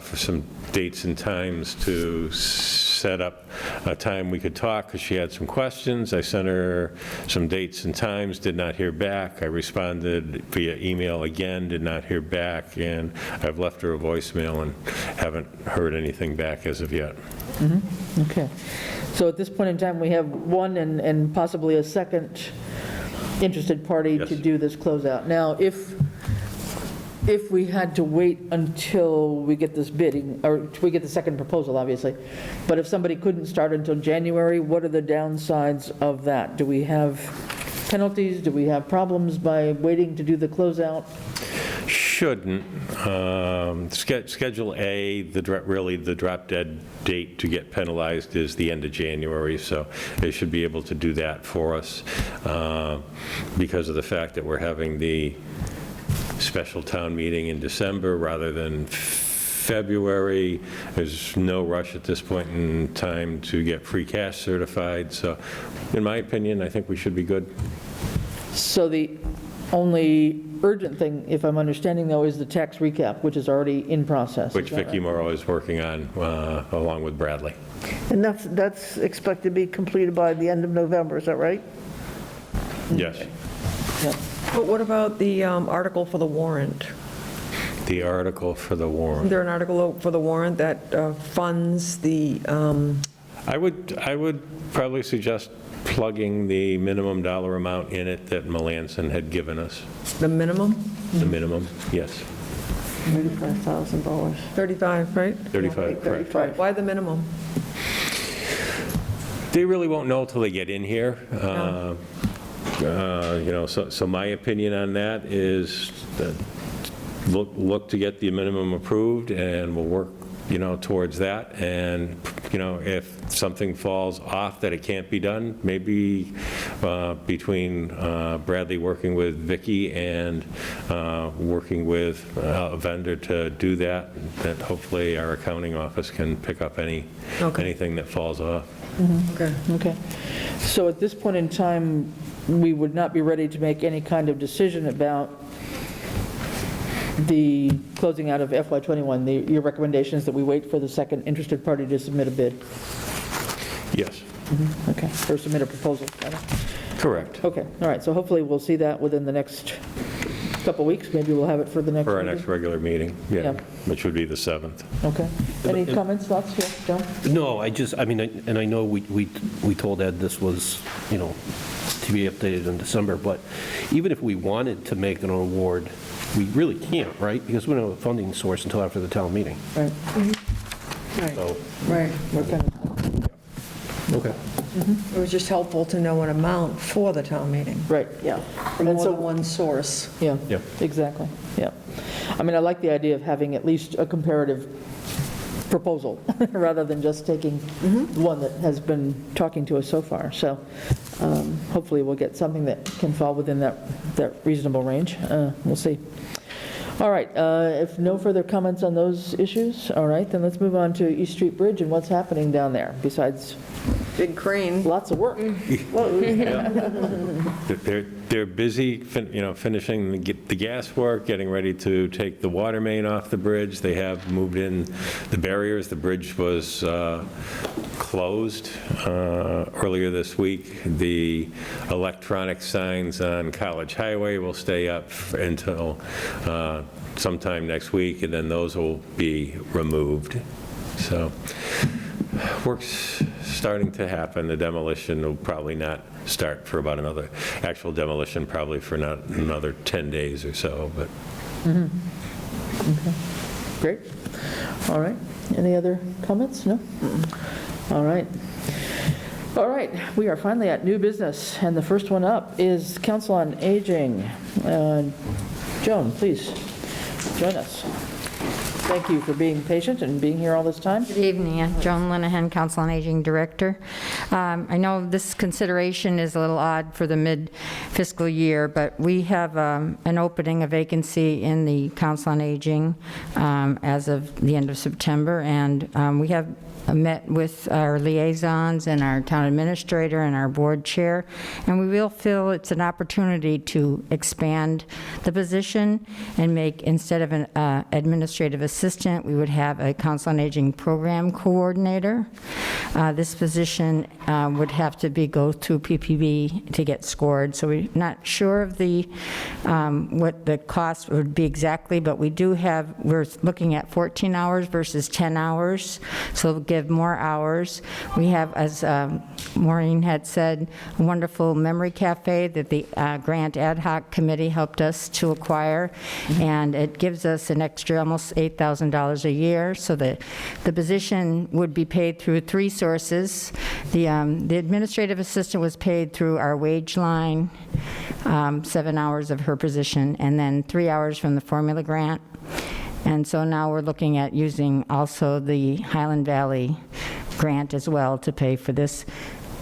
for some dates and times to set up a time we could talk, because she had some questions. I sent her some dates and times, did not hear back. I responded via email again, did not hear back, and I've left her a voicemail and haven't heard anything back as of yet.
Okay. So at this point in time, we have one and possibly a second interested party to do this closeout. Now, if we had to wait until we get this bidding, or we get the second proposal, obviously, but if somebody couldn't start until January, what are the downsides of that? Do we have penalties? Do we have problems by waiting to do the closeout?
Shouldn't. Schedule A, really the drop dead date to get penalized is the end of January, so they should be able to do that for us because of the fact that we're having the special town meeting in December rather than February. There's no rush at this point in time to get free cash certified, so in my opinion, I think we should be good.
So the only urgent thing, if I'm understanding though, is the tax recap, which is already in process.
Which Vicki Morrow is working on along with Bradley.
And that's expected to be completed by the end of November, is that right?
Yes.
Yeah.
But what about the article for the warrant?
The article for the warrant.
Is there an article for the warrant that funds the,
I would probably suggest plugging the minimum dollar amount in it that Melanson had given us.
the minimum?
The minimum, yes.
$35,000.
35, right?
35, correct.
Right. Why the minimum?
They really won't know till they get in here. You know, so my opinion on that is that look to get the minimum approved, and we'll work, you know, towards that. And, you know, if something falls off that it can't be done, maybe between Bradley working with Vicky and working with a vendor to do that hopefully our accounting office can pick up anything that falls off.
Okay.
Okay. So at this point in time, we would not be ready to make any kind of decision about the closing out of FY21. Your recommendation is that we wait for the second interested party to submit a bid?
Yes.
Okay, or submit a proposal, rather.
Correct.
Okay, all right, so hopefully we'll see that within the next couple weeks. Maybe we'll have it for the next
For our
meeting.
next regular meeting, yeah, which would be the 7th.
Okay. Any comments, thoughts here, John?
No, I mean, and I know we told Ed this was, you know, to be updated in December, but even if we wanted to make an award, we really can't, right? Because we don't have a funding source until after the town meeting.
Right.
Right.
So,
Right. We're kind of,
okay.
It was just helpful to know an amount for the town meeting.
right, yeah.
From
And
more
so,
than one source.
yeah,
Yeah.
exactly, yeah. I mean, I like the idea of having at least a comparative proposal, rather than just taking one that has been talking to us so far. So hopefully we'll get something that can fall within that reasonable range. We'll see. All right, if no further comments on those issues, all right, then let's move on to East Street Bridge and what's happening down there, besides
Big crane.
lots of work.
They're busy, you know, finishing the gas work, getting ready to take the water main off the bridge. They have moved in the barriers. The bridge was closed earlier this week. The electronic signs on College Highway will stay up until sometime next week, and then those will be removed. So work's starting to happen. The demolition will probably not start for about actual demolition probably for not another 10 days or so, but.
Okay, great. All right, any other comments? No? All right. All right, we are finally at new business, and the first one up is Council on Aging. Joan, please, join us. Thank you for being patient and being here all this time.
Good evening. Joan Linehan, Council on Aging Director. I know this consideration is a little odd for the mid-fiscal year, but we have an opening, a vacancy in the Council on Aging as of the end of September, and we have met with our liaisons and our town administrator and our board chair, and we will feel it's an opportunity to expand the position and make, instead of an administrative assistant, we would have a Council on Aging program coordinator. This position would have to go through PPB to get scored, so we're not sure of what the cost would be exactly, but we're looking at 14 hours versus 10 hours, so it'll give more hours. We have, as Maureen had said, a wonderful memory cafe that the Grant Hoc Committee helped us to acquire, and it gives us an extra almost $8,000 a year, so the position would be paid through 3 sources. The administrative assistant was paid through our wage line, 7 hours of her position, and then 3 hours from the formula grant. And so now we're looking at using also the Highland Valley grant as well to pay for this.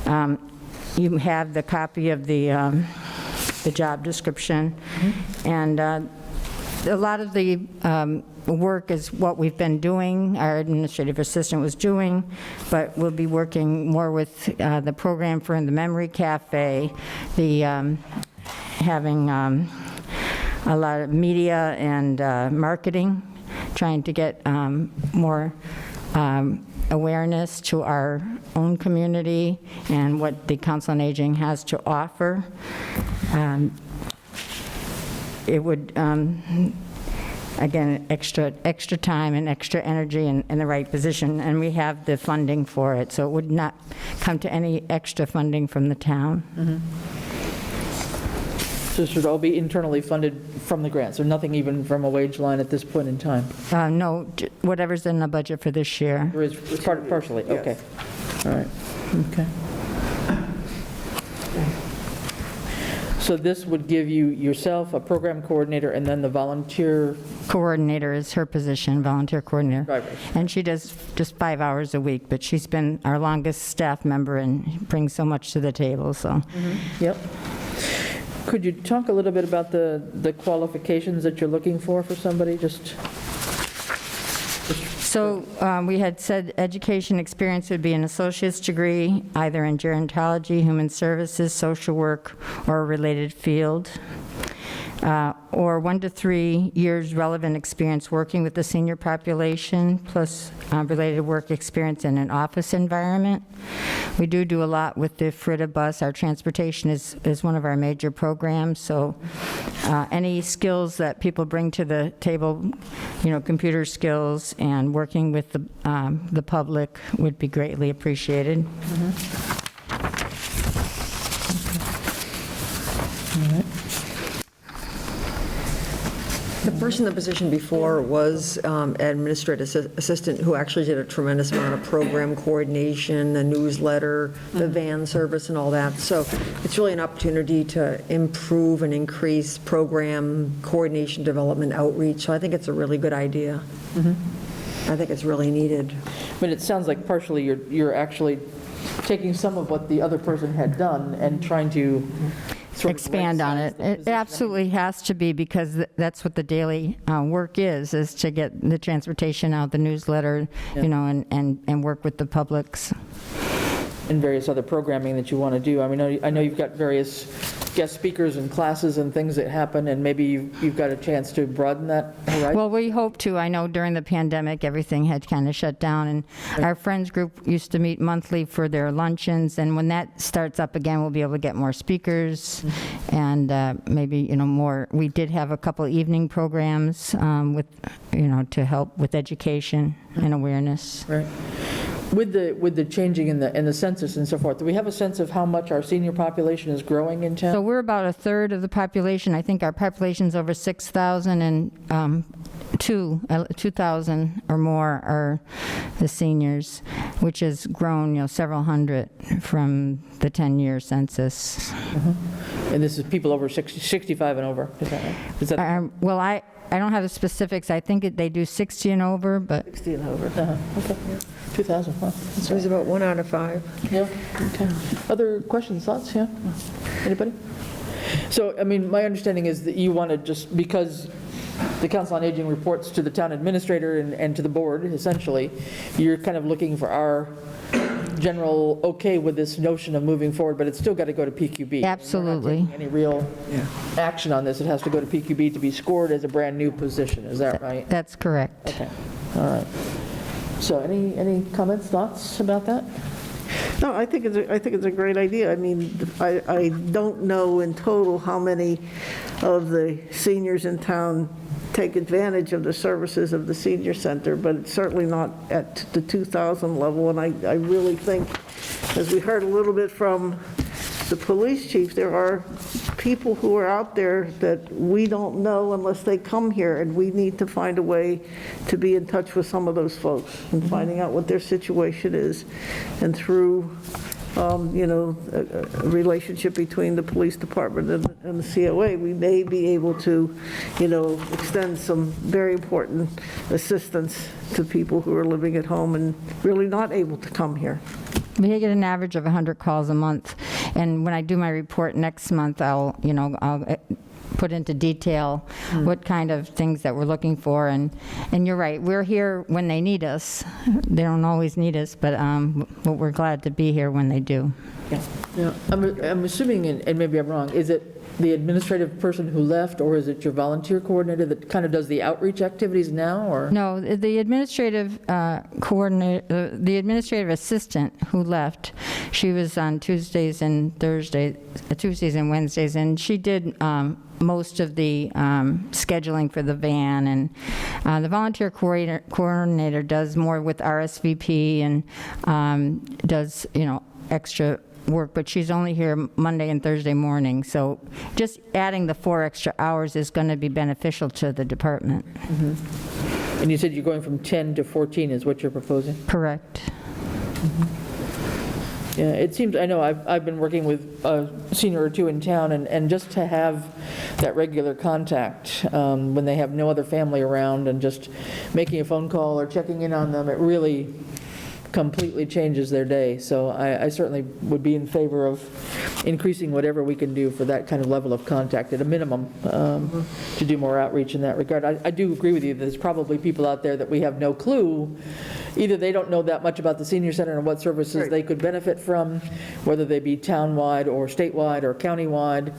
You have the copy of the job description, and a lot of the work is what we've been doing, our administrative assistant was doing, but we'll be working more with the program for the memory cafe, having a lot of media and marketing, trying to get more awareness to our own community and what the Council on Aging has to offer. It would, again, extra time and extra energy in the right position, and we have the funding for it, so it would not come to any extra funding from the town.
So this would all be internally funded from the grants, or nothing even from a wage line at this point in time?
No, whatever's in the budget for this year.
Or is partially, okay. All right, okay. So this would give you yourself, a program coordinator, and then the volunteer?
Coordinator is her position, volunteer coordinator.
Drivers.
And she does just 5 hours a week, but she's been our longest staff member and brings so much to the table, so.
Yep. Could you talk a little bit about the qualifications that you're looking for somebody, just?
So we had said education experience would be an associate's degree, either in gerontology, human services, social work, or a related field, or 1 to 3 years relevant experience working with the senior population, plus related work experience in an office environment. We do a lot with the Frida bus. Our transportation is one of our major programs, so any skills that people bring to the table, computer skills and working with the public would be greatly appreciated.
The person in the position before was administrative assistant who actually did a tremendous amount of program coordination, the newsletter, the van service and all that. So it's really an opportunity to improve and increase program coordination, development, outreach. So I think it's a really good idea. I think it's really needed.
I mean, it sounds like partially you're actually taking some of what the other person had done and trying to sort of
expand on it. It absolutely has to be, because that's what the daily work is to get the transportation out, the newsletter, and work with the publics.
And various other programming that you want to do. I mean, I know you've got various guest speakers and classes and things that happen, and maybe you've got a chance to broaden that horizon?
Well, we hope to. I know during the pandemic, everything had kind of shut down, and our friends group used to meet monthly for their luncheons, and when that starts up again, we'll be able to get more speakers and maybe, more. We did have a couple evening programs with, to help with education and awareness.
Right. With the changing in the census and so forth, do we have a sense of how much our senior population is growing in town?
So we're about a third of the population. I think our population's over 6,000, and 2,000 or more are the seniors, which has grown, several hundred from the 10-year census.
And this is people over 65 and over, is that right? Is that
well, I don't have the specifics. I think they do 60 and over, but
60 and over. Okay. 2,000. Huh?
It was about 1 out of 5.
Yeah. Okay. Other questions, thoughts? Yeah. Anybody? So, I mean, my understanding is that you want to just, because the Council on Aging reports to the town administrator and to the board, essentially, you're kind of looking for our general okay with this notion of moving forward, but it's still got to go to PQB.
Absolutely.
We're not taking any real action on this. It has to go to PQB to be scored as a brand-new position. Is that right?
That's correct.
Okay. All right. So any comments, thoughts about that?
No, I think it's a great idea. I mean, I don't know in total how many of the seniors in town take advantage of the services of the senior center, but it's certainly not at the 2,000 level. And I really think, as we heard a little bit from the police chief, there are people who are out there that we don't know unless they come here, and we need to find a way to be in touch with some of those folks and finding out what their situation is. And through a relationship between the police department and the COA, we may be able to, extend some very important assistance to people who are living at home and really not able to come here.
We get an average of 100 calls a month, and when I do my report next month, I'll put into detail what kind of things that we're looking for. And you're right, we're here when they need us. They don't always need us, but we're glad to be here when they do.
Yeah. I'm assuming, and maybe I'm wrong, is it the administrative person who left, or is it your volunteer coordinator that kind of does the outreach activities now, or?
No, the administrative coordinator, the administrative assistant who left, she was on Tuesdays and Wednesdays, and she did most of the scheduling for the van, and the volunteer coordinator does more with RSVP and does, extra work, but she's only here Monday and Thursday morning, so just adding the 4 extra hours is going to be beneficial to the department.
And you said you're going from 10 to 14 is what you're proposing?
Correct.
Yeah, it seems, I know I've been working with a senior or two in town, and just to have that regular contact when they have no other family around and just making a phone call or checking in on them, it really completely changes their day. So I certainly would be in favor of increasing whatever we can do for that kind of level of contact at a minimum, to do more outreach in that regard. I do agree with you that there's probably people out there that we have no clue. Either they don't know that much about the senior center and what services they could benefit from, whether they be townwide or statewide or countywide.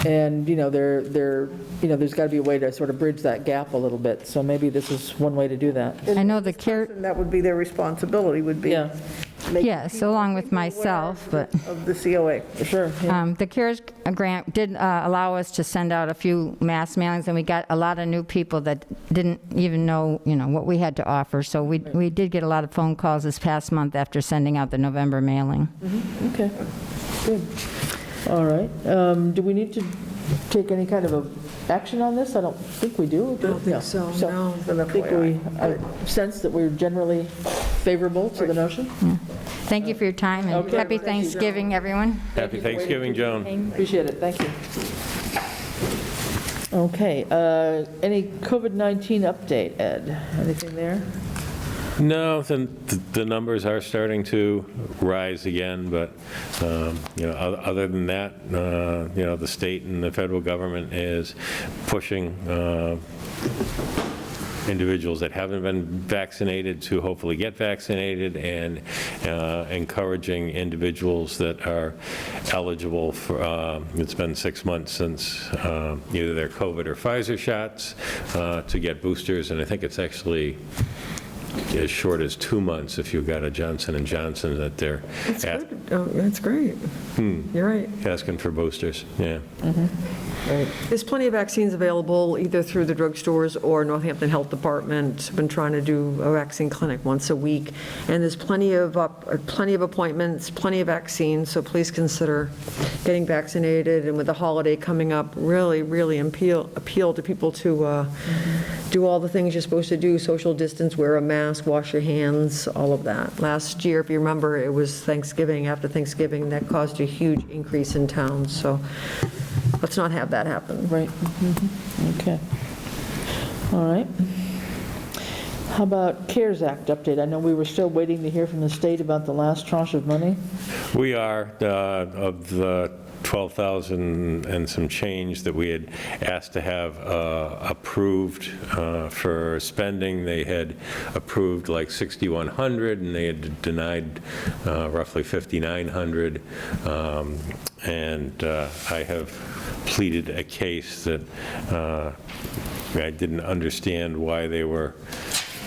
And, there's got to be a way to sort of bridge that gap a little bit. So maybe this is one way to do that.
I know the care.
That would be their responsibility, would be.
Yeah.
Yes, along with myself, but.
Of the COA.
Sure.
The CARES grant did allow us to send out a few mass mailings, and we got a lot of new people that didn't even know, what we had to offer. So we did get a lot of phone calls this past month after sending out the November mailing.
Okay, good. All right. Do we need to take any kind of action on this? I don't think we do.
I don't think so, no.
I think I sense that we're generally favorable to the notion.
Yeah. Thank you for your time, and happy Thanksgiving, everyone.
Happy Thanksgiving, Joan.
Appreciate it, thank you. Okay, any COVID-19 update, Ed? Anything there?
No, the numbers are starting to rise again, but, other than that, the state and the federal government is pushing individuals that haven't been vaccinated to hopefully get vaccinated, and encouraging individuals that are eligible for, it's been 6 months since either their COVID or Pfizer shots, to get boosters, and I think it's actually as short as 2 months if you've got a Johnson & Johnson that they're
good. Oh, that's great. You're right.
asking for boosters, yeah.
Right. There's plenty of vaccines available either through the drugstores or Northampton Health Department. I've been trying to do a vaccine clinic once a week, and there's plenty of appointments, plenty of vaccines, so please consider getting vaccinated. And with the holiday coming up, really, really appeal to people to do all the things you're supposed to do: social distance, wear a mask, wash your hands, all of that. Last year, if you remember, it was Thanksgiving. After Thanksgiving, that caused a huge increase in towns, so let's not have that happen.
Right. Okay. All right. How about CARES Act update? I know we were still waiting to hear from the state about the last tranche of money.
We are, of the 12,000 and some change that we had asked to have approved for spending. They had approved like 6,100, and they had denied roughly 5,900. And I have pleaded a case that I didn't understand why they were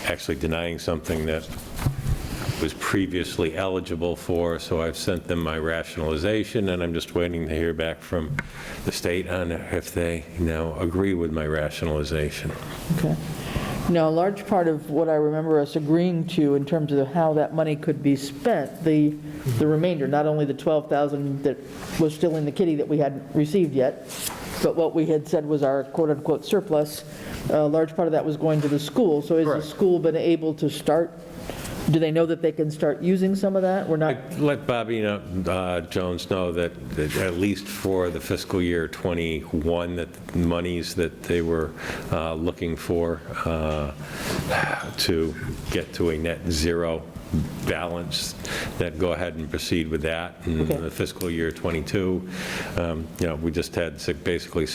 actually denying something that was previously eligible for, so I've sent them my rationalization, and I'm just waiting to hear back from the state on if they now agree with my rationalization.
Okay. Now, a large part of what I remember us agreeing to in terms of how that money could be spent, the remainder, not only the 12,000 that was still in the kitty that we hadn't received yet, but what we had said was our quote-unquote surplus, a large part of that was going to the school. So has the school been able to start? Do they know that they can start using some of that? We're not.
Let Bobby Jones know that at least for the fiscal year 21, that monies that they were looking for to get to a net zero balance, that go ahead and proceed with that. And in the fiscal year 22, we just had basically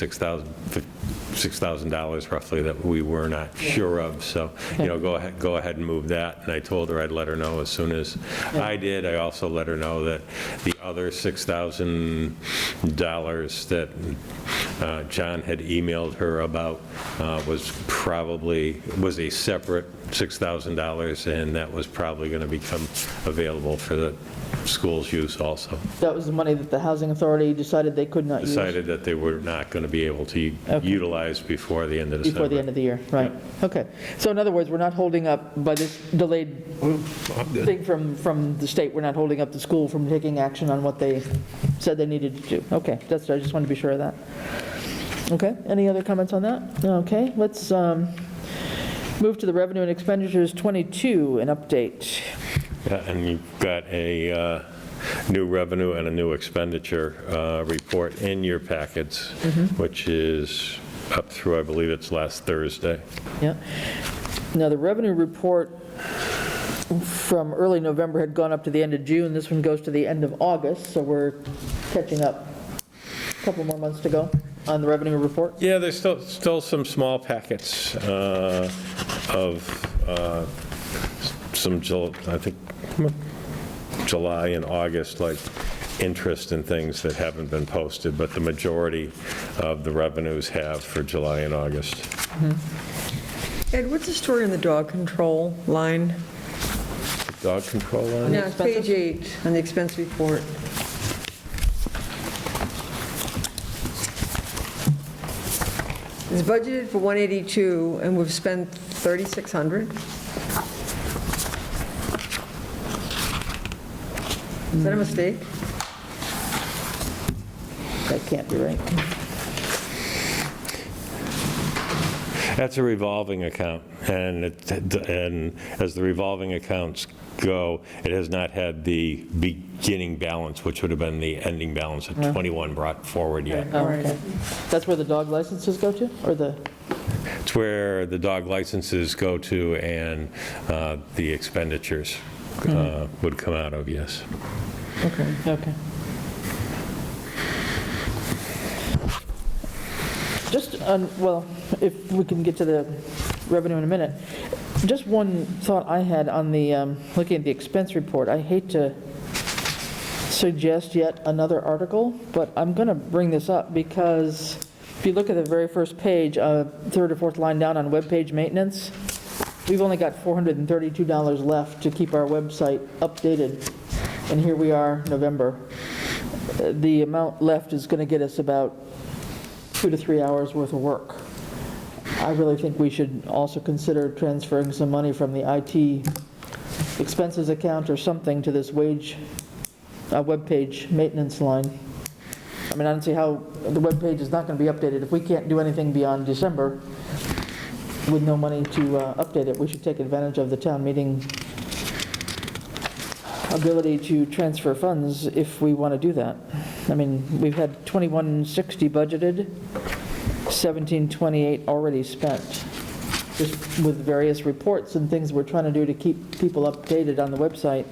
$6,000 roughly that we were not sure of, so, go ahead and move that. And I told her I'd let her know as soon as I did. I also let her know that the other $6,000 that John had emailed her about was a separate $6,000, and that was probably going to become available for the school's use also.
That was the money that the Housing Authority decided they could not use?
Decided that they were not going to be able to utilize before the end of December.
Before the end of the year, right. Okay. So in other words, we're not holding up, by this delayed thing from the state, we're not holding up the school from taking action on what they said they needed to do. Okay, I just wanted to be sure of that. Okay, any other comments on that? Okay, let's move to the Revenue and Expenditures 22, an update.
Yeah, and you've got a new revenue and a new expenditure report in your packets, which is up through, I believe it's last Thursday.
Yeah. Now, the revenue report from early November had gone up to the end of June. This one goes to the end of August, so we're catching up. A couple more months to go on the revenue report.
Yeah, there's still some small packets of some, I think, July and August, like interest and things that haven't been posted, but the majority of the revenues have for July and August.
Ed, what's the story on the dog control line?
Dog control line?
Yeah, it's page 8 on the expense report. It's budgeted for 182, and we've spent 3,600. Is that a mistake?
That can't be right.
That's a revolving account, and as the revolving accounts go, it has not had the beginning balance, which would have been the ending balance of 21 brought forward yet.
Oh, okay. That's where the dog licenses go to, or the?
It's where the dog licenses go to and the expenditures would come out of, yes.
Okay. Okay. Just, well, if we can get to the revenue in a minute, just one thought I had on the, looking at the expense report. I hate to suggest yet another article, but I'm going to bring this up because if you look at the very first page, third or fourth line down on webpage maintenance, we've only got $432 left to keep our website updated. And here we are, November. The amount left is going to get us about 2 to 3 hours worth of work. I really think we should also consider transferring some money from the IT expenses account or something to this webpage maintenance line. I mean, I don't see how the webpage is not going to be updated. If we can't do anything beyond December with no money to update it, we should take advantage of the town meeting ability to transfer funds if we want to do that. I mean, we've had 2160 budgeted, 1728 already spent, just with various reports and things we're trying to do to keep people updated on the website.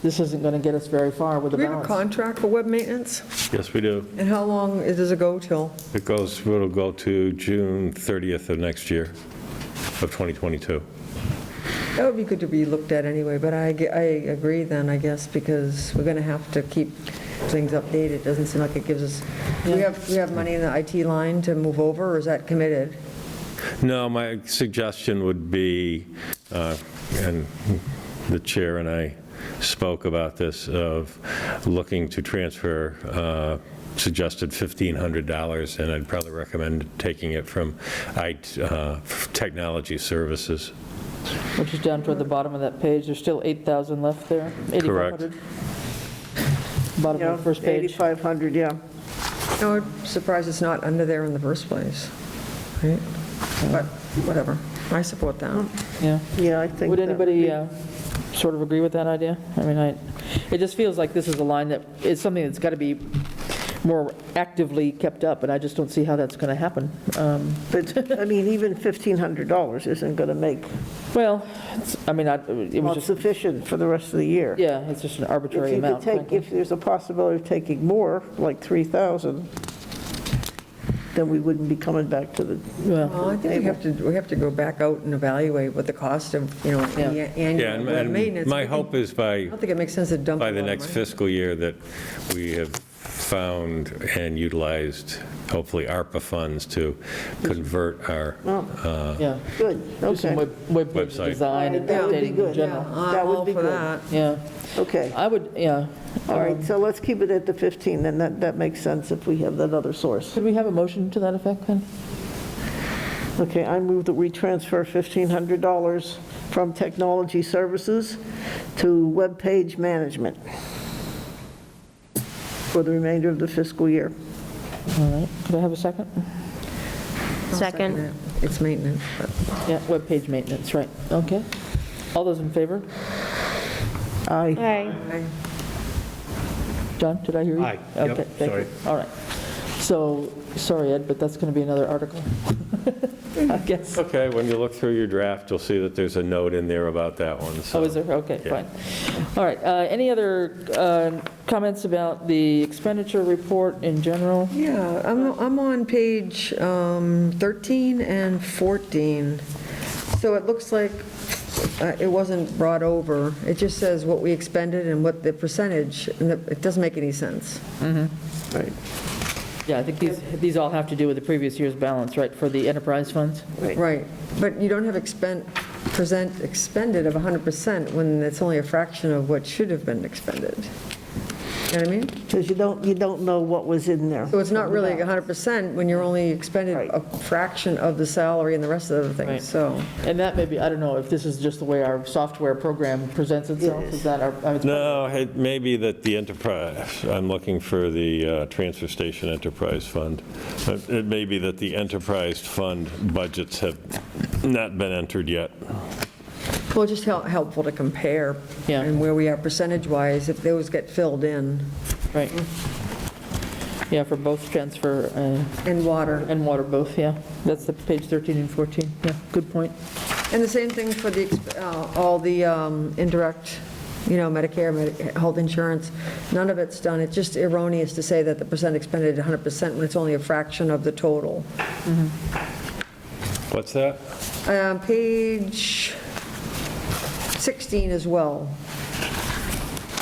This isn't going to get us very far with the balance.
Do we have a contract for web maintenance?
Yes, we do.
And how long does it go till?
It'll go to June 30th of next year, of 2022.
That would be good to be looked at anyway, but I agree then, I guess, because we're going to have to keep things updated. It doesn't seem like it gives us, we have money in the IT line to move over, or is that committed?
No, my suggestion would be, and the chair and I spoke about this, of looking to transfer suggested $1,500, and I'd probably recommend taking it from technology services.
Which is down toward the bottom of that page. There's still 8,000 left there. 8,500. Bottom of the first page.
8,500, yeah.
No, I'm surprised it's not under there in the first place, right? But whatever, I support that.
Yeah.
Yeah, I think.
Would anybody sort of agree with that idea? I mean, it just feels like this is a line that is something that's got to be more actively kept up, and I just don't see how that's going to happen.
But, I mean, even $1,500 isn't going to make,
well, I mean, it was
well,
just
sufficient for the rest of the year.
Yeah, it's just an arbitrary amount.
If there's a possibility of taking more, like 3,000. then we wouldn't be coming back to the
Well, I think we have to go back out and evaluate what the cost of, any
Yeah,
annual
and
maintenance.
my hope is
I don't think it makes sense to dump.
by
a
the
lot of
next
money.
fiscal year that we have found and utilized, hopefully, ARPA funds to convert our
Yeah.
Good,
Do some
okay.
web page
Website.
design and
That would be
updating in
good.
general.
That would
all
be
for
good.
that.
Yeah,
Okay,
I would, yeah.
all right, so let's keep it at the 15, then that makes sense if we have that other source.
Could we have a motion to that effect, then?
Okay, I move that we transfer $1,500 from technology services to web page management for the remainder of the fiscal year.
All right, could I have a second?
I'll
Second.
it. It's maintenance, but.
Yeah, web page maintenance, right, okay. All those in favor?
Aye.
Aye.
John, did I hear you?
Aye. Yep,
Okay, thank you.
sorry.
All right. So, sorry, Ed, but that's going to be another article, I guess.
Okay, when you look through your draft, you'll see that there's a note in there about that one. so-
Oh, is there? Okay,
Yeah.
fine. All right, any other comments about the expenditure report in general?
Yeah, I'm on page 13 and 14. So it looks like it wasn't brought over. It just says what we expended and what the percentage, and it doesn't make any sense.
Right.
Yeah, I think these all have to do with the previous year's balance, right, for the enterprise funds?
Right, but you don't have expended of 100% when it's only a fraction of what should have been expended. You know what I mean?
Because you don't know what was in there.
So it's not really 100% when you're only expended a fraction of the salary and the rest of the
Right.
things, so.
And that may be, I don't know if this is just the way our software program presents itself, is that our?
No, it may be that the enterprise, I'm looking for the transfer station enterprise fund. It may be that the enterprise fund budgets have not been entered yet.
Well, just helpful to compare.
Yeah.
And where we are percentage-wise, if those get filled in.
Right. Yeah, for both transfer
And water.
and water, both, yeah. That's the page 13 and 14, yeah, good point.
And the same thing for the, all the indirect, Medicare, health insurance, none of it's done. It's just erroneous to say that the percent expended 100% when it's only a fraction of the total.
What's that?
Page 16 as well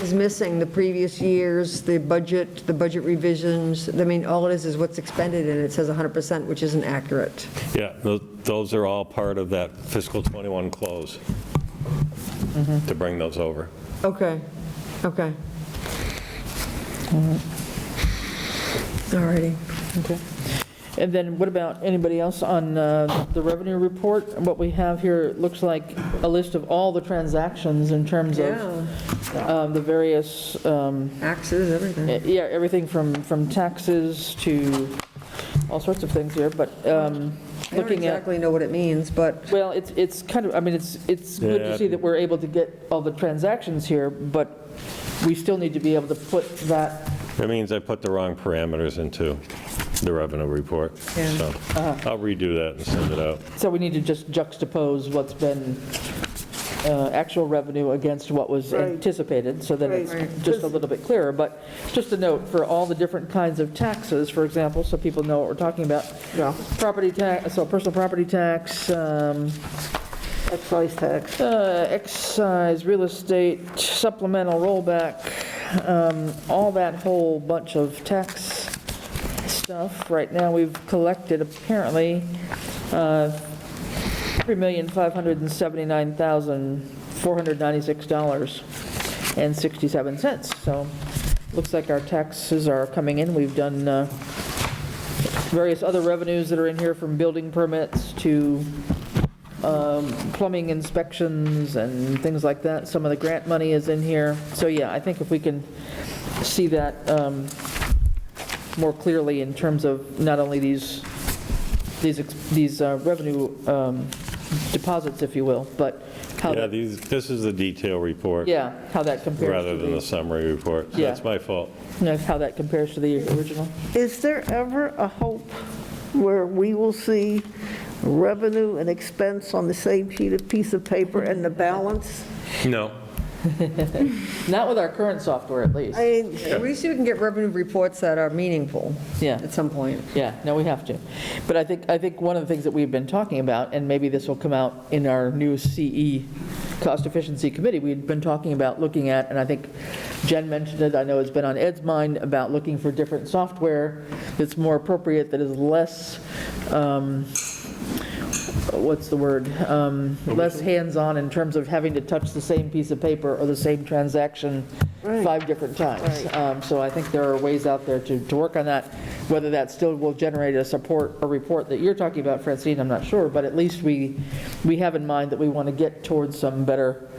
is missing the previous years, the budget revisions. I mean, all it is what's expended, and it says 100%, which isn't accurate.
Yeah, those are all part of that fiscal '21 close, to bring those over.
Okay. All righty.
Okay. And then what about anybody else on the revenue report? What we have here looks like a list of all the transactions in terms of the various.
Taxes, everything.
Yeah, everything from taxes to all sorts of things here, but
I don't
looking at.
exactly know what it means, but.
Well, it's kind of, I mean, it's good to
Yeah.
see that we're able to get all the transactions here, but we still need to be able to put that.
That means I put the wrong parameters into the revenue report,
Yeah.
so I'll redo that and send it out.
So we need to just juxtapose what's been actual revenue against what was
Right.
anticipated, so that it's
Right.
just a little bit clearer. But just a note, for all the different kinds of taxes, for example, so people know what we're talking about.
Yeah.
Property tax, so personal property tax,
Excise tax.
excise, real estate, supplemental rollback, all that whole bunch of tax stuff. Right now, we've collected apparently $3,579,496.67. So looks like our taxes are coming in. We've done various other revenues that are in here, from building permits to plumbing inspections and things like that. Some of the grant money is in here. So yeah, I think if we can see that more clearly in terms of not only these revenue deposits, if you will, but how
Yeah,
that,
this is the detail report.
yeah, how that compares
Rather
to
than the summary report. So
Yeah.
that's my fault.
how that compares to the original.
Is there ever a hope where we will see revenue and expense on the same piece of paper and the balance?
No.
Not with our current software, at least.
At least you can get revenue reports that are meaningful at some point.
Yeah, no, we have to. But I think one of the things that we've been talking about, and maybe this will come out in our new CE Cost Efficiency Committee, we've been talking about looking at, and I think Jen mentioned it, I know it's been on Ed's mind, about looking for different software that's more appropriate, that is less, what's the word? Less hands-on in terms of having to touch the same piece of paper or the same transaction 5 different times. So I think there are ways out there to work on that. Whether that still will generate a report that you're talking about, Francine, I'm not sure, but at least we have in mind that we want to get towards some better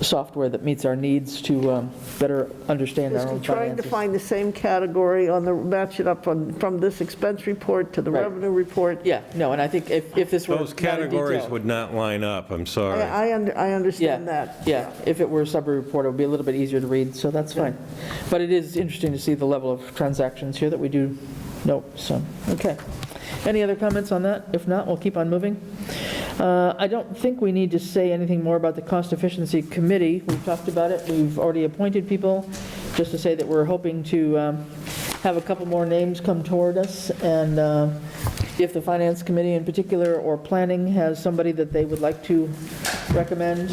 software that meets our needs to better understand our own finances.
Trying to find the same category match it up from this expense report to the revenue report.
Yeah, no, and I think if this were
Those categories would not line up, I'm sorry.
I understand that.
Yeah, if it were a summary report, it would be a little bit easier to read, so that's fine. But it is interesting to see the level of transactions here that we do note, so, okay. Any other comments on that? If not, we'll keep on moving. I don't think we need to say anything more about the Cost Efficiency Committee. We've talked about it. We've already appointed people. Just to say that we're hoping to have a couple more names come toward us, and if the Finance Committee in particular or Planning has somebody that they would like to recommend.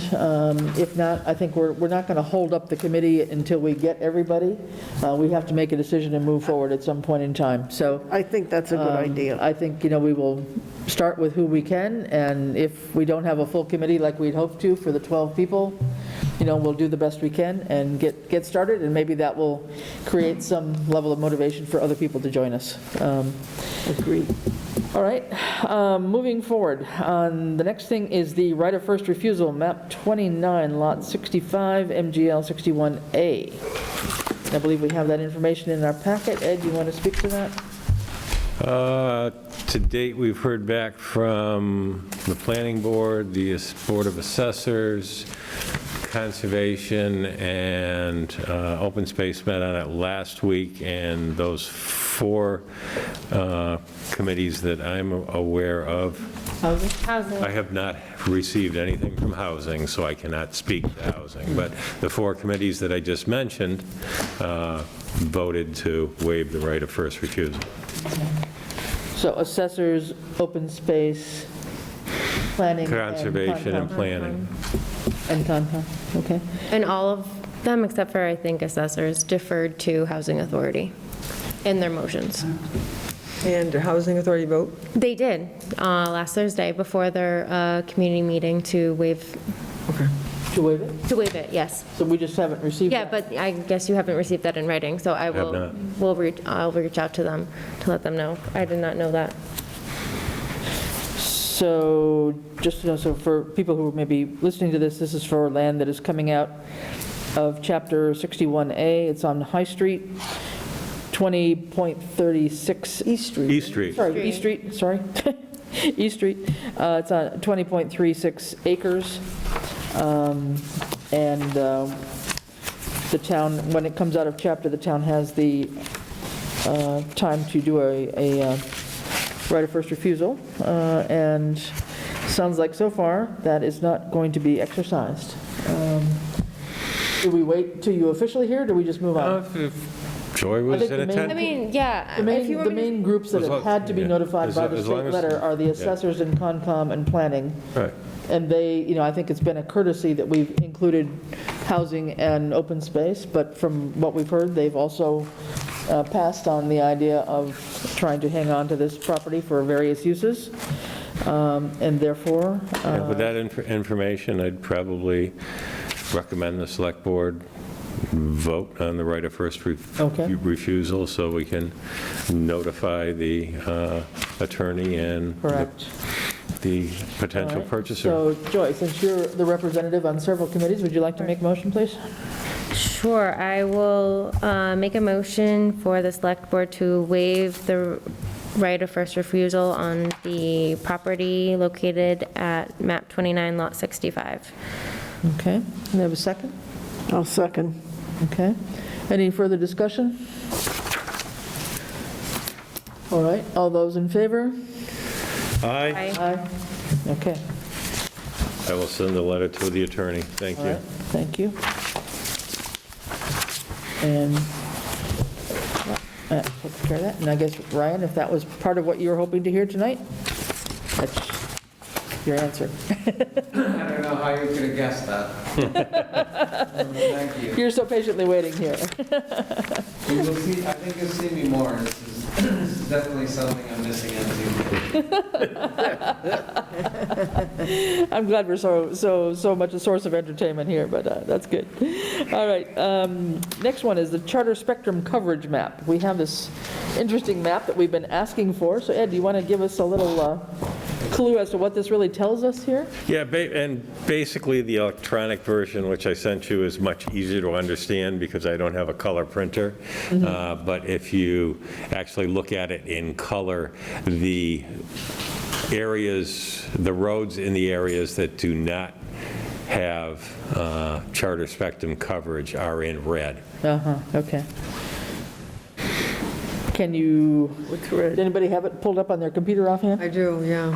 If not, I think we're not going to hold up the committee until we get everybody. We have to make a decision and move forward at some point in time. So
I think that's a good idea.
I think, we will start with who we can, and if we don't have a full committee like we'd hoped to for the 12 people, we'll do the best we can and get started, and maybe that will create some level of motivation for other people to join us.
Agreed.
All right, moving forward. The next thing is the right of first refusal, map 29, lot 65, MGL 61A. I believe we have that information in our packet. Ed, you want to speak to that?
To date, we've heard back from the Planning Board, the Board of Assessors, Conservation, and Open Space met on it last week, and those 4 committees that I'm aware of.
Housing.
I have not received anything from Housing, so I cannot speak to Housing, but the 4 committees that I just mentioned voted to waive the right of first refusal.
So assessors, open space, planning.
Conservation and planning.
And Concom, okay.
And all of them, except for, I think, assessors, deferred to Housing Authority in their motions.
And Housing Authority vote?
They did last Thursday before their community meeting to waive.
Okay. To waive it?
To waive it, yes.
So we just haven't received
Yeah,
that?
but I guess you haven't received that in writing, so I will. I'll reach out to them to let them know. I did not know that.
So just to know, so for people who may be listening to this, this is for land that is coming out of Chapter 61A. It's on High Street, 20.36 East Street.
East Street.
Sorry, East Street, sorry. East Street. It's on 20.36 acres. And the town, when it comes out of chapter, the town has the time to do a right of first refusal, and sounds like so far that is not going to be exercised. Do we wait till you officially hear, or do we just move on?
If Joy was in attendance.
I mean, yeah.
The main groups that have had to be notified by the state letter are the assessors and Concom and planning.
Right.
And they, I think it's been a courtesy that we've included housing and open space, but from what we've heard, they've also passed on the idea of trying to hang on to this property for various uses. And therefore...
With that information, I'd probably recommend the Select Board vote on the right of first refusal, so we can notify the attorney and the potential purchaser.
So Joy, since you're the representative on several committees, would you like to make a motion, please?
Sure, I will make a motion for the Select Board to waive the right of first refusal on the property located at map 29, lot 65.
Okay, and I have a second?
I'll second.
Okay. Any further discussion? All right, all those in favor?
Aye.
Aye. Okay.
I will send the letter to the attorney. Thank
All
you.
right, thank you. And that takes care of that. And I guess, Ryan, if that was part of what you were hoping to hear tonight, that's your answer.
I don't know how you could have guessed that. Thank you.
You're so patiently waiting here.
You will see, I think you'll see me more. This is definitely something I'm missing into.
I'm glad we're so much a source of entertainment here, but that's good. All right, next one is the Charter Spectrum Coverage Map. We have this interesting map that we've been asking for. So Ed, do you want to give us a little clue as to what this really tells us here?
Yeah, and basically the electronic version, which I sent you, is much easier to understand because I don't have a color printer. But if you actually look at it in color, the areas, the roads in the areas that do not have Charter Spectrum coverage are in red.
Okay. Can you, does anybody have it pulled up on their computer offhand?
I do, yeah.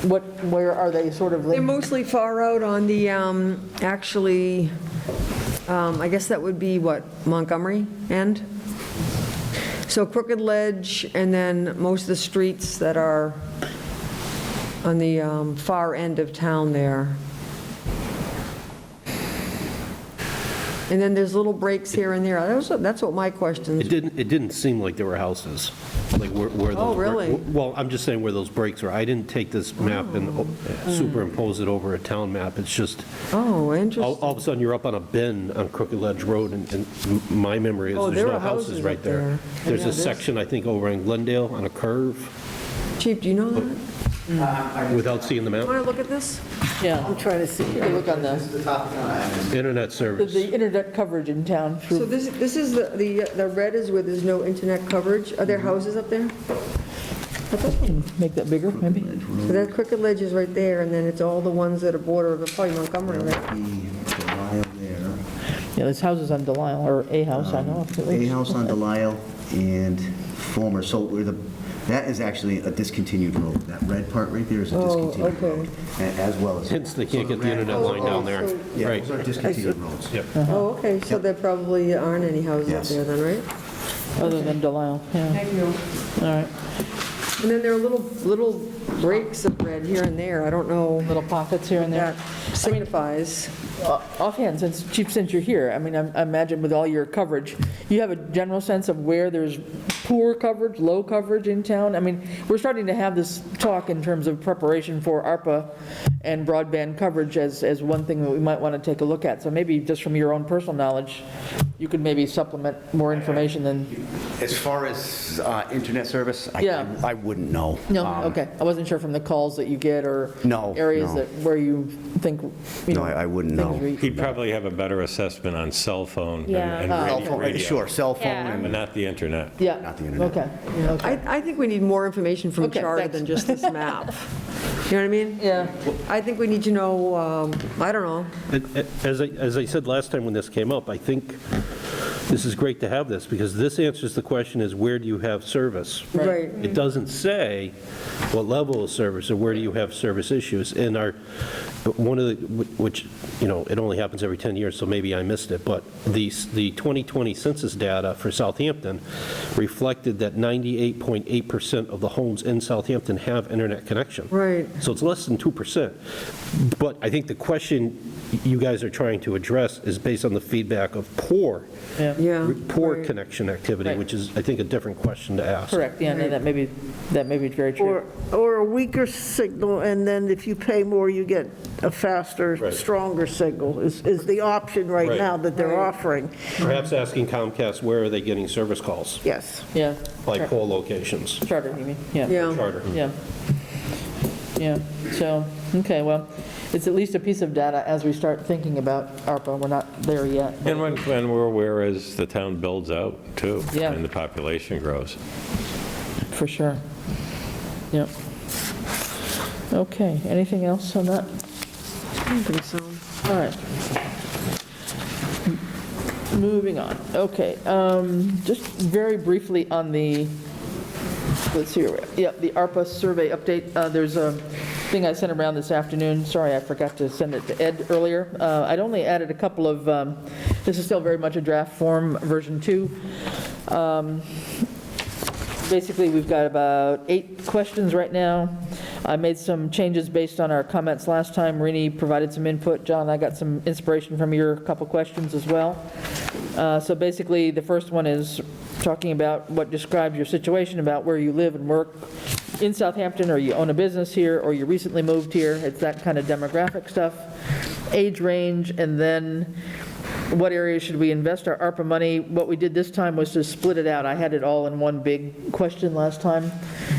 Where are they sort of
They're
linked?
mostly far out on the, actually, I guess that would be what, Montgomery end? So Crooked Ledge, and then most of the streets that are on the far end of town there. And then there's little breaks here and there. That's what my question is.
It didn't seem like there were houses, like where those.
Oh, really?
Well, I'm just saying where those breaks are. I didn't take this map and superimpose it over a town map. It's just,
Oh, interesting.
all of a sudden, you're up on a bend on Crooked Ledge Road, and my memory is
Oh,
there's
there
no
are houses
houses right
up
there.
there.
There's
Yeah,
a
there's-
section, I think, over in Glendale on a curve,
Chief, do you know that?
without seeing the map.
Want to look at this?
Yeah,
I'm trying to see.
take a look on the
Internet service.
internet coverage in town
So
through,
this is the red is where there's no internet coverage. Are there houses up there?
make that bigger, maybe?
So that Crooked Ledge is right there, and then it's all the ones that are border of probably Montgomery, right?
Yeah, there's houses on Delisle, or a house, I know. of at
A
least.
house on Delisle and former, so that is actually a discontinued road. That red part right there is a discontinued road, as well as.
Hence, they can't get the internet line down there.
Yeah,
Right.
those are discontinued roads.
Yep.
Oh, okay, so there probably aren't any houses up
Yes.
there then, right?
Other than Delisle, yeah.
Thank you.
All right.
And then there are little breaks of red here and there. I don't know
Little pockets here and there.
what that signifies.
Offhand, Chief, since you're here, I mean, I imagine with all your coverage, you have a general sense of where there's poor coverage, low coverage in town? I mean, we're starting to have this talk in terms of preparation for ARPA and broadband coverage as one thing that we might want to take a look at. So maybe just from your own personal knowledge, you could maybe supplement more information than...
As far as internet service,
Yeah.
I wouldn't know.
No, okay. I wasn't sure from the calls that you get or
No,
areas
no.
where you think, you know...
No, I wouldn't know.
things re-
He'd probably have a better assessment on cell phone
Yeah.
and
Cell
radio.
phone, sure, cell phone
Yeah.
But
and
not the internet.
Yeah.
not the internet.
Okay, okay.
I think we need more information from
Okay,
Charter
thanks.
than just this map. You know what I mean?
Yeah.
I think we need to know, I don't know.
As I said last time when this came up, I think this is great to have this, because this answers the question is, where do you have service?
Right.
It doesn't say what level of service or where do you have service issues. And one of the, which, you know, it only happens every 10 years, so maybe I missed it, but the 2020 census data for Southampton reflected that 98.8% of the homes in Southampton have internet connection.
Right.
So it's less than 2%. But I think the question you guys are trying to address is based on the feedback of poor
Yeah.
poor
right.
connection activity,
Right.
which is, I think, a different question to ask.
Correct, yeah, no, that may be very true.
Or a weaker signal, and then if you pay more, you get a faster, stronger signal, is the option right
Right.
now that they're offering.
Perhaps asking Comcast, where are they getting service calls?
Yes.
Yeah.
By poll locations.
Charter, you mean? Yeah.
Yeah.
Charter.
Yeah. Yeah, so, okay, well, it's at least a piece of data as we start thinking about ARPA. We're not there yet.
And when we're aware as the town builds out, too,
Yeah.
and the population grows.
For sure. Yep. Okay, anything else on that?
I don't think so.
All right. Moving on. Okay, just very briefly on the, let's see, yeah, the ARPA survey update. There's thing I sent around this afternoon. Sorry, I forgot to send it to Ed earlier. I'd only added a couple of, this is still very much a draft form, version 2. Basically, we've got about 8 questions right now. I made some changes based on our comments last time. Rini provided some input. John, I got some inspiration from your couple questions as well. So basically, the first one is talking about what describes your situation about where you live and work in Southampton, or you own a business here, or you recently moved here. It's that kind of demographic stuff. Age range, and then what areas should we invest our ARPA money? What we did this time was to split it out. I had it all in one big question last time,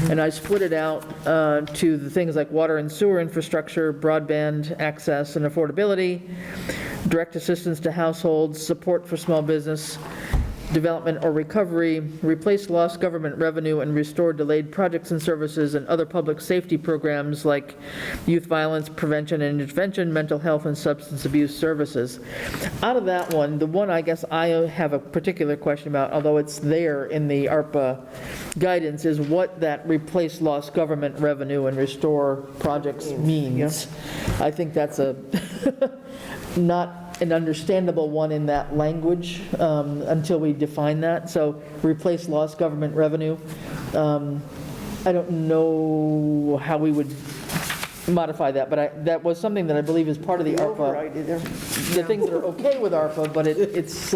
and I split it out to the things like water and sewer infrastructure, broadband access and affordability, direct assistance to households, support for small business, development or recovery, replace lost government revenue and restore delayed projects and services, and other public safety programs like youth violence prevention and intervention, mental health and substance abuse services. Out of that one, the one I guess I have a particular question about, although it's there in the ARPA guidance, is what that replace lost government revenue and restore projects means. I think that's a not an understandable one in that language until we define that. So replace lost government revenue. I don't know how we would modify that, but that was something that I believe is part of the ARPA. The things that are okay with ARPA, but it's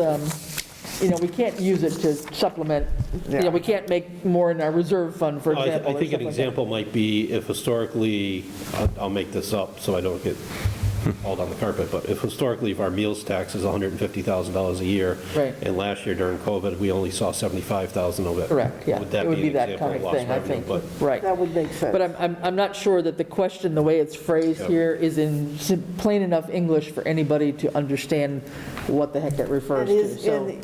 we can't use it to supplement. We can't make more in our reserve fund, for example.
I think an example might be if historically, I'll make this up so I don't get all on the carpet, but if historically, if our meals tax is $150,000 a year,
right,
and last year during COVID, we only saw $75,000 of it.
Correct, yeah.
Would that
it would be
an
that
example
kind of
lost
thing,
revenue?
I think.
But
Right.
That would make sense.
But I'm not sure that the question, the way it's phrased here, is in plain enough English for anybody to understand what the heck it refers to. So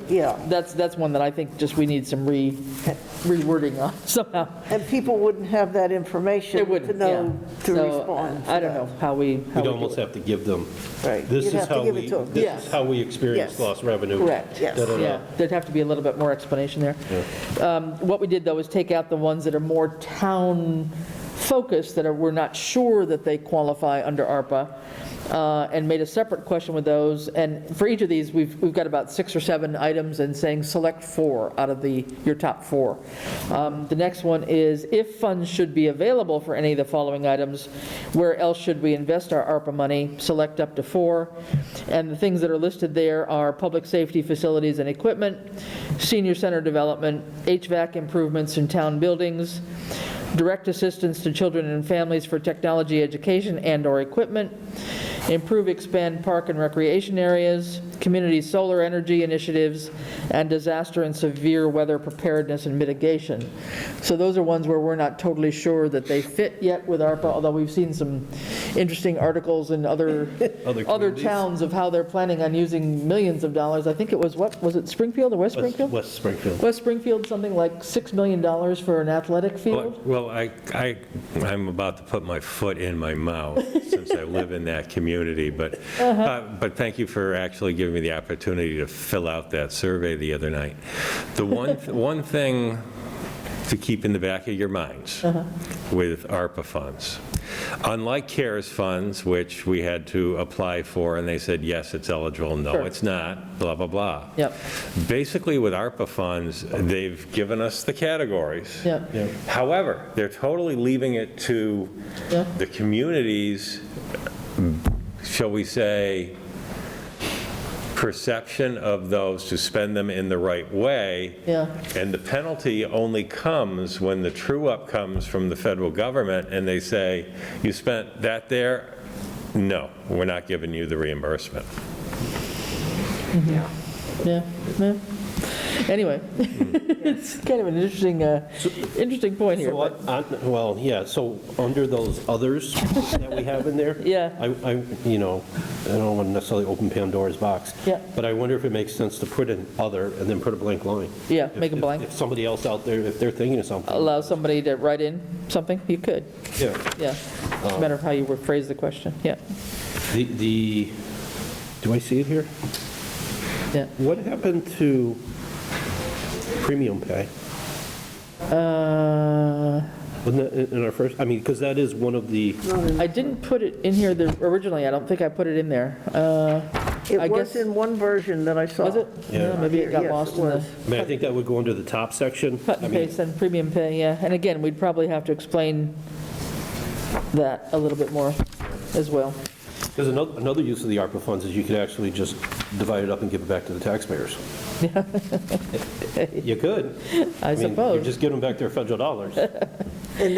that's one that I think just we need some rewording on somehow.
And people wouldn't have that information to know to respond.
I don't know how we
we'd almost have to give them.
Right.
This
You'd
is
have to
how
give
we.
it to 'em.
This is how we experience lost revenue.
Correct, yes. Yeah, there'd have to be a little bit more explanation there. What we did, though, is take out the ones that are more town-focused, that we're not sure that they qualify under ARPA, and made a separate question with those. And for each of these, we've got about 6 or 7 items and saying select 4 out of your top 4. The next one is, if funds should be available for any of the following items, where else should we invest our ARPA money? Select up to 4. And the things that are listed there are public safety facilities and equipment, senior center development, HVAC improvements in town buildings, direct assistance to children and families for technology education and/or equipment, improve, expand park and recreation areas, community solar energy initiatives, and disaster and severe weather preparedness and mitigation. So those are ones where we're not totally sure that they fit yet with ARPA, although we've seen some interesting articles in other towns of how they're planning on using millions of dollars. I think it was, was it Springfield or West Springfield?
West Springfield.
West Springfield, something like $6 million for an athletic field.
Well, I'm about to put my foot in my mouth since I live in that community, but thank you for actually giving me the opportunity to fill out that survey the other night. The one thing to keep in the back of your minds with ARPA funds, unlike CARES funds, which we had to apply for, and they said, yes, it's eligible, no, it's not, blah, blah, blah.
Yep.
Basically, with ARPA funds, they've given us the categories.
Yep.
However, they're totally leaving it to the communities, shall we say, perception of those to spend them in the right way. And the penalty only comes when the true-up comes from the federal government and they say, you spent that there? No, we're not giving you the reimbursement.
Anyway, it's kind of an interesting point here.
So under those others that we have in there, I don't want to necessarily open Pandora's box, but I wonder if it makes sense to put in other and then put a blank line.
Make a blank.
If somebody else out there, if they're thinking of something.
Allow somebody to write in something, you could.
Yeah.
It's a matter of how you would phrase the question,
Do I see it here? What happened to premium pay? Wasn't that in our first, I mean, because that is one of the,
I didn't put it in here originally. I don't think I put it in there.
It
I
was
guess-
in one version that I saw.
Was it?
Yeah.
Maybe it got
Yes,
lost
it
in the
was.
I mean, I think that would go under the top section.
cut
I
and
mean,
paste and premium pay, yeah. And again, we'd probably have to explain that a little bit more as well.
Because another use of the ARPA funds is you could actually just divide it up and give it back to the taxpayers. You could.
I
mean,
suppose.
You just give them back their federal dollars.
And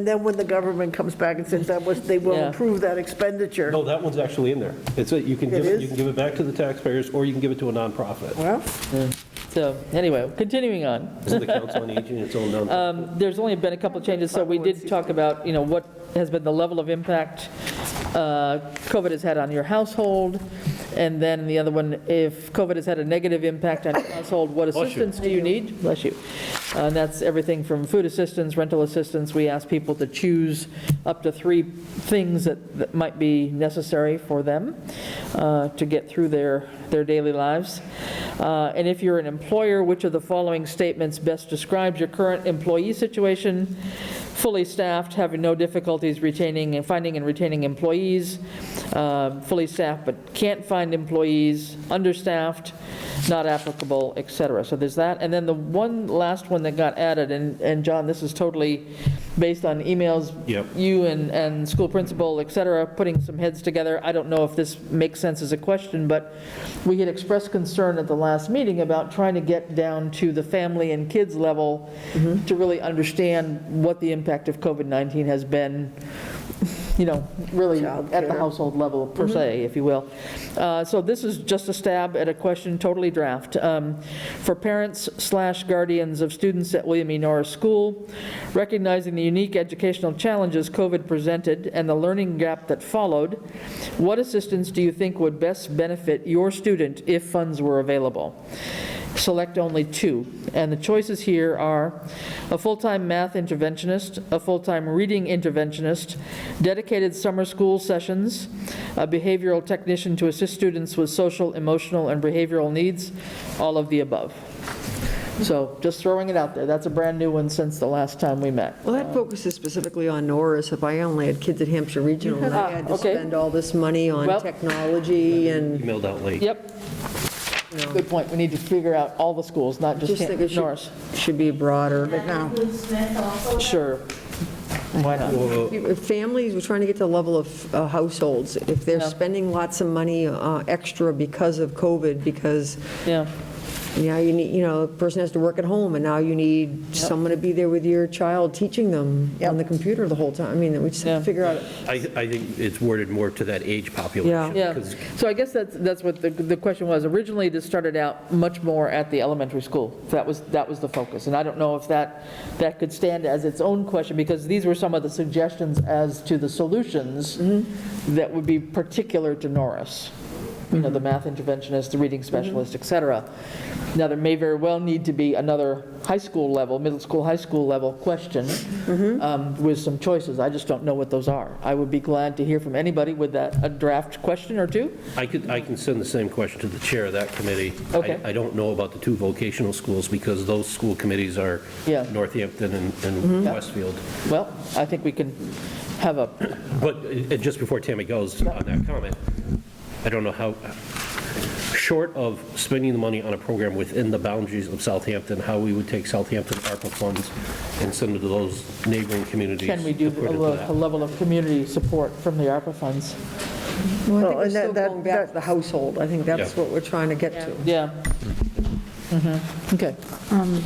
then when the government comes back and says they will
Yeah.
approve that expenditure.
No, that one's actually in there. You can
It
give it,
is?
you can give it back to the taxpayers, or you can give it to a nonprofit.
Well,
So anyway, continuing on.
Isn't the Council on Aging its own nonprofit?
There's only been a couple of changes, so we did talk about, what has been the level of impact COVID has had on your household, and then the other one, if COVID has had a negative impact on your household, what assistance do you need? Bless you. And that's everything from food assistance, rental assistance. We ask people to choose up to 3 things that might be necessary for them to get through their daily lives. And if you're an employer, which of the following statements best describes your current employee situation? Fully staffed, having no difficulties finding and retaining employees. Fully staffed but can't find employees. Understaffed, not applicable, et cetera. So there's that. And then the last one that got added, and John, this is totally based on emails,
Yep.
you and school principal, et cetera, putting some heads together. I don't know if this makes sense as a question, but we had expressed concern at the last meeting about trying to get down to the family and kids level to really understand what the impact of COVID-19 has been, really at the household level per se, if you will. So this is just a stab at a question, totally draft. For parents/guardians of students at William E. Norris School, recognizing the unique educational challenges COVID presented and the learning gap that followed, what assistance do you think would best benefit your student if funds were available? Select only 2, and the choices here are a full-time math interventionist, a full-time reading interventionist, dedicated summer school sessions, a behavioral technician to assist students with social, emotional, and behavioral needs, all of the above. So just throwing it out there. That's a brand-new one since the last time we met.
Well, that focuses specifically on Norris. If I only had kids at Hampshire Regional and I had to
okay.
spend all this money on
Well-
technology and,
Emailed out late.
Yep. Good point. We need to figure out all the schools, not just
just think it
Norris.
should be broader, but now.
Sure. Why not?
If families, we're trying to get to the level of households, if they're
Yeah.
spending lots of money extra because of COVID, because
Yeah.
now you need, a person has to work at home, and now you need someone to be there with your child, teaching them on the computer the whole time. I mean, we just have to figure out.
I think it's worded more to that age population.
Yeah,
'cause
so I guess that's what the question was. Originally, this started out much more at the elementary school. That was the focus. And I don't know if that could stand as its own question, because these were some of the suggestions as to the solutions that would be particular to Norris. The math interventionist, the reading specialist, et cetera. Now, there may very well need to be another high school level, middle school, high school level question with some choices. I just don't know what those are. I would be glad to hear from anybody with a draft question or two.
I can send the same question to the chair of that committee.
Okay.
I don't know about the 2 vocational schools, because those school committees are
Yeah.
Northampton and Westfield.
Well, I think we can have a,
But just before Tammy goes on that comment, I don't know how, short of spending the money on a program within the boundaries of Southampton, how we would take Southampton ARPA funds and send it to those neighboring communities.
can we do
to put into
a
that.
level of community support from the ARPA funds?
Well, I
Well,
think we're
and
still
that-
going back to the household. I think that's
Yeah.
what we're trying to get to.
Yeah. Okay.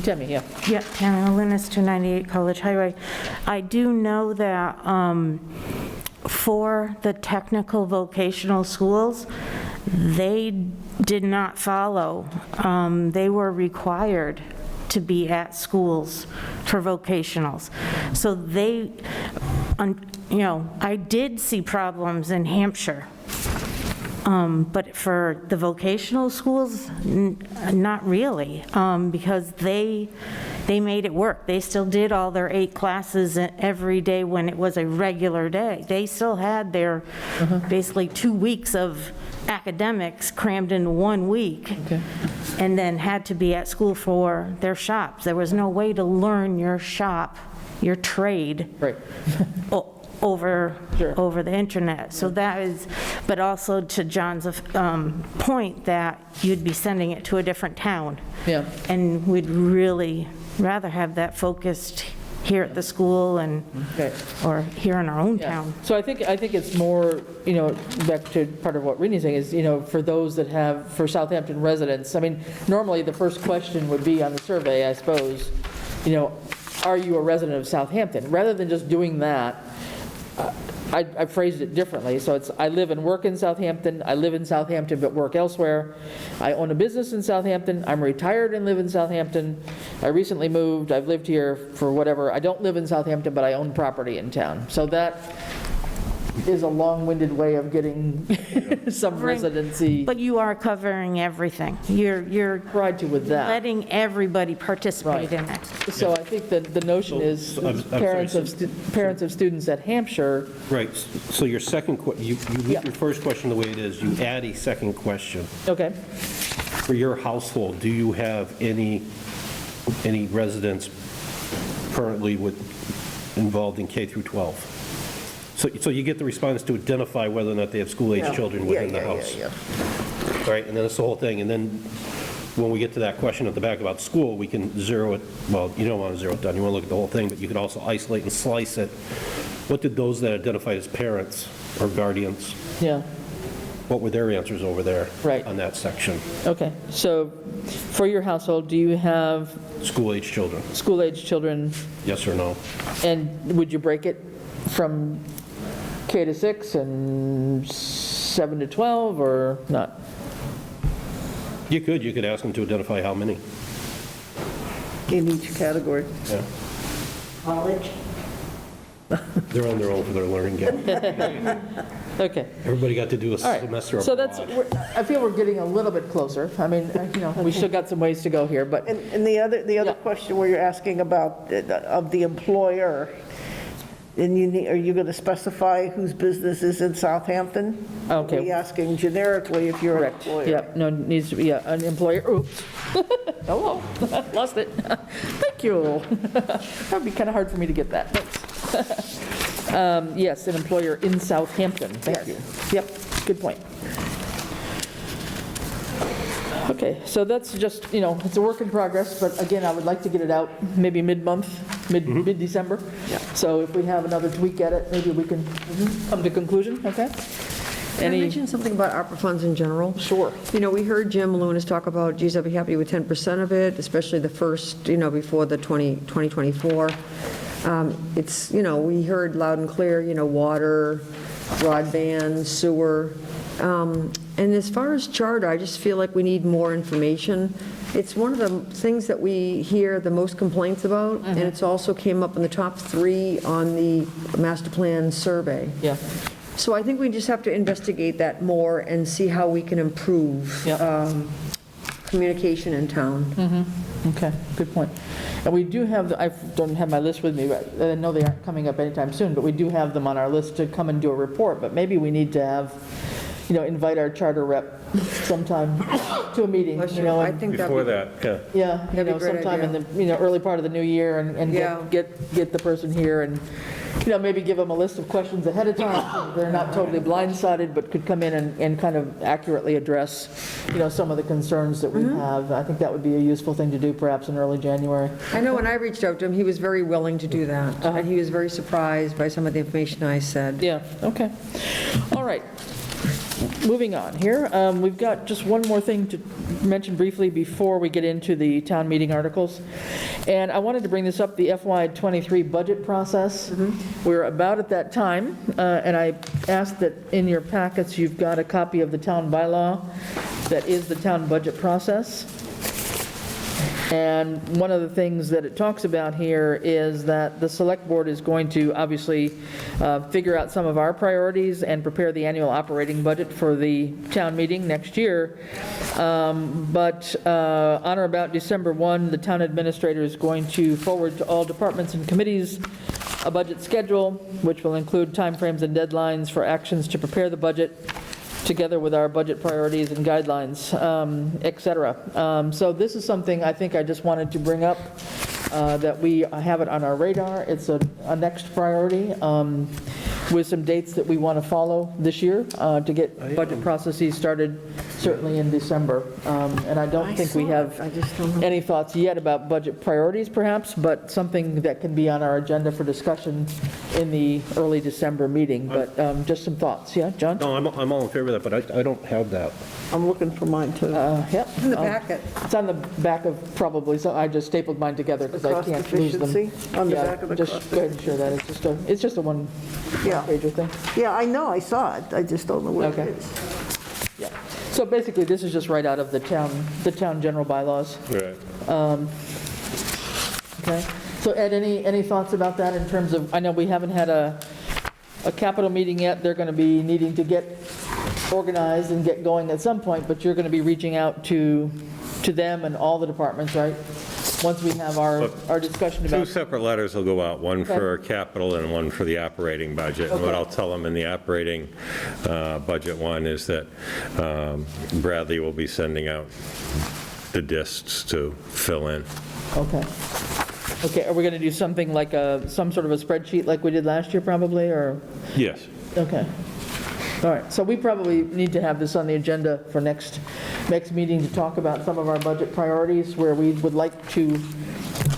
Tammy, yeah.
Yeah, Tammy Molinas, 298 College Highway. I do know that for the technical vocational schools, they did not follow. They were required to be at schools for vocationals. So I did see problems in Hampshire. But for the vocational schools, not really, because they made it work. They still did all their 8 classes every day when it was a regular day. They still had their basically 2 weeks of academics crammed into 1 week, and then had to be at school for their shops. There was no way to learn your shop your trade over the internet. So that is, but also to John's point that you'd be sending it to a different town.
Yeah.
And we'd really rather have that focused here at the school and, or here in our own town.
So I think it's more, back to part of what Rennie's saying is, for those that have, for Southampton residents, I mean, normally the first question would be on the survey, I suppose, are you a resident of Southampton? Rather than just doing that, I phrased it differently. So it's, I live and work in Southampton, I live in Southampton but work elsewhere, I own a business in Southampton, I'm retired and live in Southampton, I recently moved, I've lived here for whatever, I don't live in Southampton but I own property in town. So that is a long-winded way of getting some residency.
But you are covering everything. You're
tried to with that.
Letting everybody participate in it.
So I think that the notion is parents of students at Hampshire.
Right, so your second, you leave your first question the way it is, you add a second question.
Okay.
For your household, do you have any residents currently involved in K through 12? So you get the respondents to identify whether or not they have school-age children within the house. Right, and then it's the whole thing, and then when we get to that question at the back about school, we can zero it, well, you don't want to zero it down, you want to look at the whole thing, but you could also isolate and slice it. What did those that identified as parents or guardians, what were their answers over there on that section?
Okay, so for your household, do you have
school-age children?
School-age children.
Yes or no?
And would you break it from K to 6 and 7 to 12 or not?
You could ask them to identify how many.
In each category.
Yeah.
College?
They're on their own for their learning gap.
Okay.
Everybody got to do a
All right.
semester
So
abroad.
that's, I feel we're getting a little bit closer. I mean, we still got some ways to go here, but.
And the other question where you're asking about of the employer, and are you going to specify whose business is in Southampton?
Okay.
Are you asking generically if you're an employer?
Yep, no, it needs to be an employer. Oops. Hello, lost it. Thank you. That would be kind of hard for me to get that. Thanks. Yes, an employer in Southampton. Thank you. Yep, good point. Okay, so that's just, it's a work in progress, but again, I would like to get it out maybe mid-month, mid-December. So if we have another tweak at it, maybe we can come to conclusion, okay?
Can I mention something about ARPA funds in general?
Sure.
We heard Jim Lunas talk about, geez, I'd be happy with 10% of it, especially the first, before the 2024. It's, we heard loud and clear, water, broadband, sewer. And as far as charter, I just feel like we need more information. It's one of the things that we hear the most complaints about, and it's also came up in the top 3 on the master plan survey.
Yeah.
So I think we just have to investigate that more and see how we can improve communication in town.
Okay, good point. And we do have, I don't have my list with me, but I know they aren't coming up anytime soon, but we do have them on our list to come and do a report, but maybe we need to have, invite our charter rep sometime to a meeting,
I think
Before that,
yeah,
That'd be a great
sometime in the, early part of the new year and get the person here and, maybe give them a list of questions ahead of time. So they're not totally blindsided, but could come in and kind of accurately address, some of the concerns that we have. I think that would be a useful thing to do perhaps in early January.
I know when I reached out to him, he was very willing to do that. And he was very surprised by some of the information I said.
Yeah, okay. All right. Moving on here, we've got just one more thing to mention briefly before we get into the town meeting articles. And I wanted to bring this up, the FY23 budget process. We're about at that time, and I asked that in your packets you've got a copy of the town bylaw that is the town budget process. And one of the things that it talks about here is that the select board is going to obviously figure out some of our priorities and prepare the annual operating budget for the town meeting next year. But on or about December 1, the town administrator is going to forward to all departments and committees a budget schedule, which will include timeframes and deadlines for actions to prepare the budget, together with our budget priorities and guidelines, et cetera. So this is something I think I just wanted to bring up that we have it on our radar. It's a next priority with some dates that we want to follow this year to get budget processes started, certainly in December. And I don't think we have any thoughts yet about budget priorities, perhaps, but something that can be on our agenda for discussion in the early December meeting. But just some thoughts. Yeah, John?
No, I'm all in favor of that, but I don't have that.
I'm looking for mine, too.
Yep.
In the packet.
It's on the back of probably, so I just stapled mine together because I
Cost
can't lose them.
efficiency on the
Yeah,
back of the
just
cost
go ahead and share that. It's just a one-pager thing.
Yeah, I know, I saw it, I just don't know what
Okay.
it is.
Yeah. So basically, this is just right out of the town general bylaws.
Right.
Okay. So Ed, any thoughts about that in terms of, I know we haven't had a capital meeting yet. They're going to be needing to get organized and get going at some point, but you're going to be reaching out to them and all the departments, right? Once we have our discussion about.
Two separate letters will go out, one for capital and one for the operating budget. And what I'll tell them in the operating budget one is that Bradley will be sending out the discs to fill in.
Okay. Okay, are we going to do something like some sort of a spreadsheet like we did last year probably, or?
Yes.
Okay. All right, so we probably need to have this on the agenda for next meeting to talk about some of our budget priorities where we would like to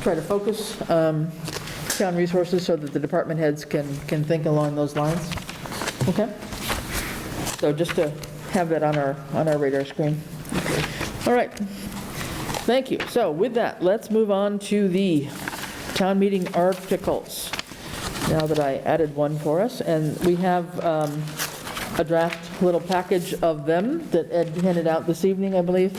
try to focus town resources so that the department heads can think along those lines. Okay? So just to have that on our radar screen. All right. Thank you. So with that, let's move on to the town meeting articles. Now that I added one for us, and we have a draft little package of them that Ed handed out this evening, I believe.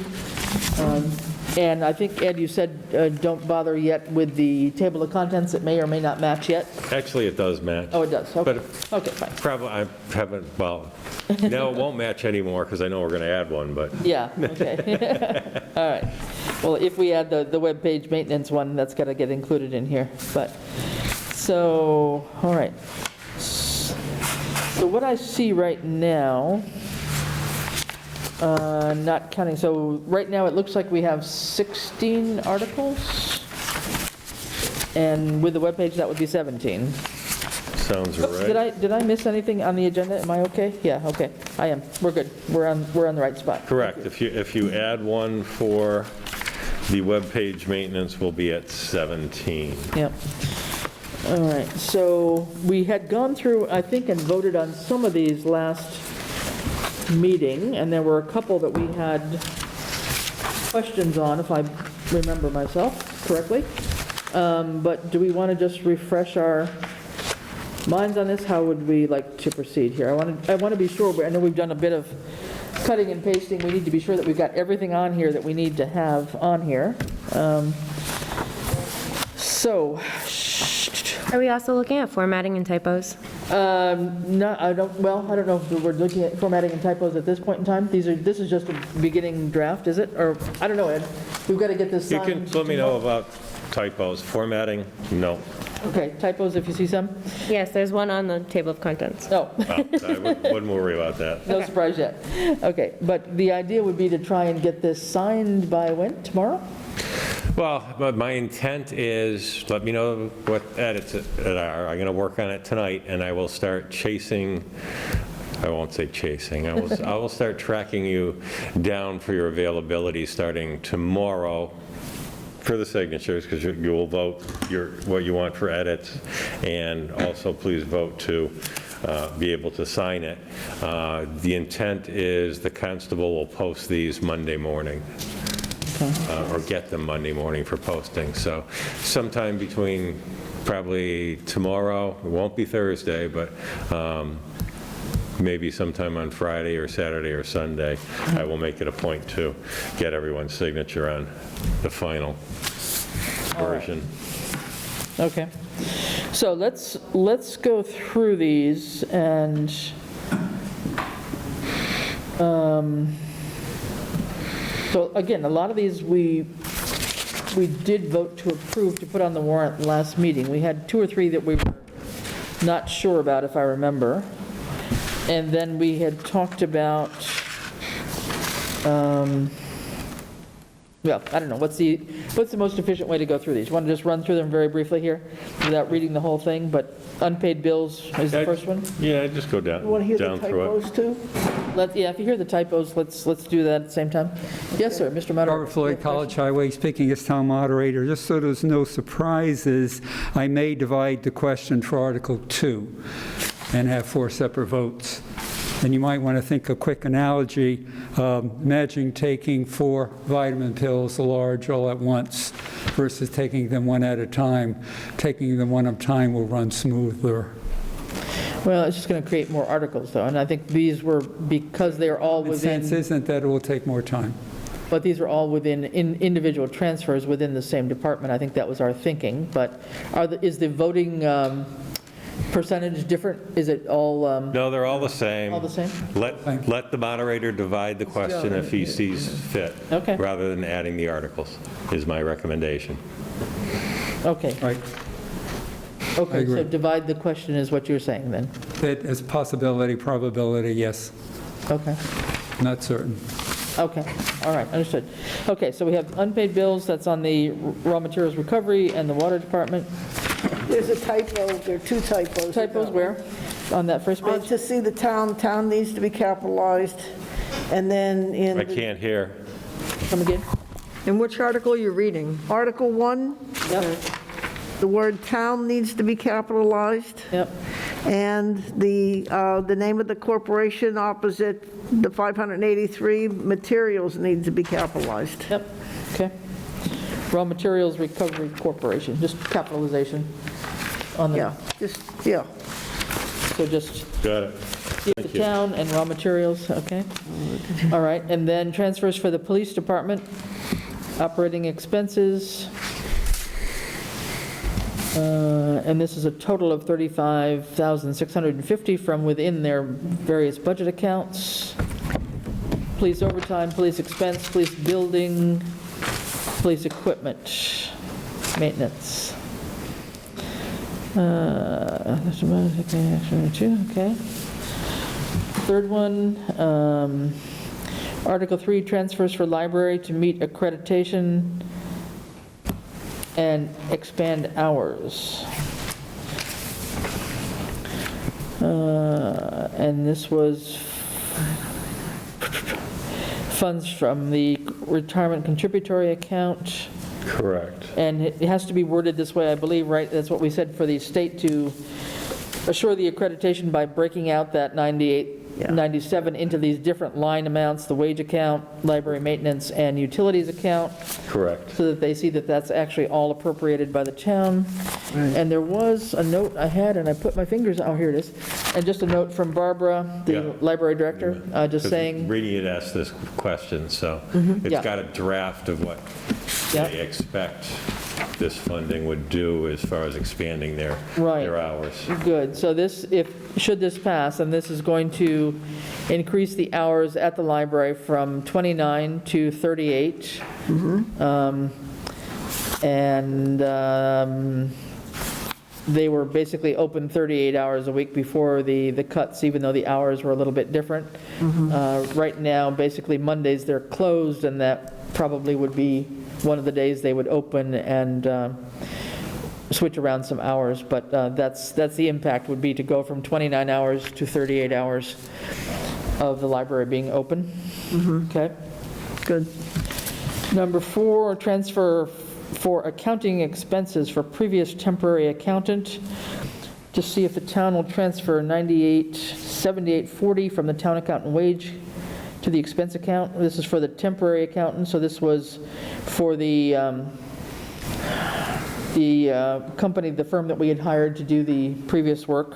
And I think, Ed, you said don't bother yet with the table of contents. It may or may not match yet.
Actually, it does match.
Oh, it does? Okay.
But
okay, fine.
Probably, I haven't, well, no, it won't match anymore because I know we're going to add one, but.
Yeah, okay. All right. Well, if we add the web page maintenance one, that's got to get included in here. But, so, all right. So what I see right now, not counting, so right now it looks like we have 16 articles, and with the webpage that would be 17.
Sounds
Oops,
right.
Did I miss anything on the agenda? Am I okay? Yeah, okay, I am. We're good. We're on the right spot.
Correct. If you add one for the webpage maintenance, we'll be at 17.
Yep. All right, so we had gone through, I think, and voted on some of these last meeting, and there were a couple that we had questions on, if I remember myself correctly. But do we want to just refresh our minds on this? How would we like to proceed here? I want to be sure, I know we've done a bit of cutting and pasting. We need to be sure that we've got everything on here that we need to have on here. So,
Are we also looking at formatting and typos?
no, I don't know if we're looking at formatting and typos at this point in time. This is just a beginning draft, is it? Or, I don't know, Ed. We've got to get this
You
signed.
can let me know about typos. Formatting, no.
Okay, typos if you see some?
Yes, there's one on the table of contents.
No.
I wouldn't worry about that.
No surprise yet. Okay, but the idea would be to try and get this signed by when? Tomorrow?
Well, but my intent is, let me know what edits are. I'm going to work on it tonight, and I will start chasing, I won't say chasing, I will start tracking you down for your availability starting tomorrow for the signatures, because you will vote what you want for edits, and also please vote to be able to sign it. The intent is the constable will post these Monday morning. Or get them Monday morning for posting. So sometime between probably tomorrow, it won't be Thursday, but maybe sometime on Friday or Saturday or Sunday, I will make it a point to get everyone's signature on the final version.
Okay. So let's go through these and so again, a lot of these we did vote to approve to put on the warrant last meeting. We had 2 or 3 that we were not sure about, if I remember. And then we had talked about well, I don't know, what's the most efficient way to go through these? Want to just run through them very briefly here, without reading the whole thing, but unpaid bills is the first one?
Yeah, just go down,
You want to hear the
down through it.
typos too?
Yeah, if you hear the typos, let's do that at the same time. Yes, sir, Mr. Moderator.
Robert Floyd, College Highway, speaking as town moderator. Just so there's no surprises, I may divide the question for Article 2 and have 4 separate votes. And you might want to think a quick analogy. Imagine taking 4 vitamin pills, large, all at once, versus taking them one at a time. Taking them one at a time will run smoother.
Well, it's just going to create more articles, though, and I think these were, because they are all
The
within...
sense isn't that it will take more time.
But these are all within individual transfers within the same department. I think that was our thinking. But is the voting percentage different? Is it all?
No, they're all the same.
All the same?
Let the moderator divide the question if he sees fit,
Okay.
rather than adding the articles, is my recommendation.
Okay.
Right.
Okay,
agree.
so divide the question is what you're saying then?
That is possibility, probability, yes.
Okay.
Not certain.
Okay, all right, understood. Okay, so we have unpaid bills, that's on the raw materials recovery and the water department.
There's a typo, there are 2 typos.
Typos where? On that first page?
To see the town needs to be capitalized, and then in...
I can't hear.
Come again?
And which article are you reading?
Article 1,
Yep,
the word town needs to be capitalized,
yep.
and the name of the corporation opposite the 583 materials needs to be capitalized.
Yep, okay. Raw Materials Recovery Corporation, just capitalization on the...
Yeah.
So just
Got it.
the town and raw materials, okay? All right, and then transfers for the police department, operating expenses. And this is a total of $35,650 from within their various budget accounts. Police overtime, police expense, police building, police equipment, maintenance. Okay. Third one, Article 3, transfers for library to meet accreditation and expand hours. And this was funds from the retirement contributory account.
Correct.
And it has to be worded this way, I believe, right? That's what we said for the state to assure the accreditation by breaking out that 97 into these different line amounts, the wage account, library maintenance, and utilities account.
Correct.
So that they see that that's actually all appropriated by the town. And there was a note I had, and I put my fingers, oh, here it is. And just a note from Barbara, the
Yeah.
library director, just
'Cause
saying,
Reedy had asked this question, so
Yeah.
it's got a draft of what
Yeah.
they expect this funding would do as far as expanding their
Right.
hours.
good. So this, should this pass, and this is going to increase the hours at the library from 29 to 38. They were basically open 38 hours a week before the cuts, even though the hours were a little bit different. Right now, basically Mondays, they're closed, and that probably would be one of the days they would open and switch around some hours. But that's the impact, would be to go from 29 hours to 38 hours of the library being open. Okay?
Good.
Number 4, transfer for accounting expenses for previous temporary accountant, to see if the town will transfer $98,7840 from the town accountant wage to the expense account. This is for the temporary accountant, so this was for the company, the firm that we had hired to do the previous work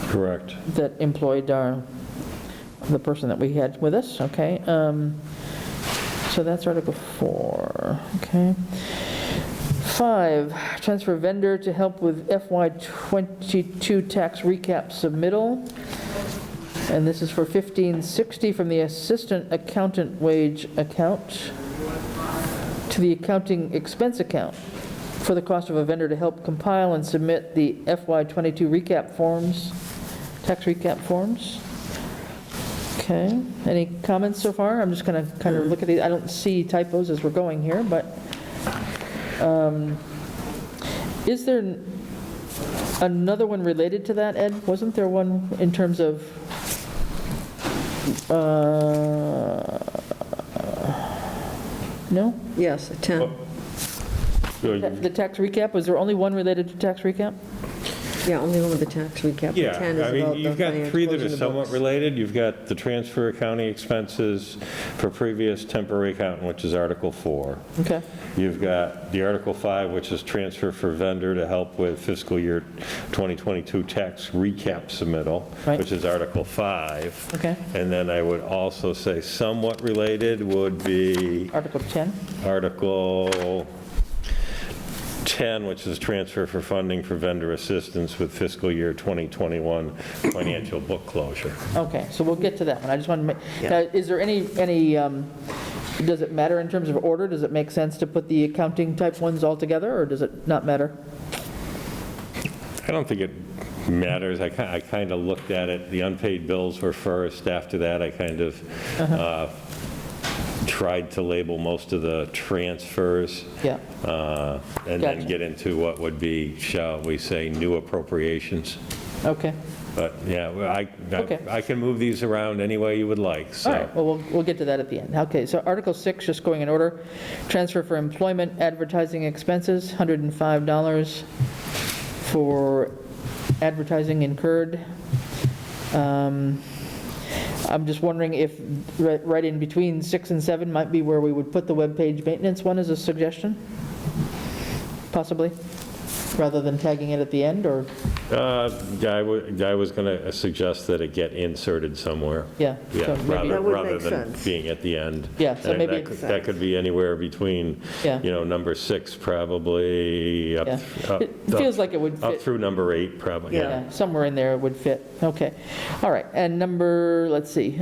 Correct.
that employed the person that we had with us, okay? So that's Article 4, okay? 5, transfer vendor to help with FY22 tax recap submittal. And this is for $1560 from the assistant accountant wage account to the accounting expense account for the cost of a vendor to help compile and submit the FY22 recap forms, tax recap forms. Okay, any comments so far? I'm just going to kind of look at these. I don't see typos as we're going here, but is there another one related to that, Ed? Wasn't there one in terms of, no?
Yes, 10.
The tax recap, was there only one related to tax recap?
Yeah, only one with the tax recap.
Yeah,
10 is
I mean,
about
you've
the
got
finance
three that
closing
are
the
somewhat
books.
related. You've got the transfer accounting expenses for previous temporary accountant, which is Article 4.
Okay.
You've got the Article 5, which is transfer for vendor to help with fiscal year 2022 tax recap submittal,
Right.
which is Article 5.
Okay.
And then I would also say somewhat related would be
Article 10?
Article 10, which is transfer for funding for vendor assistance with fiscal year 2021 financial book closure.
Okay, so we'll get to that one. I just want to make, now, is there any, does it matter in terms of order? Does it make sense to put the accounting type ones all together, or does it not matter?
I don't think it matters. I kind of looked at it. The unpaid bills were first. After that, I kind of tried to label most of the transfers.
Yeah.
And then get into what would be, shall we say, new appropriations.
Okay.
But, yeah,
Okay.
I can move these around any way you would like, so.
All right, well, we'll get to that at the end. Okay, so Article 6, just going in order, transfer for employment advertising expenses, $105 for advertising incurred. I'm just wondering if right in between 6 and 7 might be where we would put the webpage maintenance one as a suggestion, possibly, rather than tagging it at the end, or?
I was going to suggest that it get inserted somewhere.
Yeah.
Yeah,
so maybe-
rather than being at the end.
Yeah, so
And
maybe
that could be anywhere between,
Yeah.
number 6 probably, up
Yeah. It feels like it would
up
fit.
through number 8 probably.
Yeah, somewhere in there it would fit. Okay. All right, and let's see.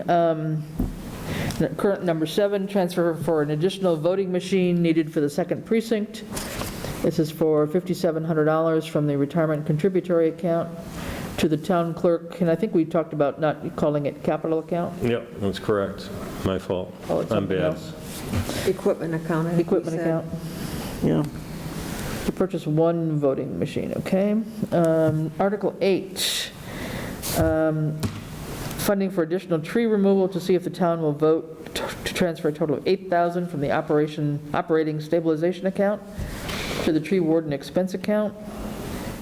Current number 7, transfer for an additional voting machine needed for the 2nd precinct. This is for $5,700 from the retirement contributory account to the town clerk, and I think we talked about not calling it capital account.
Yep, that's correct. My fault.
Call it
I'm
something
bad.
else.
Equipment account, I think we
Equipment
said.
account.
Yeah.
To purchase one voting machine, okay? Article 8, funding for additional tree removal to see if the town will vote to transfer a total of $8,000 from the operating stabilization account to the tree warden expense account.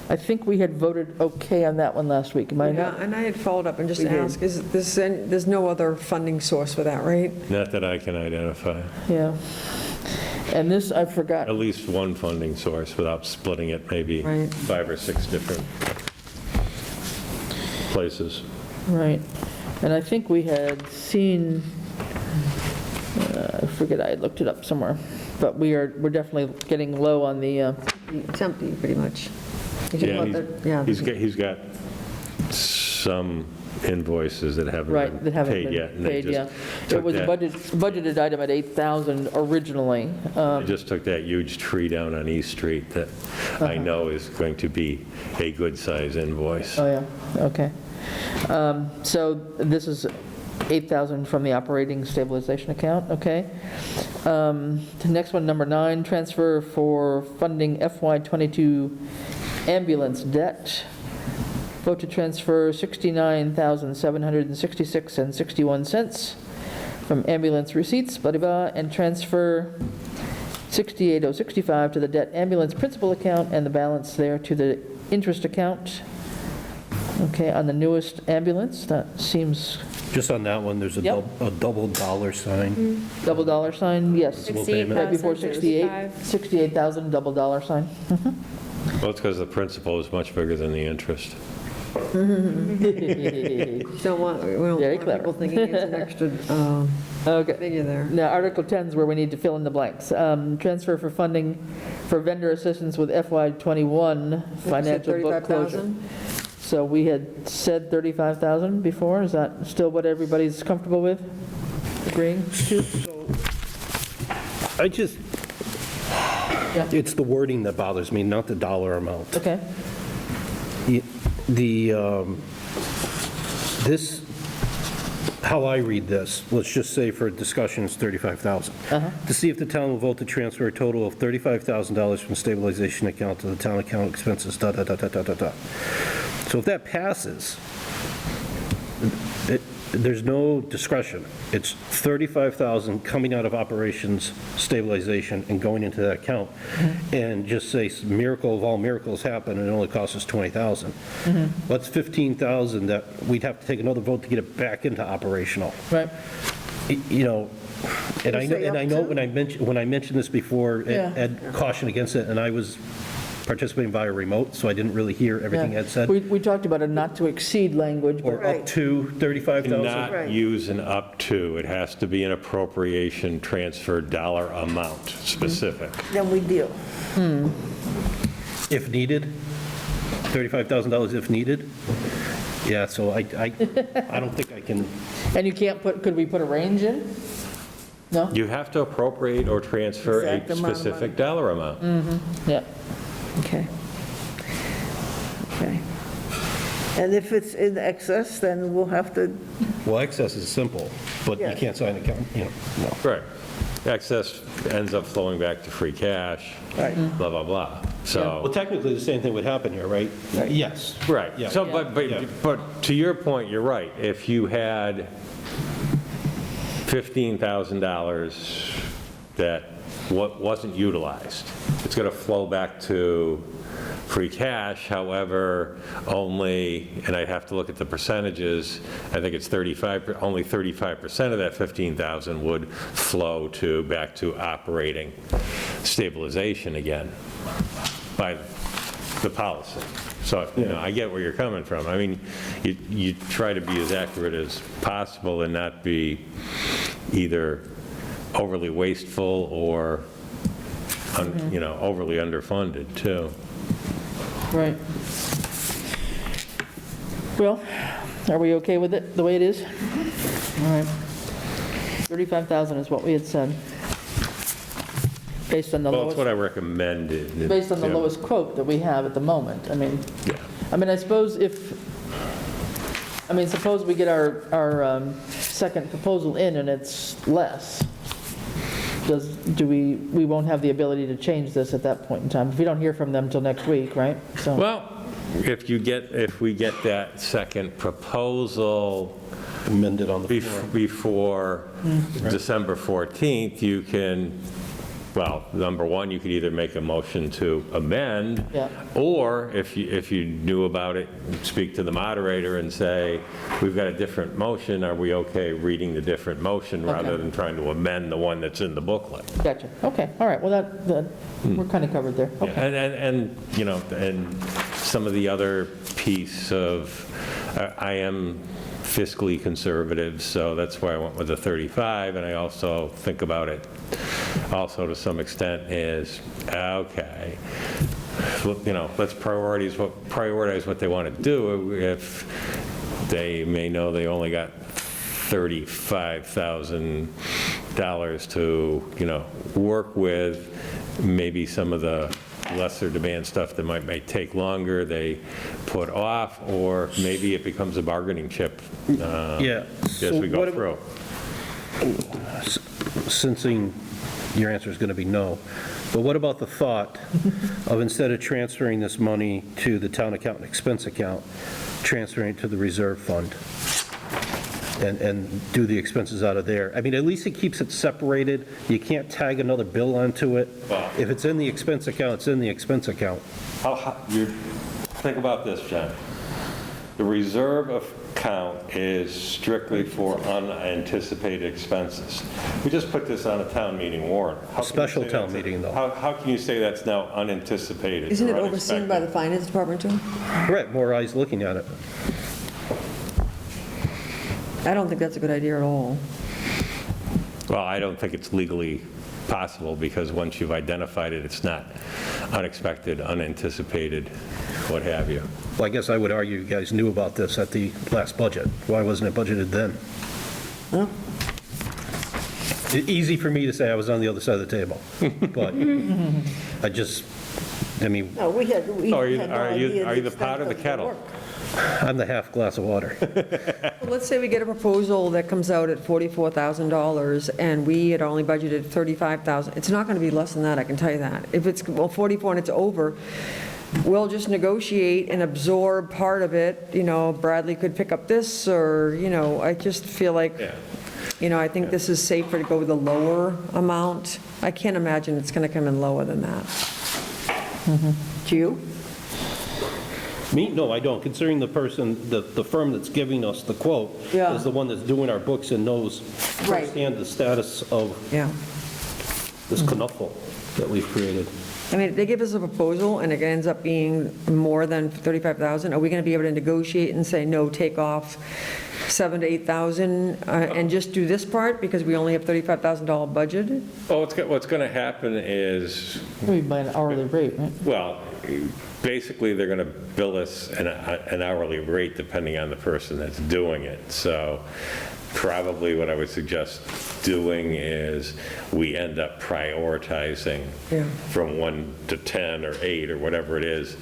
I think we had voted okay on that one last week. Am I
Yeah,
not?
and I had followed up and just
We did.
asked, there's no other funding source for that, right?
Not that I can identify.
Yeah. And this, I forgot.
At least one funding source without splitting it, maybe
Right.
5 or 6 different places.
Right. And I think we had seen, I forget, I had looked it up somewhere, but we're definitely getting low on the,
It's empty, pretty much.
Yeah, he's got some invoices that haven't
right,
been
that haven't
paid
been
yet. and they
paid,
just
yeah.
took
It was a
that-
budgeted item at 8,000 originally.
They just took that huge tree down on East Street that I know is going to be a good-size invoice.
Oh, yeah, okay. So this is 8,000 from the operating stabilization account, okay. The next one, number 9, transfer for funding FY22 ambulance debt. Vote to transfer $69,766.61 from ambulance receipts, blah, blah, blah, and transfer $68,065 to the debt ambulance principal account and the balance there to the interest account. Okay, on the newest ambulance, that seems,
Just on that one, there's a
Yep.
double dollar sign.
double dollar sign, yes.
Double payment.
Right before 68,000, double dollar sign.
Well, it's because the principal is much bigger than the interest.
We don't want
Very clever.
people thinking it's an extra
Okay.
figure there.
Now, Article 10 is where we need to fill in the blanks. Transfer for funding for vendor assistance with FY21 financial book closure.
35,000?
So we had said 35,000 before. Is that still what everybody's comfortable with? Agreeing to?
It's the wording that bothers me, not the dollar amount.
Okay.
This how I read this, let's just say for discussion, it's $35,000. To see if the town will vote to transfer a total of $35,000 from stabilization account to the town account expenses, da, da, da, da, da, da, da. So if that passes, there's no discretion. It's $35,000 coming out of operations stabilization and going into that account. And just say miracle of all miracles happen and it only costs us $20,000. That's $15,000 that we'd have to take another vote to get it back into operational.
Right.
You know, and I know when I mentioned this before, Ed cautioned against it, and I was participating via remote, so I didn't really hear everything Ed said.
We talked about a not to exceed language.
Or up to $35,000.
Not use an up to. It has to be an appropriation transfer dollar amount specific.
Then we deal.
If needed, $35,000 if needed. Yeah, so I don't think I can.
And you can't could we put a range in? No?
You have to appropriate or transfer a
Exact amount of
specific dollar amount.
Yeah.
Okay. Okay.
And if it's in excess, then we'll have to,
Well, excess is simple, but you can't sign an account, you know, no.
Right. Excess ends up flowing back to free cash, blah, blah, blah. So.
Well, technically, the same thing would happen here, right? Yes.
Right.
Yeah.
So, but to your point, you're right. If you had $15,000 that wasn't utilized, it's going to flow back to free cash. However, only, and I have to look at the percentages, I think it's only 35% of that 15,000 would flow back to operating stabilization again by the policy. So, you know, I get where you're coming from. I mean, you try to be as accurate as possible and not be either overly wasteful or, you know, overly underfunded, too.
Right. Well, are we okay with it the way it is? All right. 35,000 is what we had said. Based on the
Well,
lowest.
it's what I recommended.
Based on the
Yeah.
lowest quote that we have at the moment. I mean,
Yeah.
I suppose suppose we get our second proposal in and it's less. We won't have the ability to change this at that point in time, if we don't hear from them till next week, right? So.
Well, if we get that second proposal
amended on the floor
before December 14th, you can, well, number one, you could either make a motion to amend, or if you knew about it, speak to the moderator and say, we've got a different motion, are we okay reading the different motion rather than trying to amend the one that's in the booklet?
Gotcha. Okay. All right. Well, that we're kind of covered there. Okay.
And you know, and some of the other piece of, I am fiscally conservative, so that's why I went with the 35, and I also think about it also to some extent is, okay, you know, let's prioritize what they want to do. If they may know they only got $35,000 to, you know, work with, maybe some of the lesser demand stuff that may take longer, they put off, or maybe it becomes a bargaining chip as we go through.
Sensing your answer is going to be no, but what about the thought of, instead of transferring this money to the town account and expense account, transferring it to the reserve fund and do the expenses out of there? I mean, at least it keeps it separated. You can't tag another bill onto it. If it's in the expense account, it's in the expense account.
Think about this, John. The reserve account is strictly for unanticipated expenses. We just put this on a town meeting warrant.
Special town meeting, though.
How can you say that's now unanticipated?
Isn't it
or
overseen by the finance department, too?
Correct, more eyes looking at it.
I don't think that's a good idea at all.
Well, I don't think it's legally possible, because once you've identified it, it's not unexpected, unanticipated, what have you.
Well, I guess I would argue you guys knew about this at the last budget. Why wasn't it budgeted then?
Well,
Easy for me to say I was on the other side of the table, but
no, we had no idea
Are you the
the
pot or the
extent of
kettle?
work.
I'm the half glass of water.
Let's say we get a proposal that comes out at $44,000 and we had only budgeted $35,000. It's not going to be less than that, I can tell you that. If it's, well, 44 and it's over, we'll just negotiate and absorb part of it. You know, Bradley could pick up this, or, you know, I just feel like, you know, I think this is safer to go with a lower amount. I can't imagine it's going to come in lower than that. Do you?
Me? No, I don't. Considering the person, the firm that's giving us the quote is the one that's doing our books and knows firsthand the status of this knuckle that we've created.
I mean, if they give us a proposal and it ends up being more than 35,000, are we going to be able to negotiate and say, no, take off 7,000 to 8,000 and just do this part because we only have $35,000 budgeted?
Well, what's going to happen is...
We by an hourly rate, right?
Well, basically, they're going to bill us an hourly rate depending on the person that's doing it. So probably what I would suggest doing is we end up prioritizing from 1 to 10 or 8 or whatever it is,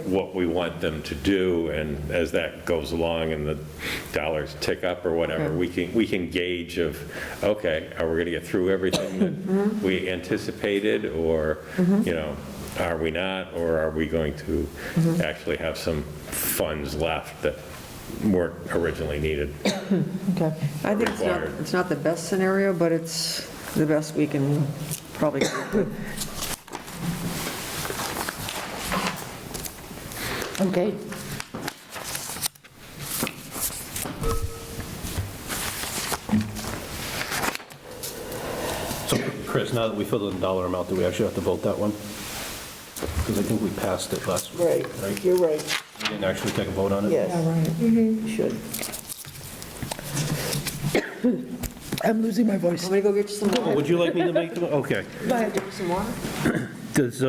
what we want them to do. And as that goes along and the dollars tick up or whatever, we can gauge of, okay, are we going to get through everything that we anticipated, or, you know, are we not, or are we going to actually have some funds left that weren't originally needed?
Okay. I think it's not the best scenario, but it's the best we can probably do.
Okay.
So, Chris, now that we filled in the dollar amount, do we actually have to vote that one? Because I think we passed it last week.
Right, you're right.
We didn't actually take a vote on it?
Yes. You should.
I'm losing my voice.
Want me to go get you some water?
Would you like me to make the, okay.
Get you some water?
Does,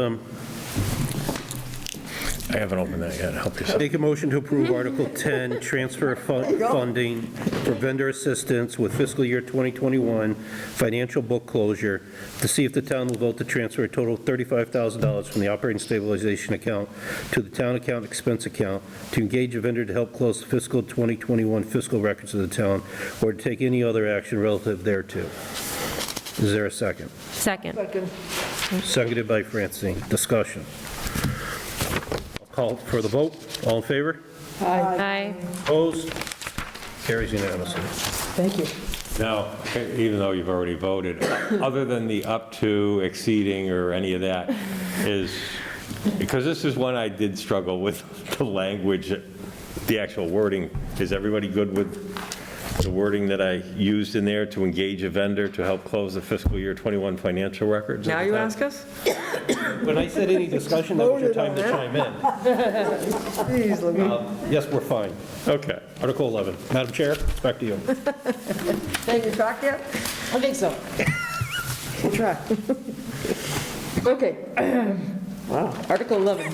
I haven't opened that yet. Help yourself.
make a motion to approve Article 10, transfer funding for vendor assistance with fiscal year 2021 financial book closure, to see if the town will vote to transfer a total of $35,000 from the operating stabilization account to the town account expense account, to engage a vendor to help close the fiscal 2021 fiscal records of the town, or to take any other action relative thereto. Is there a second?
Second.
Seconded by Francine. Discussion. Call for the vote. All in favor?
Aye.
Opposed? Carries unanimously.
Thank you.
Now, even though you've already voted, other than the up to, exceeding, or any of that, is, because this is one I did struggle with, the language, the actual wording. Is everybody good with the wording that I used in there, to engage a vendor to help close the fiscal year 21 financial records?
Now you ask us?
When I said any discussion, that was your time to chime in.
Please, let me.
Yes, we're fine.
Okay.
Article 11. Madam Chair, it's back to you.
Thank you, Chuck, yet?
I think so. We'll try. Okay. Wow. Article 11.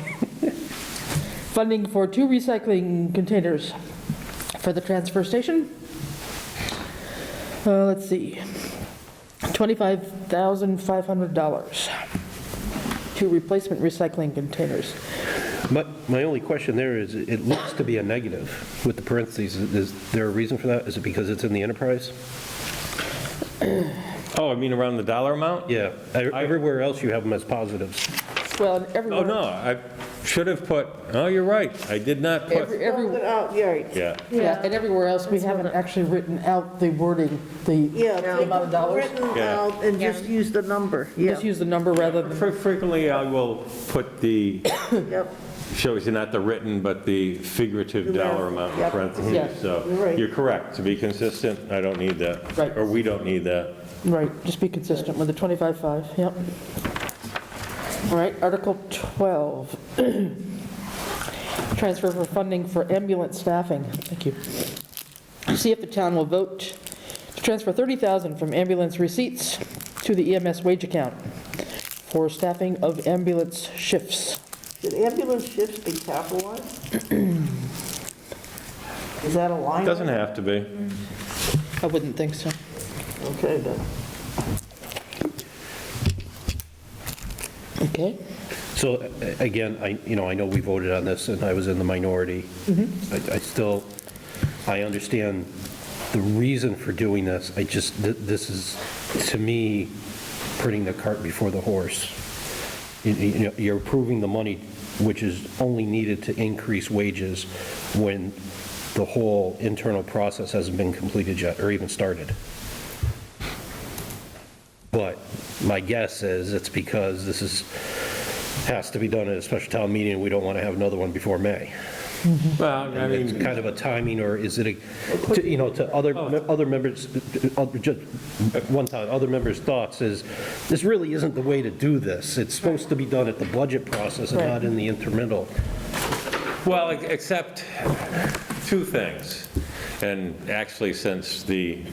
Funding for 2 recycling containers for the transfer station. Let's see. $25,500. 2 replacement recycling containers.
My only question there is, it looks to be a negative with the parentheses. Is there a reason for that? Is it because it's in the enterprise?
Oh, I mean around the dollar amount?
Yeah. Everywhere else you have them as positives.
Well, everywhere.
Oh, no, I should have put, oh, you're right, I did not put.
Yeah, and everywhere else, we haven't actually written out the wording, the amount of dollars.
Written out and just use the number.
Just use the number rather than.
Frequently, I will put the, shows you not the written, but the figurative dollar amount in parentheses.
Yeah.
So you're correct, to be consistent, I don't need that.
Right.
Or we don't need that.
Right, just be consistent with the 25.5, yep. All right, Article 12. Transfer for funding for ambulance staffing. Thank you. See if the town will vote to transfer $30,000 from ambulance receipts to the EMS wage account for staffing of ambulance shifts.
Should ambulance shifts be capitalized? Is that a line?
Doesn't have to be.
I wouldn't think so.
Okay, then.
Okay.
So again, I know we voted on this and I was in the minority. I understand the reason for doing this. This is, to me, putting the cart before the horse. You're approving the money, which is only needed to increase wages when the whole internal process hasn't been completed yet or even started. But my guess is it's because this has to be done at a special town meeting, and we don't want to have another one before May.
Well, I mean,
It's kind of a timing, or is it to other members, just one time, other members' thoughts is, this really isn't the way to do this. It's supposed to be done at the budget process and not in the intermittent.
well, except two things. And actually, since the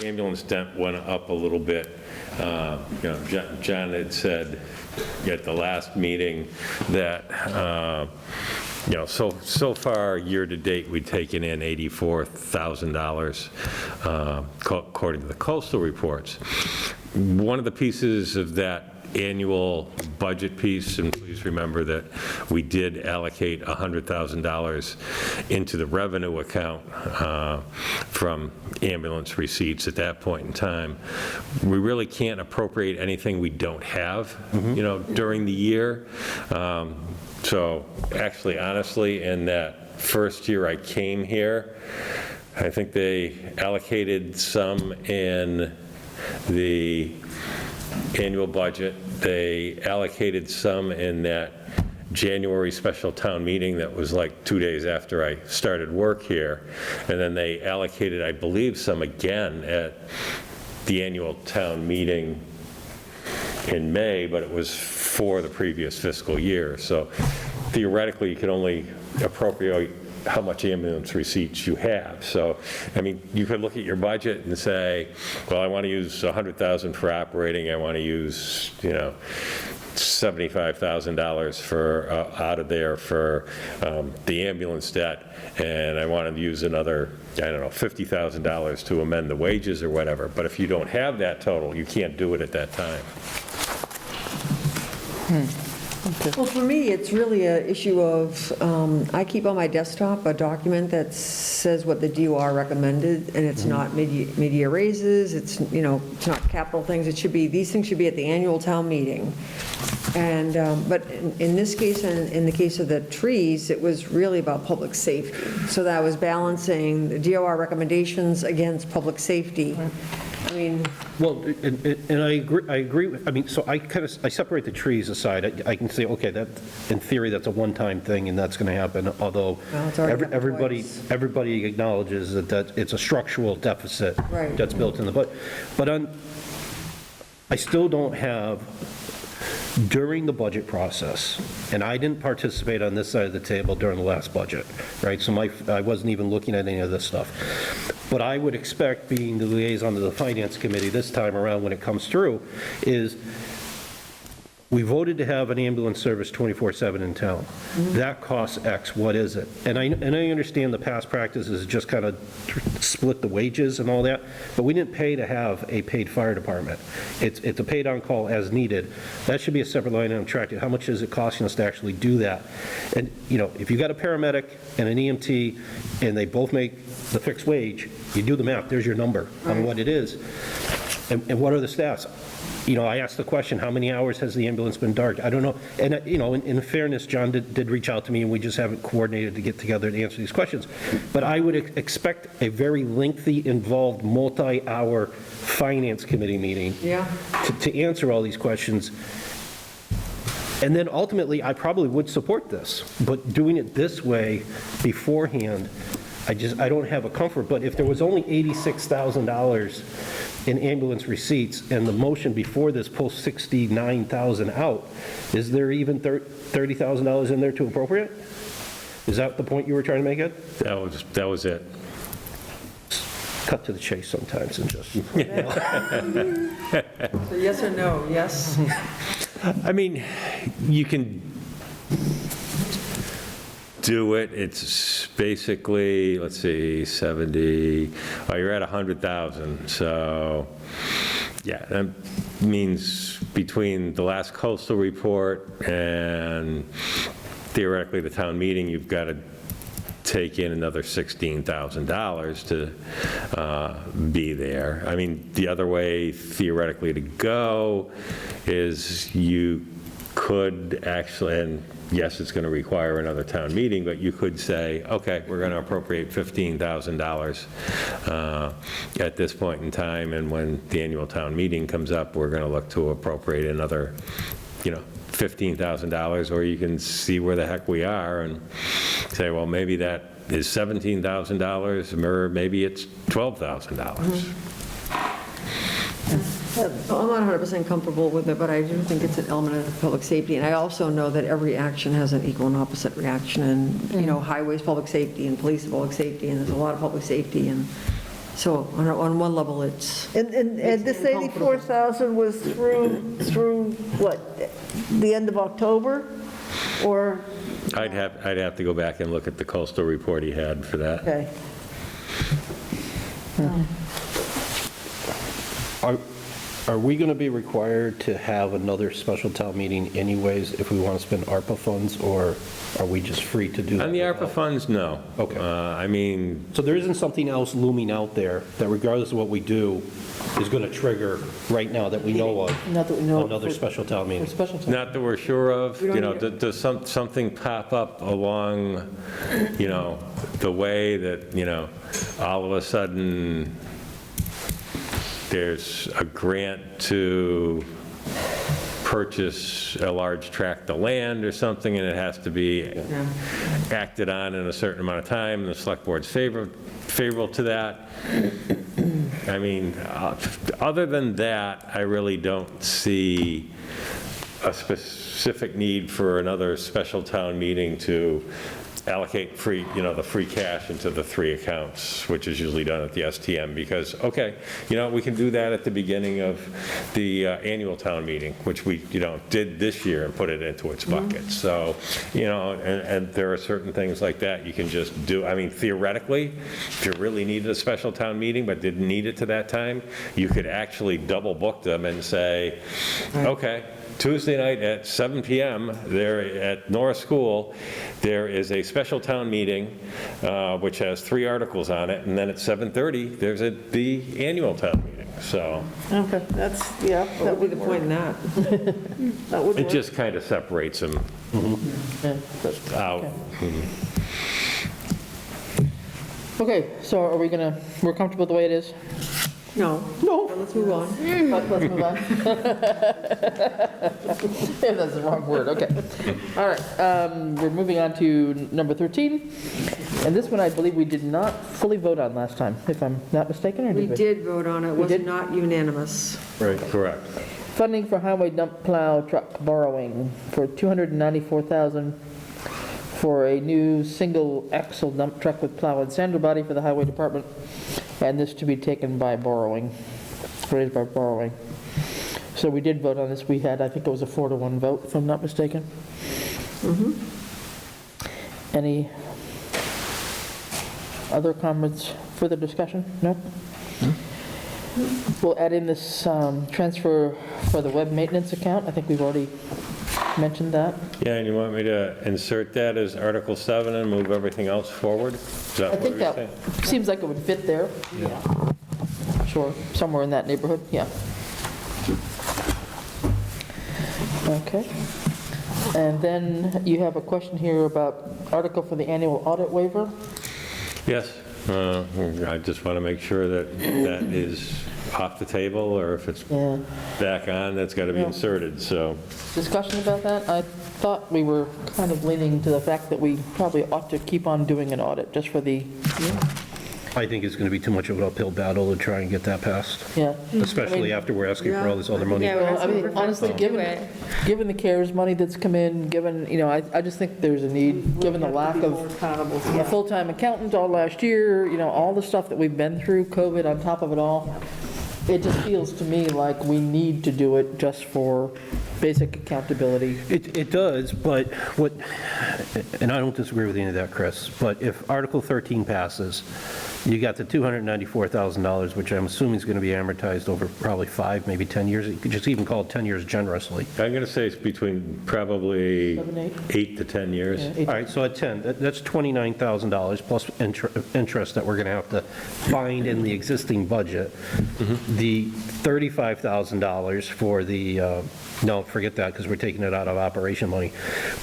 ambulance dent went up a little bit, John had said at the last meeting that, so far, year-to-date, we've taken in $84,000, according to the coastal reports. One of the pieces of that annual budget piece, and please remember that we did allocate $100,000 into the revenue account from ambulance receipts at that point in time. We really can't appropriate anything we don't have, during the year. So actually, honestly, in that first year I came here, I think they allocated some in the annual budget. They allocated some in that January special town meeting that was like 2 days after I started work here. And then they allocated, I believe, some again at the annual town meeting in May, but it was for the previous fiscal year. So theoretically, you can only appropriate how much ambulance receipts you have. So, I mean, you could look at your budget and say, well, I want to use $100,000 for operating, I want to use, $75,000 for out of there for the ambulance debt, and I want to use another, $50,000 to amend the wages or whatever. But if you don't have that total, you can't do it at that time.
Well, for me, it's really an issue of, I keep on my desktop a document that says what the DOR recommended, and it's not mid-year raises, it's not capital things, these things should be at the annual town meeting. And, but in this case, and in the case of the trees, it was really about public safety. So that was balancing the DOR recommendations against public safety. I mean...
Well, and I agree. So I separate the trees aside. I can say, okay, that, in theory, that's a one-time thing, and that's going to happen, although everybody acknowledges that it's a structural deficit that's built in the budget. But I still don't have, during the budget process, and I didn't participate on this side of the table during the last budget, right? So I wasn't even looking at any of this stuff. But I would expect, being the liaison to the Finance Committee this time around when it comes through, is we voted to have an ambulance service 24/7 in town. That costs X, what is it? And I understand the past practice is just kind of split the wages and all that, but we didn't pay to have a paid fire department. It's a paid on-call as needed. That should be a separate line item tracked. How much is it costing us to actually do that? And, if you got a paramedic and an EMT and they both make the fixed wage, you do the math, there's your number on what it is. And what are the stats? I asked the question, how many hours has the ambulance been dark? I don't know. And, in fairness, John did reach out to me, and we just haven't coordinated to get together to answer these questions. But I would expect a very lengthy, involved, multi-hour Finance Committee meeting to answer all these questions. And then ultimately, I probably would support this. But doing it this way beforehand, I don't have a comfort. But if there was only $86,000 in ambulance receipts, and the motion before this pulls $69,000 out, is there even $30,000 in there to appropriate? Is that the point you were trying to make, Ed?
That was it.
Cut to the chase sometimes and just...
So yes or no? Yes?
I mean, you can do it. It's basically, let's see, 70, you're at 100,000. So Yeah, that means between the last coastal report and theoretically the town meeting, you've got to take in another $16,000 to be there. I mean, the other way theoretically to go is you could actually, and yes, it's going to require another town meeting, but you could say, okay, we're going to appropriate $15,000 at this point in time, and when the annual town meeting comes up, we're going to look to appropriate another, $15,000, or you can see where the heck we are and say, well, maybe that is $17,000, or maybe it's $12,000.
I'm not 100% comfortable with it, but I do think it's an element of public safety. And I also know that every action has an equal and opposite reaction. And, highways, public safety, and police, public safety, and there's a lot of public safety. And so on one level, it's...
And this 84,000 was through what, the end of October? Or?
I'd have to go back and look at the coastal report he had for that.
Okay.
Are we going to be required to have another special town meeting anyways if we want to spend ARPA funds, or are we just free to do that?
On the ARPA funds, no.
Okay.
I mean...
So there isn't something else looming out there that regardless of what we do is going to trigger right now that we know of
Not that we know of
another special town meeting?
Not that we're sure of. Does something pop up along, the way that, all of a sudden there's a grant to purchase a large tract of land or something, and it has to be acted on in a certain amount of time, and the select board's favorable to that. I mean, other than that, I really don't see a specific need for another special town meeting to allocate the free cash into the 3 accounts, which is usually done at the STM, because, okay, we can do that at the beginning of the annual town meeting, which we, did this year and put it into its bucket. So, and there are certain things like that you can just do. I mean, theoretically, if you really needed a special town meeting but didn't need it to that time, you could actually double book them and say, okay, Tuesday night at 7 p.m. there at Norris School, there is a special town meeting which has 3 articles on it, and then at 7:30 there's the annual town meeting. So
Okay, that would be the point in that. That would
it
work.
just kind of separates them out.
Okay, so are we're comfortable with the way it is?
No. Let's move on.
Let's move on. If that's the wrong word, okay. All right, we're moving on to number 13. And this one, I believe we did not fully vote on last time, if I'm not mistaken, or
We
did we?
did vote on it. It was not unanimous.
Right, correct.
Funding for highway dump plow truck borrowing for $294,000 for a new single axle dump truck with plow and sander body for the highway department, and this to be taken by borrowing, raised by borrowing. So we did vote on this. We had, I think it was a 4-to-1 vote, if I'm not mistaken. Any other comments, further discussion? No? We'll add in this transfer for the web maintenance account. I think we've already mentioned that.
Yeah, and you want me to insert that as Article 7 and move everything else forward? Is that
I
what
think
you're
that
saying?
seems like it would fit there. Yeah. Sure, somewhere in that neighborhood, yeah. Okay. And then you have a question here about article for the annual audit waiver.
Yes. I just want to make sure that that is off the table, or if it's back on, that's got to be inserted, so.
Discussion about that? I thought we were kind of leaning to the fact that we probably ought to keep on doing an audit, just for the...
I think it's going to be too much of an uphill battle to try and get that passed.
Yeah.
Especially after we're asking for all this other money.
Well, I mean, honestly, given the CARES money that's come in, given, I just think there's a need, given the lack of a full-time accountant all last year, all the stuff that we've been through, COVID on top of it all, it just feels to me like we need to do it just for basic accountability.
It does, but and I don't disagree with any of that, Chris, but if Article 13 passes, You got the $294,000, which I'm assuming is going to be amortized over probably 5, maybe 10 years. You could just even call it 10 years generously.
I'm going to say it's between probably 8 to 10 years.
All right, so at 10, that's $29,000 plus interest that we're going to have to find in the existing budget. The $35,000 for the, no, forget that, because we're taking it out of operation money.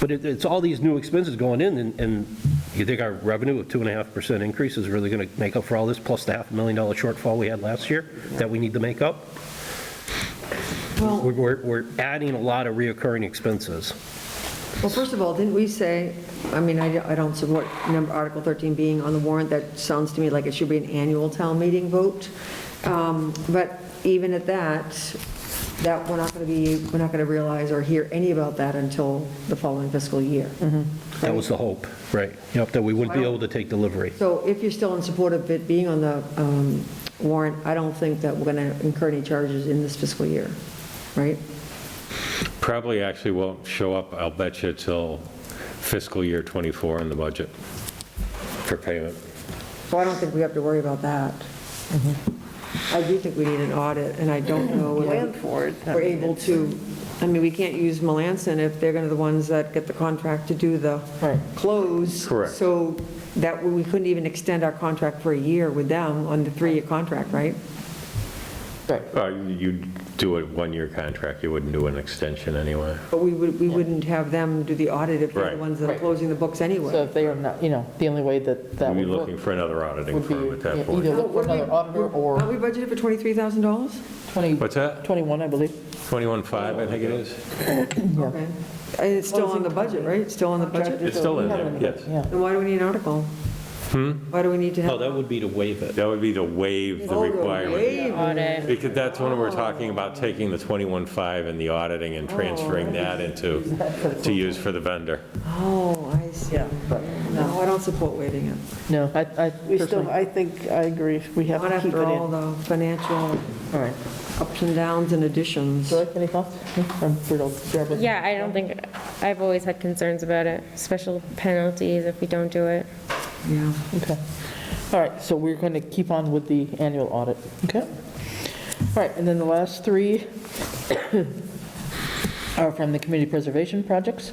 But it's all these new expenses going in, and you think our revenue of 2.5% increase is really going to make up for all this, plus the $500,000 shortfall we had last year that we need to make up?
Well,
We're adding a lot of reoccurring expenses.
well, first of all, didn't we say, I mean, I don't support Article 13 being on the warrant. That sounds to me like it should be an annual town meeting vote. But even at that we're not going to realize or hear any about that until the following fiscal year.
That was the hope, right? Yep, that we wouldn't be able to take delivery.
So if you're still in support of it being on the warrant, I don't think that we're going to incur any charges in this fiscal year, right?
Probably actually won't show up, I'll bet you, till fiscal year '24 in the budget for payment.
So I don't think we have to worry about that. I do think we need an audit, and I don't know
Plan
if
for it.
we're able to, I mean, we can't use Melanson if they're going to be the ones that get the contract to do the close.
Correct.
So that we couldn't even extend our contract for a year with them on the 3-year contract, right?
You'd do a one-year contract, you wouldn't do an extension anyway.
But we wouldn't have them do the audit if they're the
Right.
ones that are closing the books anyway.
So if they are not, the only way that
We'd be
would work
looking for another auditing
would be
firm at that point.
either look for another auditor or
Are we budgeted for $23,000?
20,
What's that?
21, I believe.
21.5, I think it is.
Okay. It's still on the budget, right? It's still on the budget?
It's still in there, yes.
Then why do we need an article? Why do we need to have?
Oh, that would be to waive it.
That would be to waive the
Oh, to
requirement.
waive
Audit.
Because that's when we're talking about taking the 21.5 and the auditing and transferring that into, to use for the vendor.
Oh, I see. No, I don't support waiving it.
No, I
We still,
personally,
I think, I agree, we have
Not
to keep it
after all
in.
the financial
all right.
ups and downs and additions.
Joy, any thoughts? From Brutal Jarvis?
Yeah, I don't think, I've always had concerns about it, special penalties if we don't do it.
Yeah.
Okay. All right, so we're going to keep on with the annual audit, okay? All right, and then the last three are from the community preservation projects.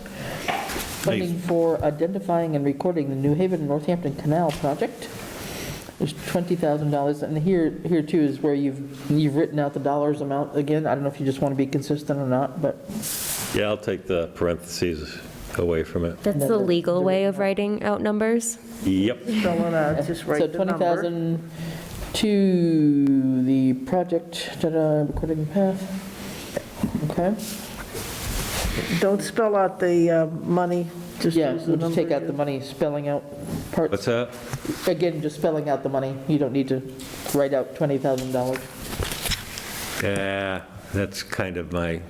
Funding for identifying and recording the New Haven Northampton Canal project. There's $20,000, and here too is where you've written out the dollars amount again. I don't know if you just want to be consistent or not, but
Yeah, I'll take the parentheses away from it.
That's the legal way of writing out numbers.
Yep.
Spell it out, just
so
write the number.
20,000 to the project, recording path. Okay.
Don't spell out the money, just
Yeah,
use the
we'll just take
number.
out the money spelling out parts.
What's that?
Again, just spelling out the money. You don't need to write out $20,000.
Yeah, that's kind of my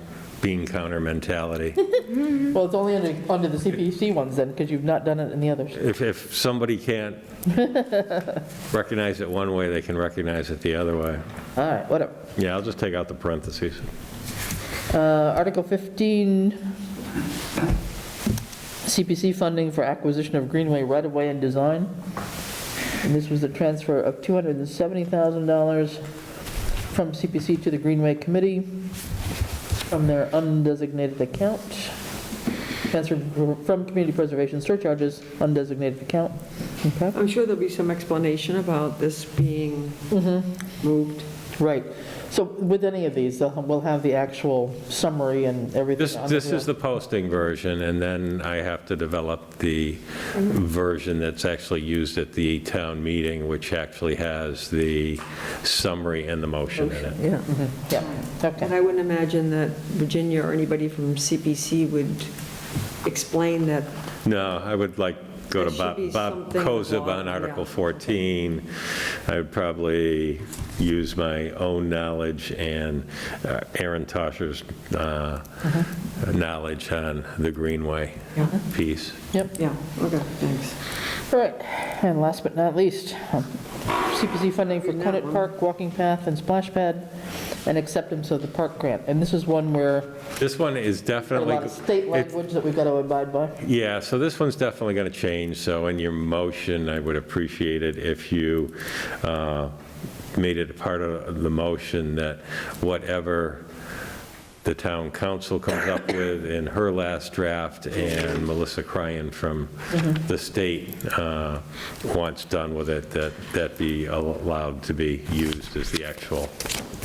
bean counter mentality.
Well, it's only under the CPC ones then, because you've not done it in the others.
If somebody can't recognize it one way, they can recognize it the other way.
All right, whatever.
Yeah, I'll just take out the parentheses.
Article 15, CPC funding for acquisition of Greenway right-of-way and design. And this was the transfer of $270,000 from CPC to the Greenway Committee from their undesignated account. Transfer from community preservation surcharges, undesignated account. Okay.
I'm sure there'll be some explanation about this being moved.
Right. So with any of these, we'll have the actual summary and everything.
This is the posting version, and then I have to develop the version that's actually used at the town meeting, which actually has the summary and the motion in it.
Yeah.
Yeah, okay.
And I wouldn't imagine that Virginia or anybody from CPC would explain that.
No, I would go to
There should be
Bob
something
Kozub
about-
on Article
yeah.
14. I would probably use my own knowledge and Aaron Toscher's knowledge on the Greenway piece.
Yep.
Yeah, okay, thanks.
All right, and last but not least, CPC funding for Conant Park, walking path, and splash pad, and acceptance of the park grant. And this is one where
This one is
a
definitely...
lot of state language that we've got to abide by.
Yeah, so this one's definitely going to change, so in your motion, I would appreciate it if you made it a part of the motion that whatever the town council comes up with in her last draft and Melissa Cryan from the state wants done with it, that be allowed to be used as the actual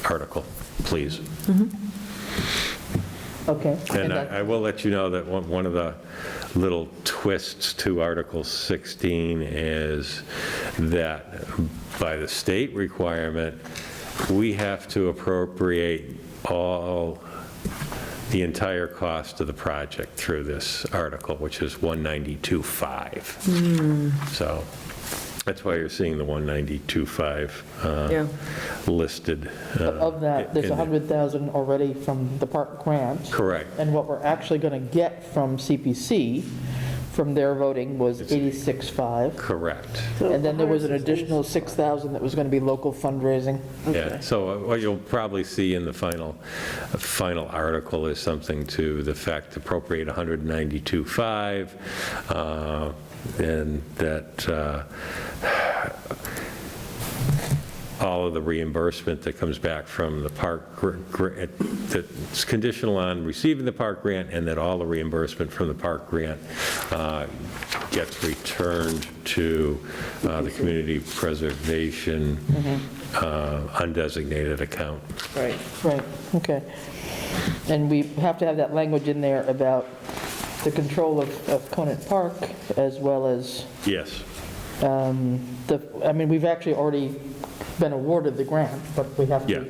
article, please.
Okay.
And I will let you know that one of the little twists to Article 16 is that by the state requirement, we have to appropriate the entire cost of the project through this article, which is 192.5. So that's why you're seeing the 192.5 listed.
Of that, there's
in the-
100,000 already from the park grant.
Correct.
And what we're actually going to get from CPC, from their voting, was 86.5.
Correct.
And then there was an additional 6,000 that was going to be local fundraising.
Yeah, so what you'll probably see in the final article is something to the fact appropriate 192.5, and that all of the reimbursement that comes back from the park grant, that's conditional on receiving the park grant, and that all the reimbursement from the park grant gets returned to the community preservation undesignated account.
Right, okay. And we have to have that language in there about the control of Conant Park, as well as,
Yes.
I mean, we've actually already been awarded the grant, but we have
Yeah.
to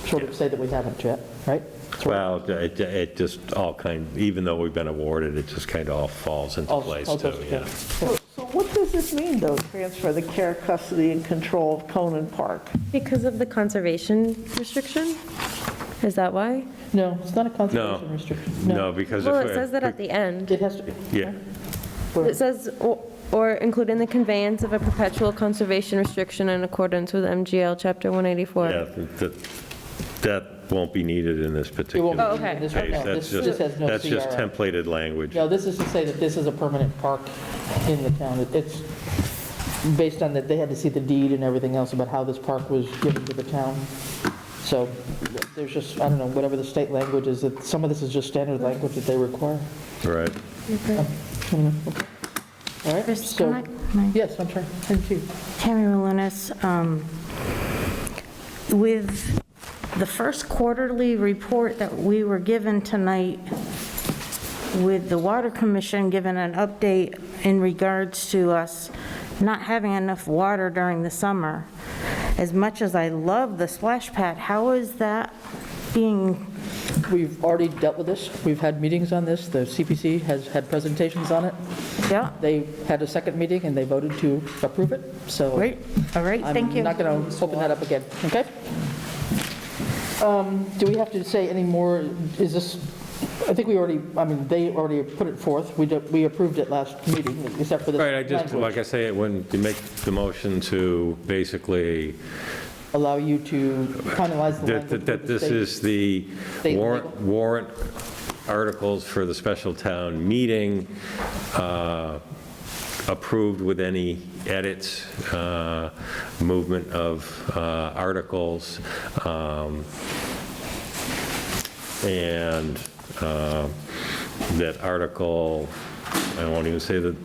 sort of say that we haven't yet, right?
Well, it just all even though we've been awarded, it just kind of all falls into place too, yeah.
So what does this mean, though, transfer the care, custody, and control of Conant Park?
Because of the conservation restriction? Is that why?
No, it's not a conservation restriction.
No, because
Well,
if
it says that at the end.
It has to be.
Yeah.
It says, or including the conveyance of a perpetual conservation restriction in accordance with MGL Chapter 184.
Yeah, that won't be needed in this particular
Oh,
okay.
This
case.
no,
That's
this has no
just
CRI.
templated language.
No, this is to say that this is a permanent park in the town. It's based on that they had to see the deed and everything else about how this park was given to the town. So there's just, I don't know, whatever the state language is, that some of this is just standard language that they require.
Right.
All right,
Chris,
so,
can I-
yes, I'm sorry. Thank you.
Tammy Relunas, with the first quarterly report that we were given tonight, with the Water Commission giving an update in regards to us not having enough water during the summer, as much as I love the splash pad, how is that being?
We've already dealt with this. We've had meetings on this. The CPC has had presentations on it.
Yeah.
They had a second meeting and they voted to approve it, so.
Great, all right, thank you.
I'm not going to open that up again, okay? Do we have to say any more? Is this, I think we already, I mean, they already put it forth. We approved it last meeting, except for the
Right, I just,
language.
like I say, when you make the motion to basically
Allow you to finalize the language with
that
the
this
state.
is the
State legal.
warrant articles for the special town meeting, approved with any edits, movement of articles, and that article, I won't even say the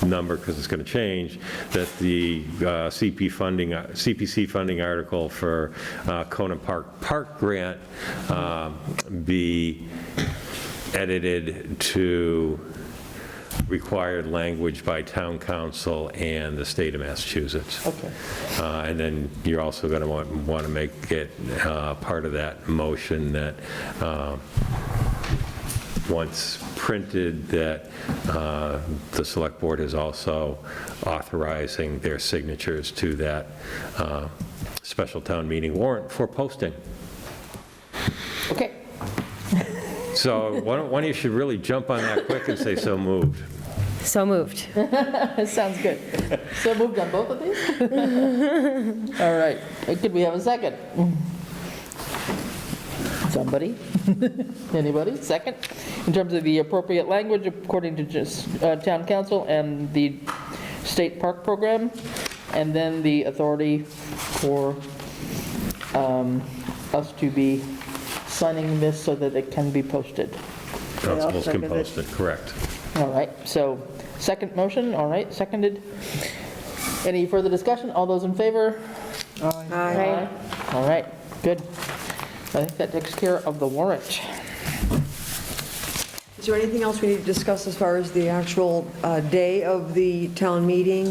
number because it's going to change, that the CPC funding article for Conant Park Grant be edited to required language by town council and the state of Massachusetts.
Okay.
And then you're also going to want to make it part of that motion that once printed, that the select board is also authorizing their signatures to that special town meeting warrant for posting.
Okay.
So one of you should really jump on that quick and say so moved.
So moved.
Sounds good. So moved on both of these? All right. Could we have a second? Somebody? Anybody? Second? In terms of the appropriate language according to just town council and the state park program, and then the authority for us to be signing this so that it can be posted.
Constables can post it, correct.
All right, so second motion, all right, seconded. Any further discussion? All those in favor? Aye. All right, good. I think that takes care of the warrant.
Is there anything else we need to discuss as far as the actual day of the town meeting?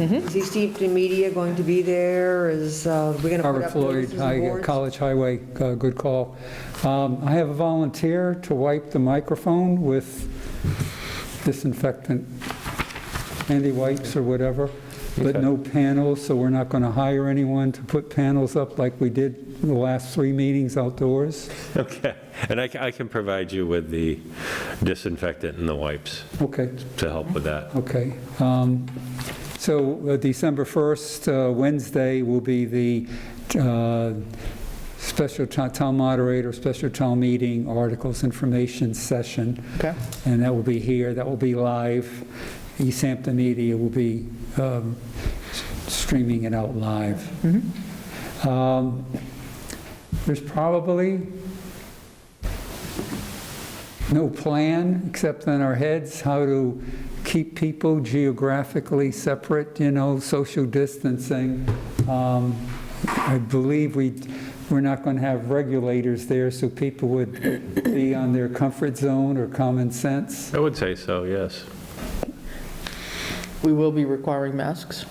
Is Easthampton Media going to be there? Is we going to put
Robert
up
Floyd,
notices and boards?
College Highway, good call. I have a volunteer to wipe the microphone with disinfectant, handy wipes or whatever, but no panels, so we're not going to hire anyone to put panels up like we did the last 3 meetings outdoors.
Okay, and I can provide you with the disinfectant and the wipes.
Okay.
To help with that.
Okay. So December 1st, Wednesday, will be the special town moderator, special town meeting, articles information session.
Okay.
And that will be here, that will be live. Easthampton Media will be streaming it out live. There's probably no plan, except in our heads, how to keep people geographically separate, social distancing. I believe we're not going to have regulators there, so people would be on their comfort zone or common sense.
I would say so, yes.
We will be requiring masks.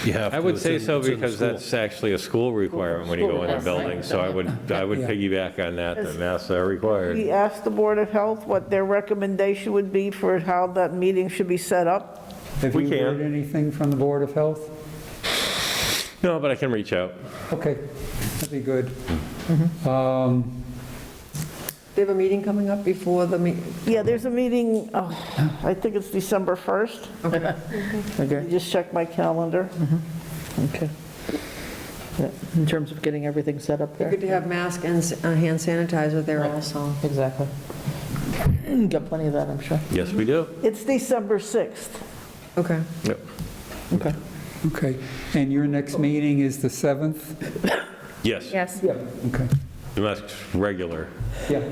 I would say so because that's actually a school requirement when you go in the building, so I would piggyback on that masks are required.
We asked the Board of Health what their recommendation would be for how that meeting should be set up.
Have you heard anything from the Board of Health?
No, but I can reach out.
Okay, that'd be good.
They have a meeting coming up before the meeting?
Yeah, there's a meeting, I think it's December 1st.
Okay.
Just check my calendar.
Okay. Yeah, in terms of getting everything set up there.
Good to have mask and hand sanitizer there also.
Exactly. Got plenty of that, I'm sure.
Yes, we do.
It's December 6th.
Okay.
Yep.
Okay.
Okay, and your next meeting is the 7th?
Yes.
Yes.
Okay.
The next regular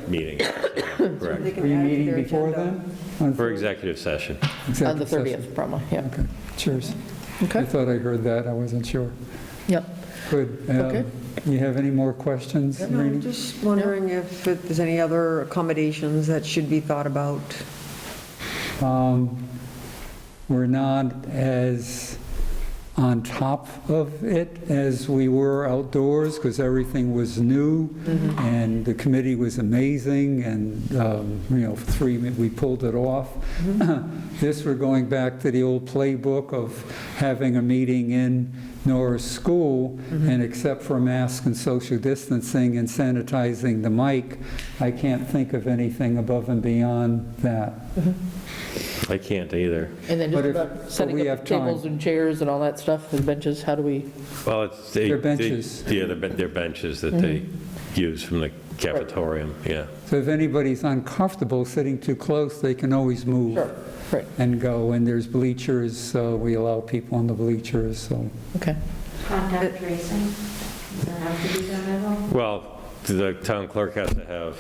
meeting. Correct.
Are you meeting before then?
For executive session.
On the 30th, probably, yeah.
Okay, cheers.
Okay.
I thought I heard that, I wasn't sure.
Yep.
Good.
Okay.
You have any more questions,
No,
Rainey?
I'm just wondering if there's any other accommodations that should be thought about.
We're not as on top of it as we were outdoors because everything was new and the committee was amazing and we pulled it off. This, we're going back to the old playbook of having a meeting in Norris School and except for masks and social distancing and sanitizing the mic, I can't think of anything above and beyond that.
I can't either.
And then
But
just
if-
about
but
setting
we
up
have
tables
time.
and chairs and all that stuff, and benches, how do we?
Well,
They're benches.
They're benches that they use from the cafetorium, yeah.
So if anybody's uncomfortable sitting too close, they can always move
Right.
and go. And there's bleachers, so we allow people on the bleachers, so.
Okay.
Contact tracing, does that have to be done at all?
Well, the town clerk has to have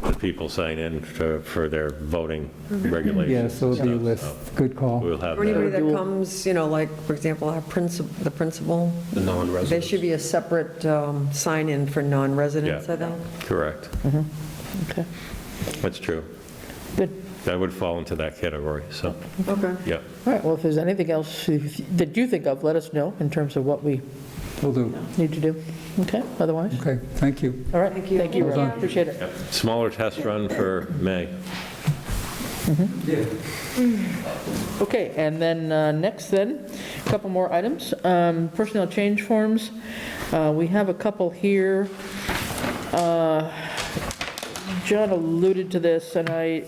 the people sign in for their voting regulations.
Yeah, so it'll be a
and
list.
stuff, so
Good call.
We'll have
For anybody
that.
that comes, like, for example, the principal,
The non-residents.
there should be a separate sign-in for non-residents, I think.
Correct.
Okay.
That's true.
Good.
That would fall into that category, so,
Okay.
yeah.
All right, well, if there's anything else that you think of, let us know in terms of what we
Will do.
need to do. Okay, otherwise?
Okay, thank you.
All right, thank you, Rob. Appreciate it.
Yep. Smaller test run for May.
Okay, and then next then, a couple more items. Personnel change forms. We have a couple here. John alluded to this, and I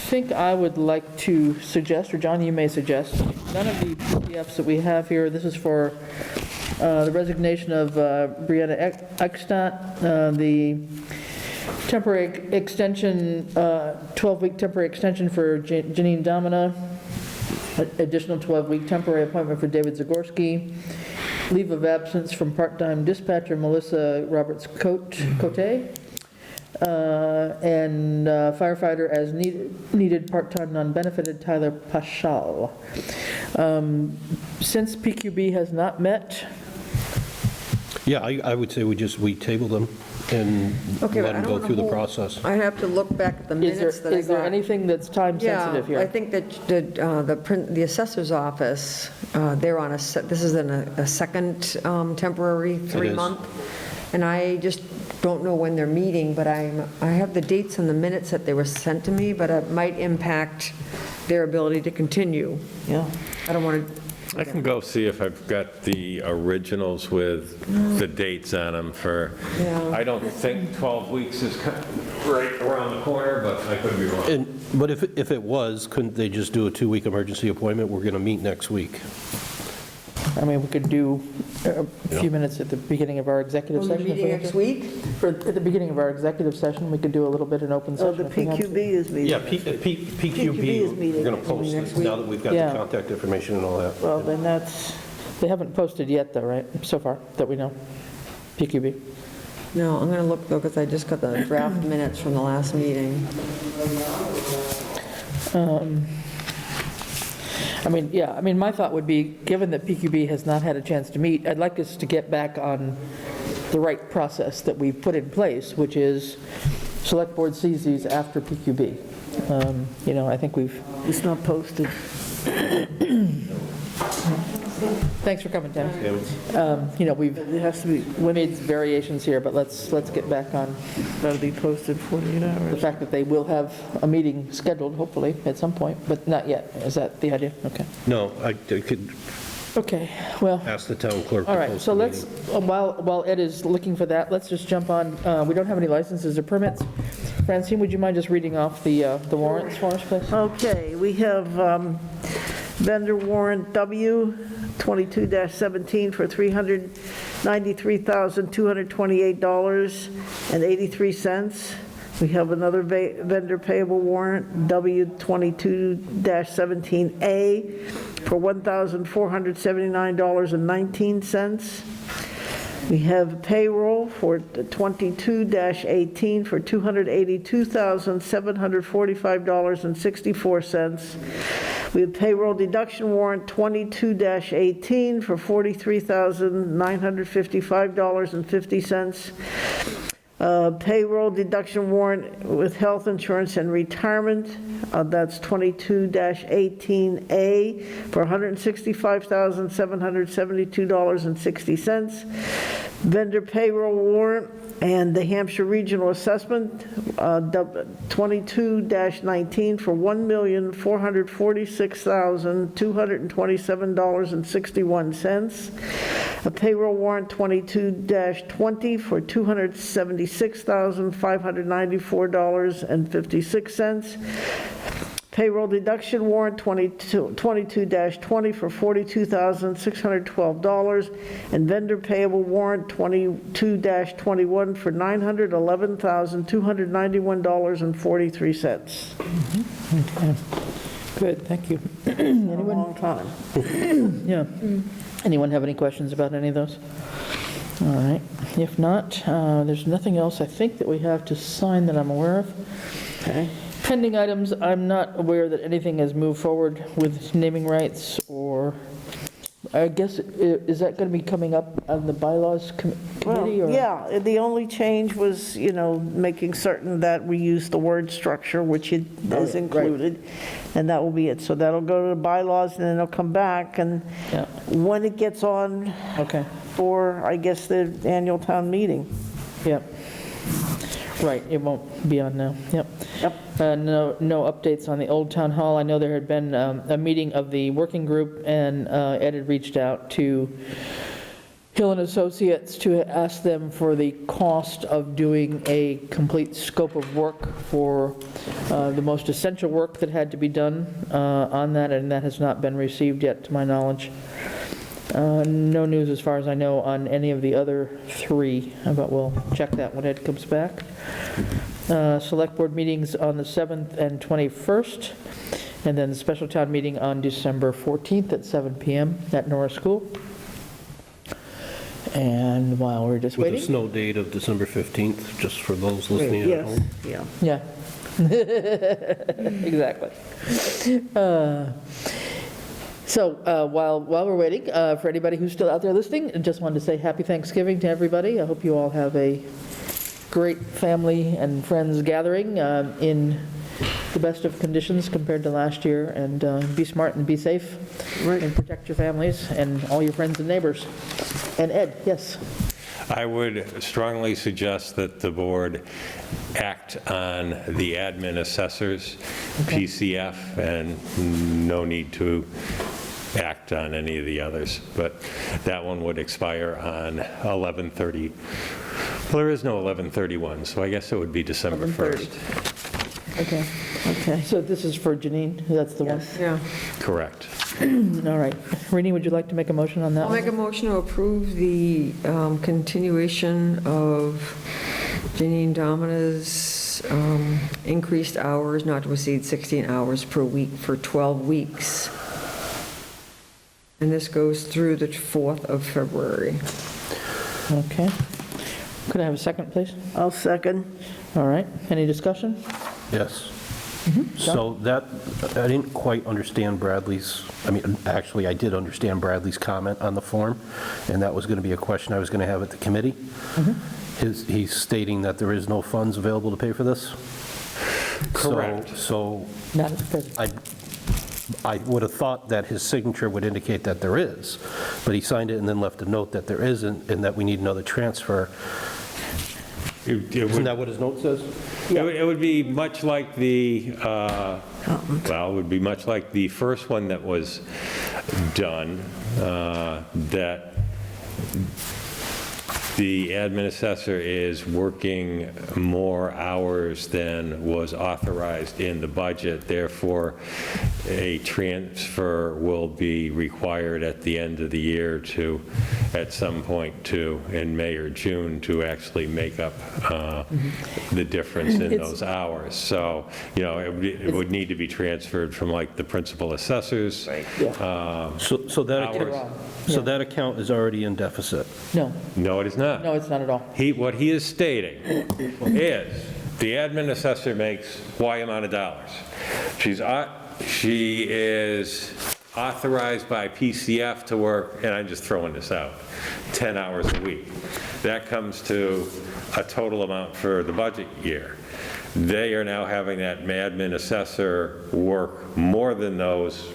think I would like to suggest, or John, you may suggest, none of the PDFs that we have here, this is for the resignation of Brianna Eckstadt, the temporary extension, 12-week temporary extension for Janine Domina, additional 12-week temporary appointment for David Zagorski, leave of absence from part-time dispatcher Melissa Roberts-Cote, and firefighter as needed part-time non-benefited Tyler Paschal. Since PQB has not met.
Yeah, I would say we table them and
Okay,
let
but I
them
don't
go
wanna
through the
hold-
process.
I have to look back at the minutes that I got.
Is there anything that's time-sensitive here?
Yeah, I think that the assessor's office, they're on this is a second temporary 3-month. And I just don't know when they're meeting, but I have the dates and the minutes that they were sent to me, but it might impact their ability to continue.
Yeah.
I don't want to.
I can go see if I've got the originals with the dates on them for, I don't think 12 weeks is right around the corner, but I could be wrong.
But if it was, couldn't they just do a 2-week emergency appointment? We're going to meet next week.
I mean, we could do a few minutes at the beginning of our executive
Are we
session. if
meeting
we have
next
to.
week?
At the beginning of our executive session, we could do a little bit in open
Oh,
session.
the
if we have to.
PQB is meeting.
Yeah, PQB,
is meeting.
we're going to post it now that we've got
Yeah.
the contact information and all that.
Well, then that's,
They haven't posted yet, though, right, so far, that we know? PQB?
No, I'm going to look, though, because I just got the draft minutes from the last meeting.
I mean, my thought would be, given that PQB has not had a chance to meet, I'd like us to get back on the right process that we've put in place, which is Select Board sees these after PQB. I think we've...
it's not posted.
Thanks for coming, Tim.
It has to be,
We made variations here, but let's get back on
that'll be posted 48
the
hours.
fact that they will have a meeting scheduled, hopefully, at some point, but not yet. Is that the idea? Okay.
No, I could
Okay, well...
ask the town clerk to
All right,
post
so
the
let's,
meeting.
while Ed is looking for that, let's just jump on, we don't have any licenses or permits. Francine, would you mind just reading off the warrants for us, please?
Okay, we have vendor warrant W 22-17 for $393,228.83. We have another vendor payable warrant, W 22-17A, for $1,479.19. We have payroll for 22-18 for $282,745.64. We have payroll deduction warrant 22-18 for $43,955.50. Payroll deduction warrant with health insurance and retirement, that's 22-18A for $165,772.60. Vendor payroll warrant and the Hampshire Regional Assessment, 22-19 for $1,446,227.61. A payroll warrant 22-20 for $276,594.56. Payroll deduction warrant 22-20 for $42,612, and vendor payable warrant 22-21 for $911,291.43.
Okay, good, thank you. Anyone?
A long time.
Yeah. Anyone have any questions about any of those? All right, if not, there's nothing else I think that we have to sign that I'm aware of.
Okay.
Pending items, I'm not aware that anything has moved forward with naming rights, or, I guess, is that going to be coming up on the bylaws committee? Or?
Yeah, the only change was, making certain that we use the word structure, which it is included, and that will be it. So that'll go to the bylaws, and then it'll come back, and when it gets on for, I guess, the annual town meeting.
Yep. Right, it won't be on now, yep. No updates on the Old Town Hall. I know there had been a meeting of the working group, and Ed had reached out to Hill and Associates to ask them for the cost of doing a complete scope of work for the most essential work that had to be done on that, and that has not been received yet, to my knowledge. No news, as far as I know, on any of the other three, but we'll check that when it comes back. Select Board meetings on the 7th and 21st, and then the special town meeting on December 14th at 7 PM at Norris School. And while we're just
With
waiting.
a snow date of December 15th, just for those listening at
Yes,
home.
yeah.
Yeah. Exactly. So while we're waiting, for anybody who's still out there listening, I just wanted to say Happy Thanksgiving to everybody. I hope you all have a great family and friends gathering in the best of conditions compared to last year, and be smart and be safe, and protect your families and all your friends and neighbors. And Ed, yes?
I would strongly suggest that the board act on the admin assessors, PCF, and no need to act on any of the others. But that one would expire on 11/30. Well, there is no 11/31, so I guess it would be December 1st.
Okay. Okay. So this is for Janine, that's the one?
Yeah.
Correct.
All right. Rini, would you like to make a motion on that
I'll
one?
make a motion to approve the continuation of Janine Domina's increased hours not to exceed 16 hours per week for 12 weeks. And this goes through the 4th of February.
Okay. Could I have a second, please?
I'll second.
All right. Any discussion?
Yes. So that, I didn't quite understand Bradley's, actually, I did understand Bradley's comment on the form, and that was going to be a question I was going to have at the committee. He's stating that there is no funds available to pay for this?
Correct.
So
Not at present.
I would have thought that his signature would indicate that there is, but he signed it and then left a note that there isn't, and that we need another transfer. Isn't that what his note says?
It would be much like the, well, it would be much like the first one that was done, that the admin assessor is working more hours than was authorized in the budget. Therefore, a transfer will be required at the end of the year to, at some point to, in May or June, to actually make up the difference in those hours. So, you know, it would need to be transferred from like the principal assessors.
So that account is already in deficit?
No.
No, it is not.
No, it's not at all.
What he is stating is the admin assessor makes Y amount of dollars. She is authorized by PCF to work, and I'm just throwing this out, 10 hours a week. That comes to a total amount for the budget year. They are now having that admin assessor work more than those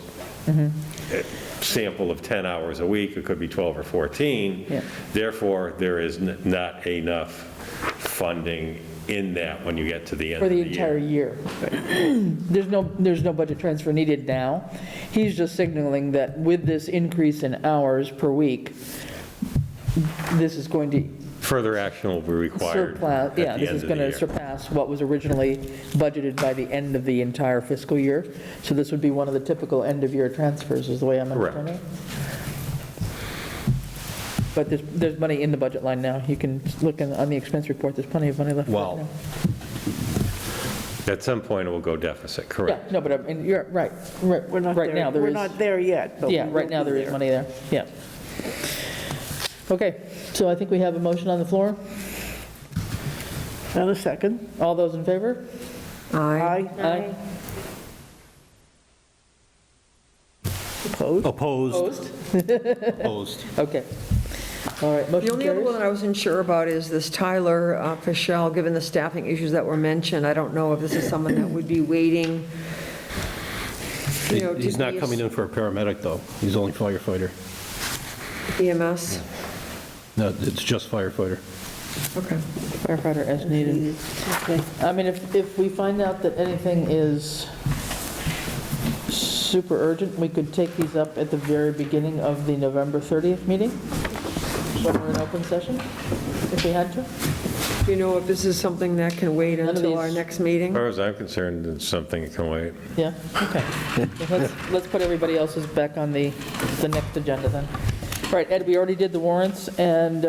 sample of 10 hours a week. It could be 12 or 14.
Yeah.
Therefore, there is not enough funding in that when you get to the end
For
of
the
the
entire year. There's no budget transfer needed now. He's just signaling that with this increase in hours per week, this is going to
Further action will be required
surpass,
at the
yeah, this
end
is
of
going
the
to
year.
surpass what was originally budgeted by the end of the entire fiscal year. So this would be one of the typical end-of-year transfers, is the way I'm
Correct.
understanding it. But there's money in the budget line now. You can look on the expense report, there's plenty of money left.
Wow.
Right now.
At some point, it will go deficit, correct?
Yeah, no, but I mean, you're right.
We're not
Right
there.
now, there
We're
is.
not there yet, but
Yeah,
we
right
will
now
be
there is money there, yeah. Okay, so I think we have a motion on the floor.
And a second.
All those in favor?
Aye.
Aye.
Opposed?
Opposed? Opposed.
Okay. All right,
The
motion
only other one
carries.
that I wasn't sure about is this Tyler Fischel, given the staffing issues that were mentioned. I don't know if this is someone that would be waiting, you know, to
He's not
be a
coming in for a paramedic, though. He's only firefighter.
EMS?
No, it's just firefighter.
Okay.
Firefighter as needed. Okay. I mean, if we find out that anything is super urgent, we could take these up at the very beginning of the November 30th meeting. when we're in open session, if we had to?
Do you know if this is something that can wait
None of
until our
these-
next meeting?
As far as I'm concerned, it's something that can wait.
Yeah, okay. Let's put everybody else's back on the next agenda then. All right, Ed, we already did the warrants, and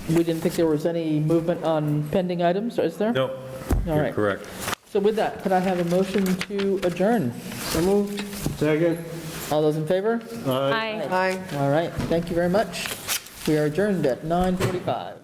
we didn't think there was any movement on pending items, is there?
No,
All
you're
right.
correct.
So with that, could I have a motion to adjourn?
So moved.
Second.
All those in favor?
Aye.
Aye.
All right, thank you very much. We are adjourned at 9:45.